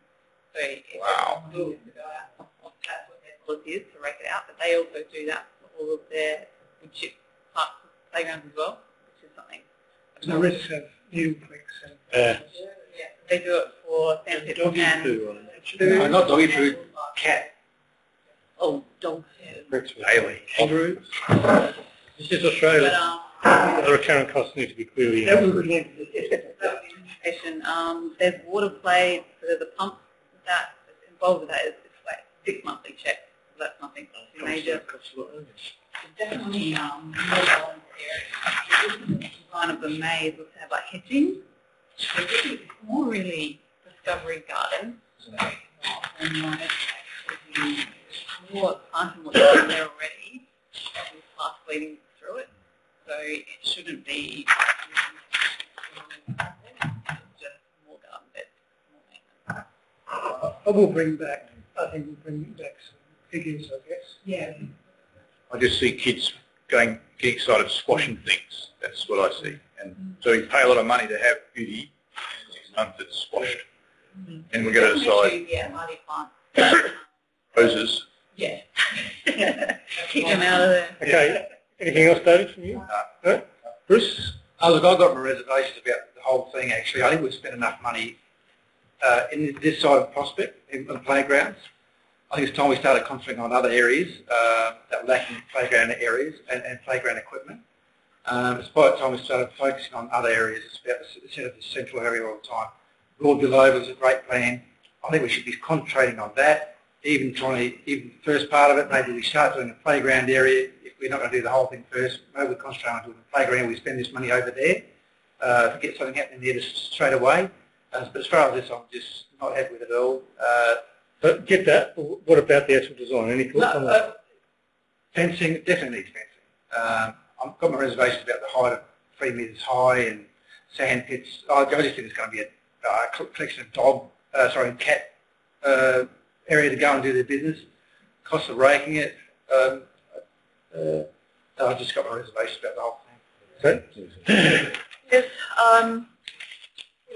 So if everyone to go out, that's what their policy is, to rake it out. But they also do that for all of their wood chip parks of playgrounds as well, which is something. The rest have new bricks. Yeah, they do it for sand pits and food. No, not doggy food, cat. Oh, dog food. Daily. Kangaroos? This is Australia. The recurrent costs need to be clearly there's water play, so there's a pump that's involved with that. It's like 6 monthly checks, so that's nothing major. Definitely more voluntary. The design of the maze was to have like hedging. So it's more really discovery gardens. More planting what's in there already, with paths leading through it. So it shouldn't be I will bring back, I think we'll bring back some figures, I guess. Yeah. I just see kids getting excited squashing things. That's what I see. And so you pay a lot of money to have beauty, and in 6 months it's squashed. And we got to decide Yeah, money plant. roses. Yeah. Keep them out of there. Okay. Anything else, David, from you? No? Bruce? Look, I've got my reservations about the whole thing, actually. I think we've spent enough money in this side of Prospect, in playgrounds. I think it's time we started concentrating on other areas that were lacking playground areas and playground equipment. It's about time we started focusing on other areas instead of the central area all the time. Broadville Oval is a great plan. I think we should be concentrating on that. Even the first part of it, maybe we start doing a playground area. If we're not going to do the whole thing first, maybe we concentrate on doing the playground. We spend this money over there to get something happening there straight away. But as far as this, I'm just not happy with it at all. But get that. What about the actual design? Any thoughts on that? Fencing definitely needs fencing. I've got my reservations about the height of 3 metres high and sand pits. I just think it's going to be a collection of cat area to go and do their business. Cost of raking it. I've just got my reservations about the whole thing. Yes,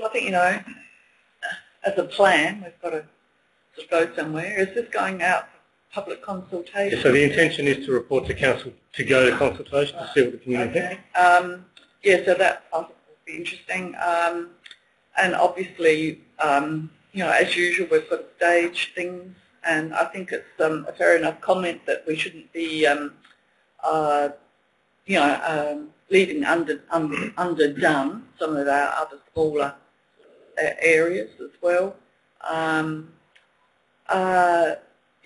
I think, as a plan, we've got to go somewhere. Is this going out for public consultation? Yeah, so the intention is to report to council to go to consultation to see what the community thinks. Yeah, so that I think will be interesting. And obviously, as usual, we've got to stage things, and I think it's a fair enough comment that we shouldn't be, leaving underdone some of our other smaller areas as well.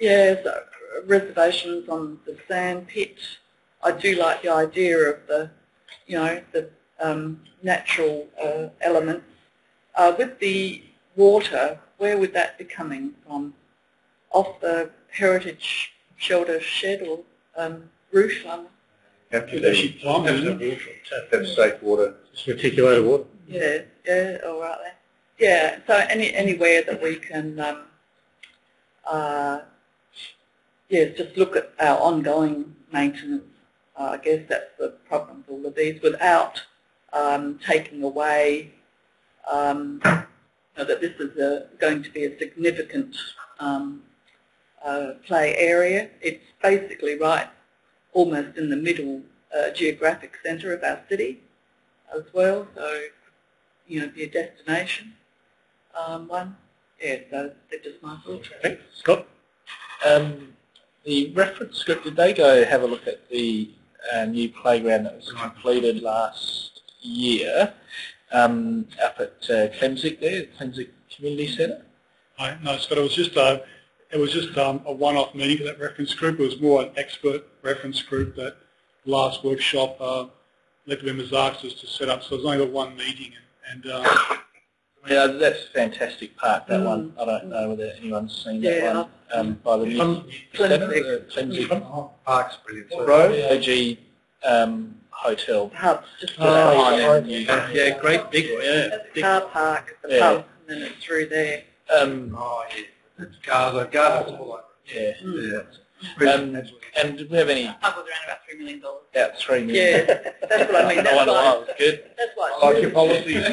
So reservations on the sand pit. I do like the idea of the natural elements. With the water, where would that be coming from? Off the heritage shelter shed or roof? Have to be have safe water. Just reticulated water. Yeah, all right then. Yeah, so anywhere that we can, just look at our ongoing maintenance. I guess that's the problem with all of these, without taking away that this is going to be a significant play area. It's basically right almost in the middle geographic centre of our city as well, so be a destination one. Yeah, so they're just my thoughts. Thanks. Scott? The reference group, did they go have a look at the new playground that was completed last year up at Clemsic there, Clemsic Community Centre? No, Scott, it was just a one-off meeting for that reference group. It was more an expert reference group that last workshop let the members asked us to set up. So it was only got one meeting, and yeah, that's a fantastic park, that one. I don't know whether anyone's seen that one by the new centre, Clemsic Park's brilliant. Road, OG Hotel. Pub, just yeah, great big one, yeah. That's the car park, the pub, and then it's through there. It's Garza. Yeah. And do we have any? Pub was around about $3 million. About $3 million. Yeah, that's what I mean. No wonder why it was good. That's why. I like your policies.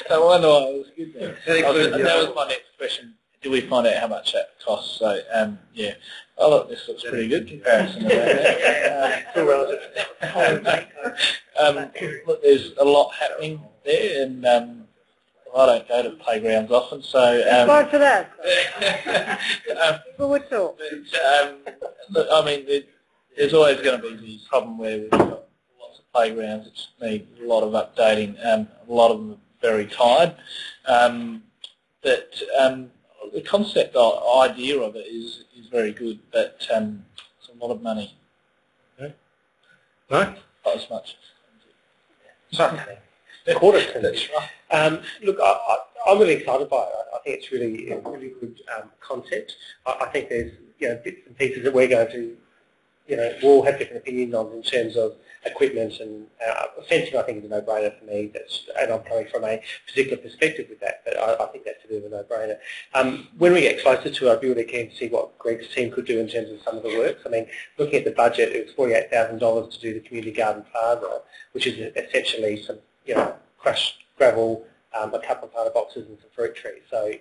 No wonder why it was good then. That was my next question. Do we find out how much that costs? So, yeah. Oh, look, this looks pretty good comparison to that. Look, there's a lot happening there, and I don't go to playgrounds often, so... Sorry for that. People would talk. Look, I mean, there's always going to be the problem where we've got lots of playgrounds that need a lot of updating. A lot of them are very tired. But the concept or idea of it is very good, but it's a lot of money. Okay. No? Not as much. Quarter to that's right. Look, I'm really excited by it. I think it's really a really good concept. I think there's bits and pieces that we're going to we'll have different opinions on in terms of equipment and fencing. I think is a no-brainer for me. And I'm coming from a particular perspective with that, but I think that's a bit of a no-brainer. When we get closer to it, I'd be really keen to see what Greg's team could do in terms of some of the works. I mean, looking at the budget, it was $48,000 to do the community garden plaza, which is essentially some crushed gravel, a couple of planter boxes and some fruit trees. So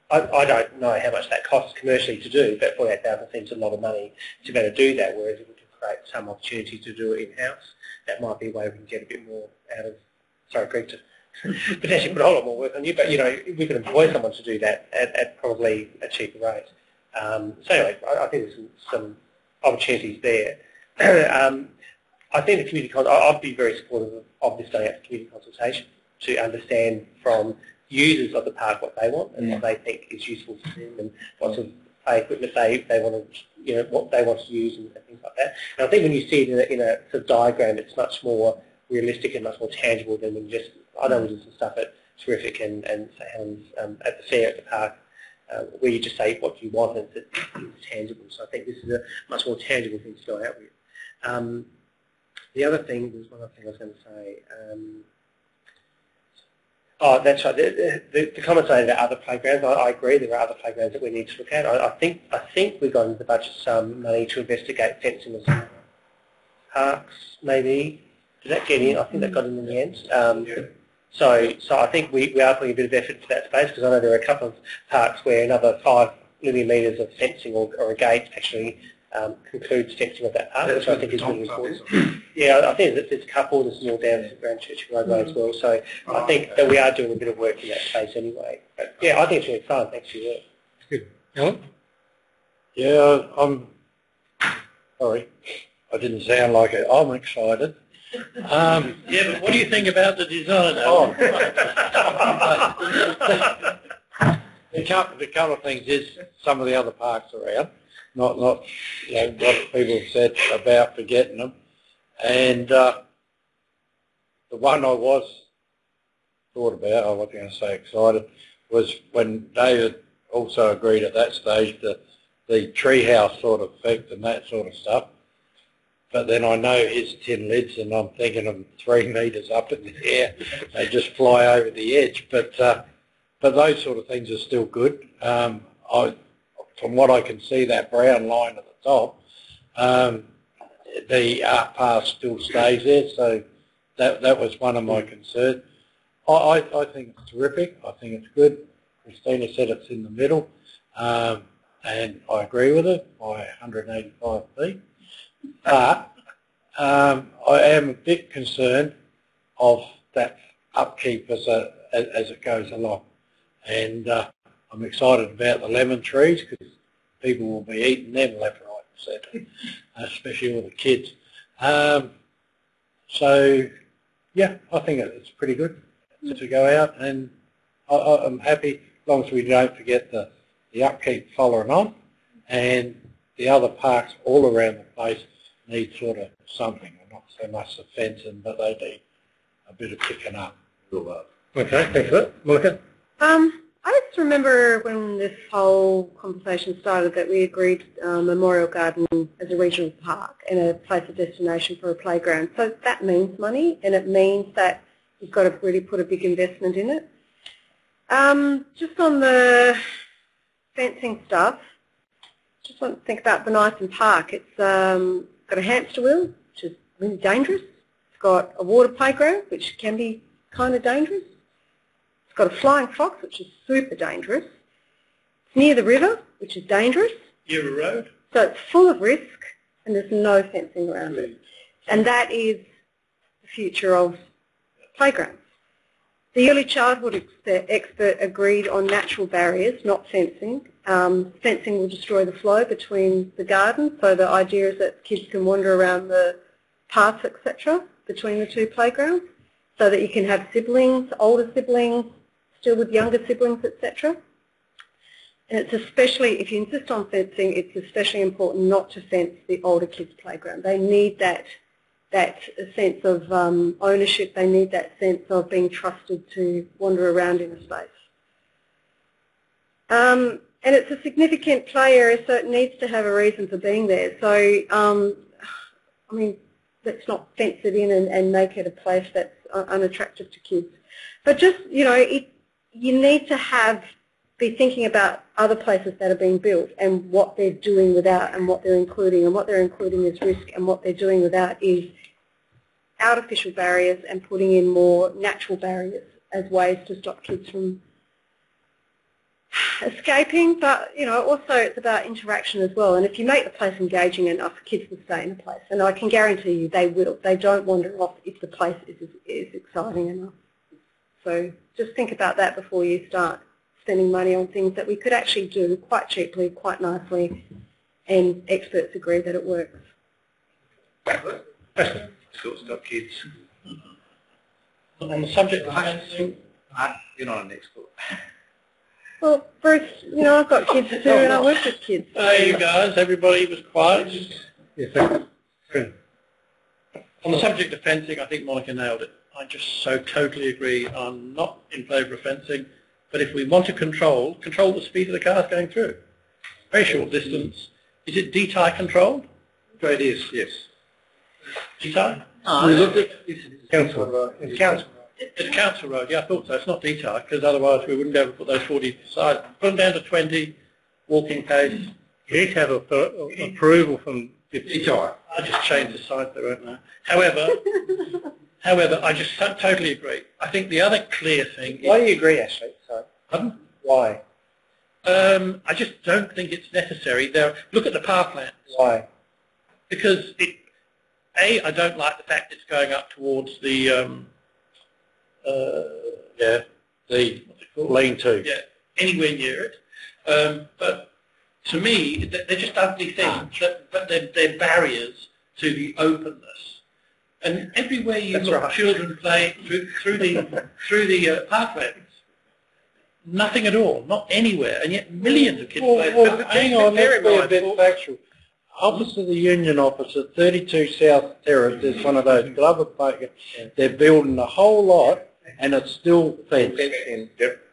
I don't know how much that costs commercially to do, but $48,000 seems a lot of money to be able to do that, whereas if we can create some opportunity to do it in-house, that might be a way we can get a bit more out of, sorry Greg, to potentially put a whole lot more work on you, but we could employ someone to do that at probably a cheaper rate. So anyway, I think there's some opportunities there. I think the community, I'd be very supportive of this going out to community consultation to understand from users of the park what they want and what they think is useful for them and what sort of play equipment they want to, what they want to use and things like that. And I think when you see it in a sort of diagram, it's much more realistic and much more tangible than when just, I know we did some stuff at Terrific and St Helens at the fair at the park, where you just say what you want and it's tangible. So I think this is a much more tangible thing to go out with. The other thing, there's one other thing I was going to say. Oh, that's right. The comments made about other playgrounds, I agree. There are other playgrounds that we need to look at. I think we've got into the budget some money to investigate fencing of some parks, maybe. Did that get in? I think that got in the end. So I think we are putting a bit of effort into that space because I know there are a couple of parks where another 5 linear metres of fencing or a gate actually concludes fencing of that park, which I think is really important. Yeah, I think there's a couple. There's more down at Grand Church Roadway as well. So I think that we are doing a bit of work in that space anyway. But yeah, I think it's really fun. Thanks for your work. Good. Alan? Yeah, I'm sorry. I didn't sound like it. I'm excited. Yeah, but what do you think about the design? The couple of things is some of the other parks around. Not what people have said about forgetting them. And the one I was thought about, I wasn't going to say excited, was when David also agreed at that stage that the treehouse sort of effect and that sort of stuff. But then I know his tin lids and I'm thinking of them 3 metres up in the air. They just fly over the edge. But those sort of things are still good. From what I can see, that brown line at the top, the art path still stays there, so that was one of my concerns. I think it's terrific. I think it's good. Christina said it's in the middle, and I agree with it by 185 feet. But I am a bit concerned of that upkeep as it goes along, and I'm excited about the lemon trees because people will be eating them left, right and centre, especially all the kids. So, yeah, I think it's pretty good to go out, and I'm happy as long as we don't forget the upkeep following on, and the other parks all around the place need sort of something, not so much the fencing, but they need a bit of picking up. Okay, thanks for that. Monica? I just remember when this whole conversation started that we agreed Memorial Garden as a regional park and a place of destination for a playground. So that means money, and it means that you've got to really put a big investment in it. Just on the fencing stuff, just want to think about Bonython Park. It's got a hamster wheel, which is really dangerous. It's got a water playground, which can be kind of dangerous. It's got a flying fox, which is super dangerous. It's near the river, which is dangerous. Near a road. So it's full of risk, and there's no fencing around it. And that is the future of playgrounds. The early childhood expert agreed on natural barriers, not fencing. Fencing will destroy the flow between the gardens, so the idea is that kids can wander around the paths, etc., between the 2 playgrounds, so that you can have siblings, older siblings, still with younger siblings, etc. And it's especially, if you insist on fencing, it's especially important not to fence the older kids' playground. They need that sense of ownership. They need that sense of being trusted to wander around in a space. And it's a significant play area, so it needs to have a reason for being there. So, I mean, let's not fence it in and make it a place that's unattractive to kids. But just, you know, you need to be thinking about other places that are being built and what they're doing without and what they're including. And what they're including is risk, and what they're doing without is artificial barriers and putting in more natural barriers as ways to stop kids from escaping. But, you know, also it's about interaction as well. And if you make the place engaging enough, kids will stay in the place. And I can guarantee you they will. They don't wander off if the place is exciting enough. So just think about that before you start spending money on things that we could actually do quite cheaply, quite nicely, and experts agree that it works. Schools got kids. On the subject of fencing, You're not an expert. Well, Bruce, you know, I've got kids too, and I work with kids. Hey, you guys, everybody was quiet. Yes, thank you. On the subject of fencing, I think Monica nailed it. I just so totally agree. I'm not in favour of fencing, but if we want to control the speed of the cars going through. Very short distance. Is it DTI controlled? It is, yes. DTI? No. We looked at council. It's council. It's a council road, yeah, I thought so. It's not DTI, because otherwise we wouldn't be able to put those 40 aside. Put them down to 20, walking pace. You need to have approval from DTI. I just changed the side there, won't I? However, I just totally agree. I think the other clear thing is... Why do you agree, Ashley? Sorry. Pardon? Why? I just don't think it's necessary. Look at the parklands. Why? Because I don't like the fact it's going up towards the lean-to. Yeah, anywhere near it. But to me, they're just ugly things, but they're barriers to the openness. And everywhere you look, children play through the parklands. Nothing at all, not anywhere, and yet millions of kids play. Well, hang on, let's be a bit factual. Opposite the Union office at 32 South Terrace, there's one of those Glover Park. They're building a whole lot, and it's still fenced. Yep.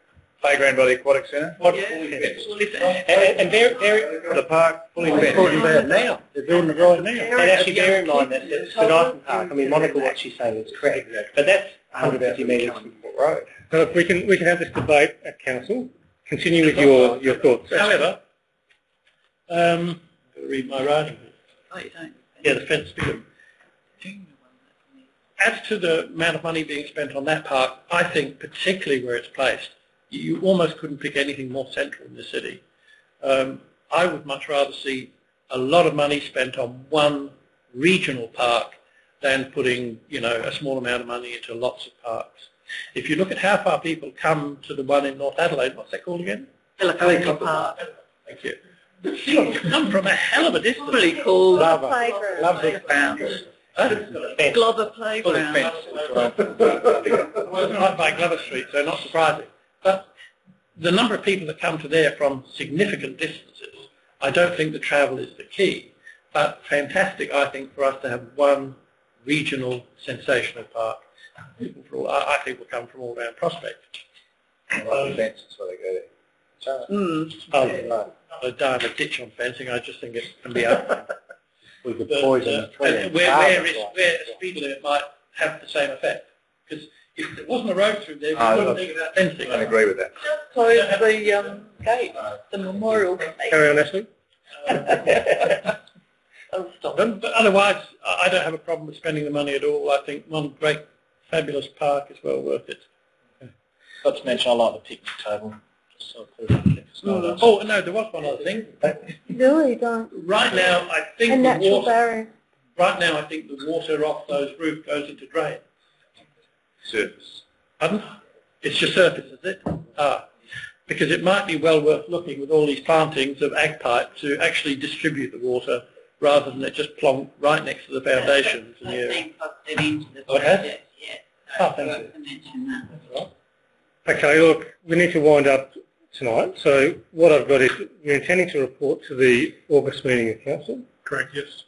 Playground by the Aquatic Centre. And The park, fully They're fenced. talking about it now. They're building it right now. and actually bear in mind that it's Godolphin Park. I mean, Monica, what she's saying is correct, but that's 150 metres from Port Road. So if we can have this debate at council. Continue with your thoughts. However, I've got to read my writing. Oh, you don't. Yeah, the fence bit. As to the amount of money being spent on that park, I think particularly where it's placed, you almost couldn't pick anything more central in the city. I would much rather see a lot of money spent on one regional park than putting, you know, a small amount of money into lots of parks. If you look at how far people come to the one in North Adelaide, what's that called again? Helicopter Park. Thank you. People come from a hell of a distance. Probably called Playground. Glover Playground. Well, right by Glover Street, so not surprising. But the number of people that come to there from significant distances, I don't think the travel is the key. But fantastic, I think, for us to have one regional sensational park. I think will come from all around Prospect. Fence, that's why they go there. I don't have a ditch on fencing, I just think it can be open. We could poison the tree. Where a speed limit might have the same effect. Because if there wasn't a road through there, we wouldn't think about fencing. I agree with that. Just close the gate, the memorial gate. Carry on, Ashley. Oh, stop. But otherwise, I don't have a problem with spending the money at all. I think one great, fabulous park is well worth it. Not to mention, I like the picnic table. Just sort of put it up there. Oh, no, there was one other thing. No, you don't. Right now, I think And the natural water. barrier. Right now, I think the water off those roofs goes into drain. Surface. Pardon? It's your surface, is it? Because it might be well worth looking with all these plantings of ag pipe to actually distribute the water rather than it just plonk right next to the foundations. That's been costed into the Oh, it has? budget, yeah. Oh, thank I you. forgot to mention that. That's right. Okay, look, we need to wind up tonight. So what I've got is we're intending to report to the August meeting of council. Correct, yes.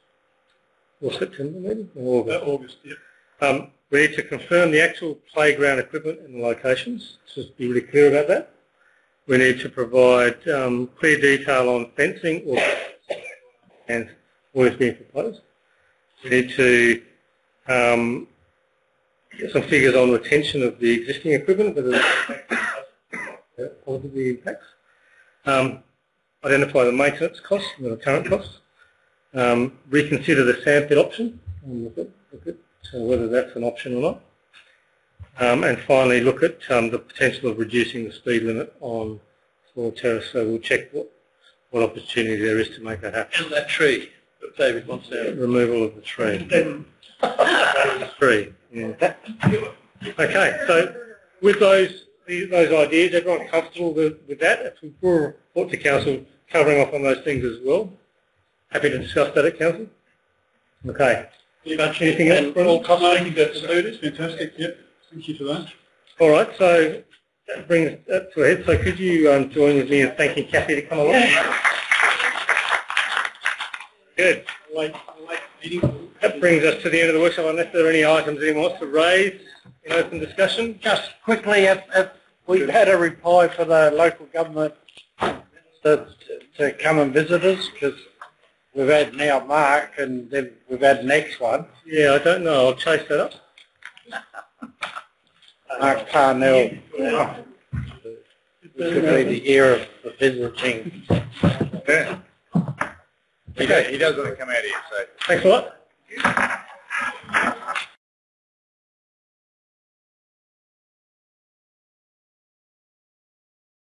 Or September meeting? Or August? August, yeah. We need to confirm the actual playground equipment and the locations. Just be really clear about that. We need to provide clear detail on fencing or and what is being proposed. We need to get some figures on retention of the existing equipment, whether it's positively impacts. Identify the maintenance costs and the current costs. Reconsider the sandpit option and look at whether that's an option or not. And finally, look at the potential of reducing the speed limit on Floral Terrace. So we'll check what opportunity there is to make that happen. And that tree that David wants there. Removal of the tree. Tree. Yeah. Okay. So with those ideas, everyone comfortable with that? If we put a report to council covering off on those things as well. Happy to discuss that at council. Okay. Anything else? All costs, I think that's fantastic. Yep. Thank you for that. All right. So that brings that to a head. So could you join with me in thanking Kathy to come along? Good. That brings us to the end of the workshop, unless there are any items anyone wants to raise in open discussion. Just quickly, if we've had a reply for the local government to come and visit us, because we've had now Mark and then we've had the next one. Yeah, I don't know. I'll chase that up. Mark Parnell. This could be the era of visiting. Yeah. He does want to come out here, so. Thanks a lot.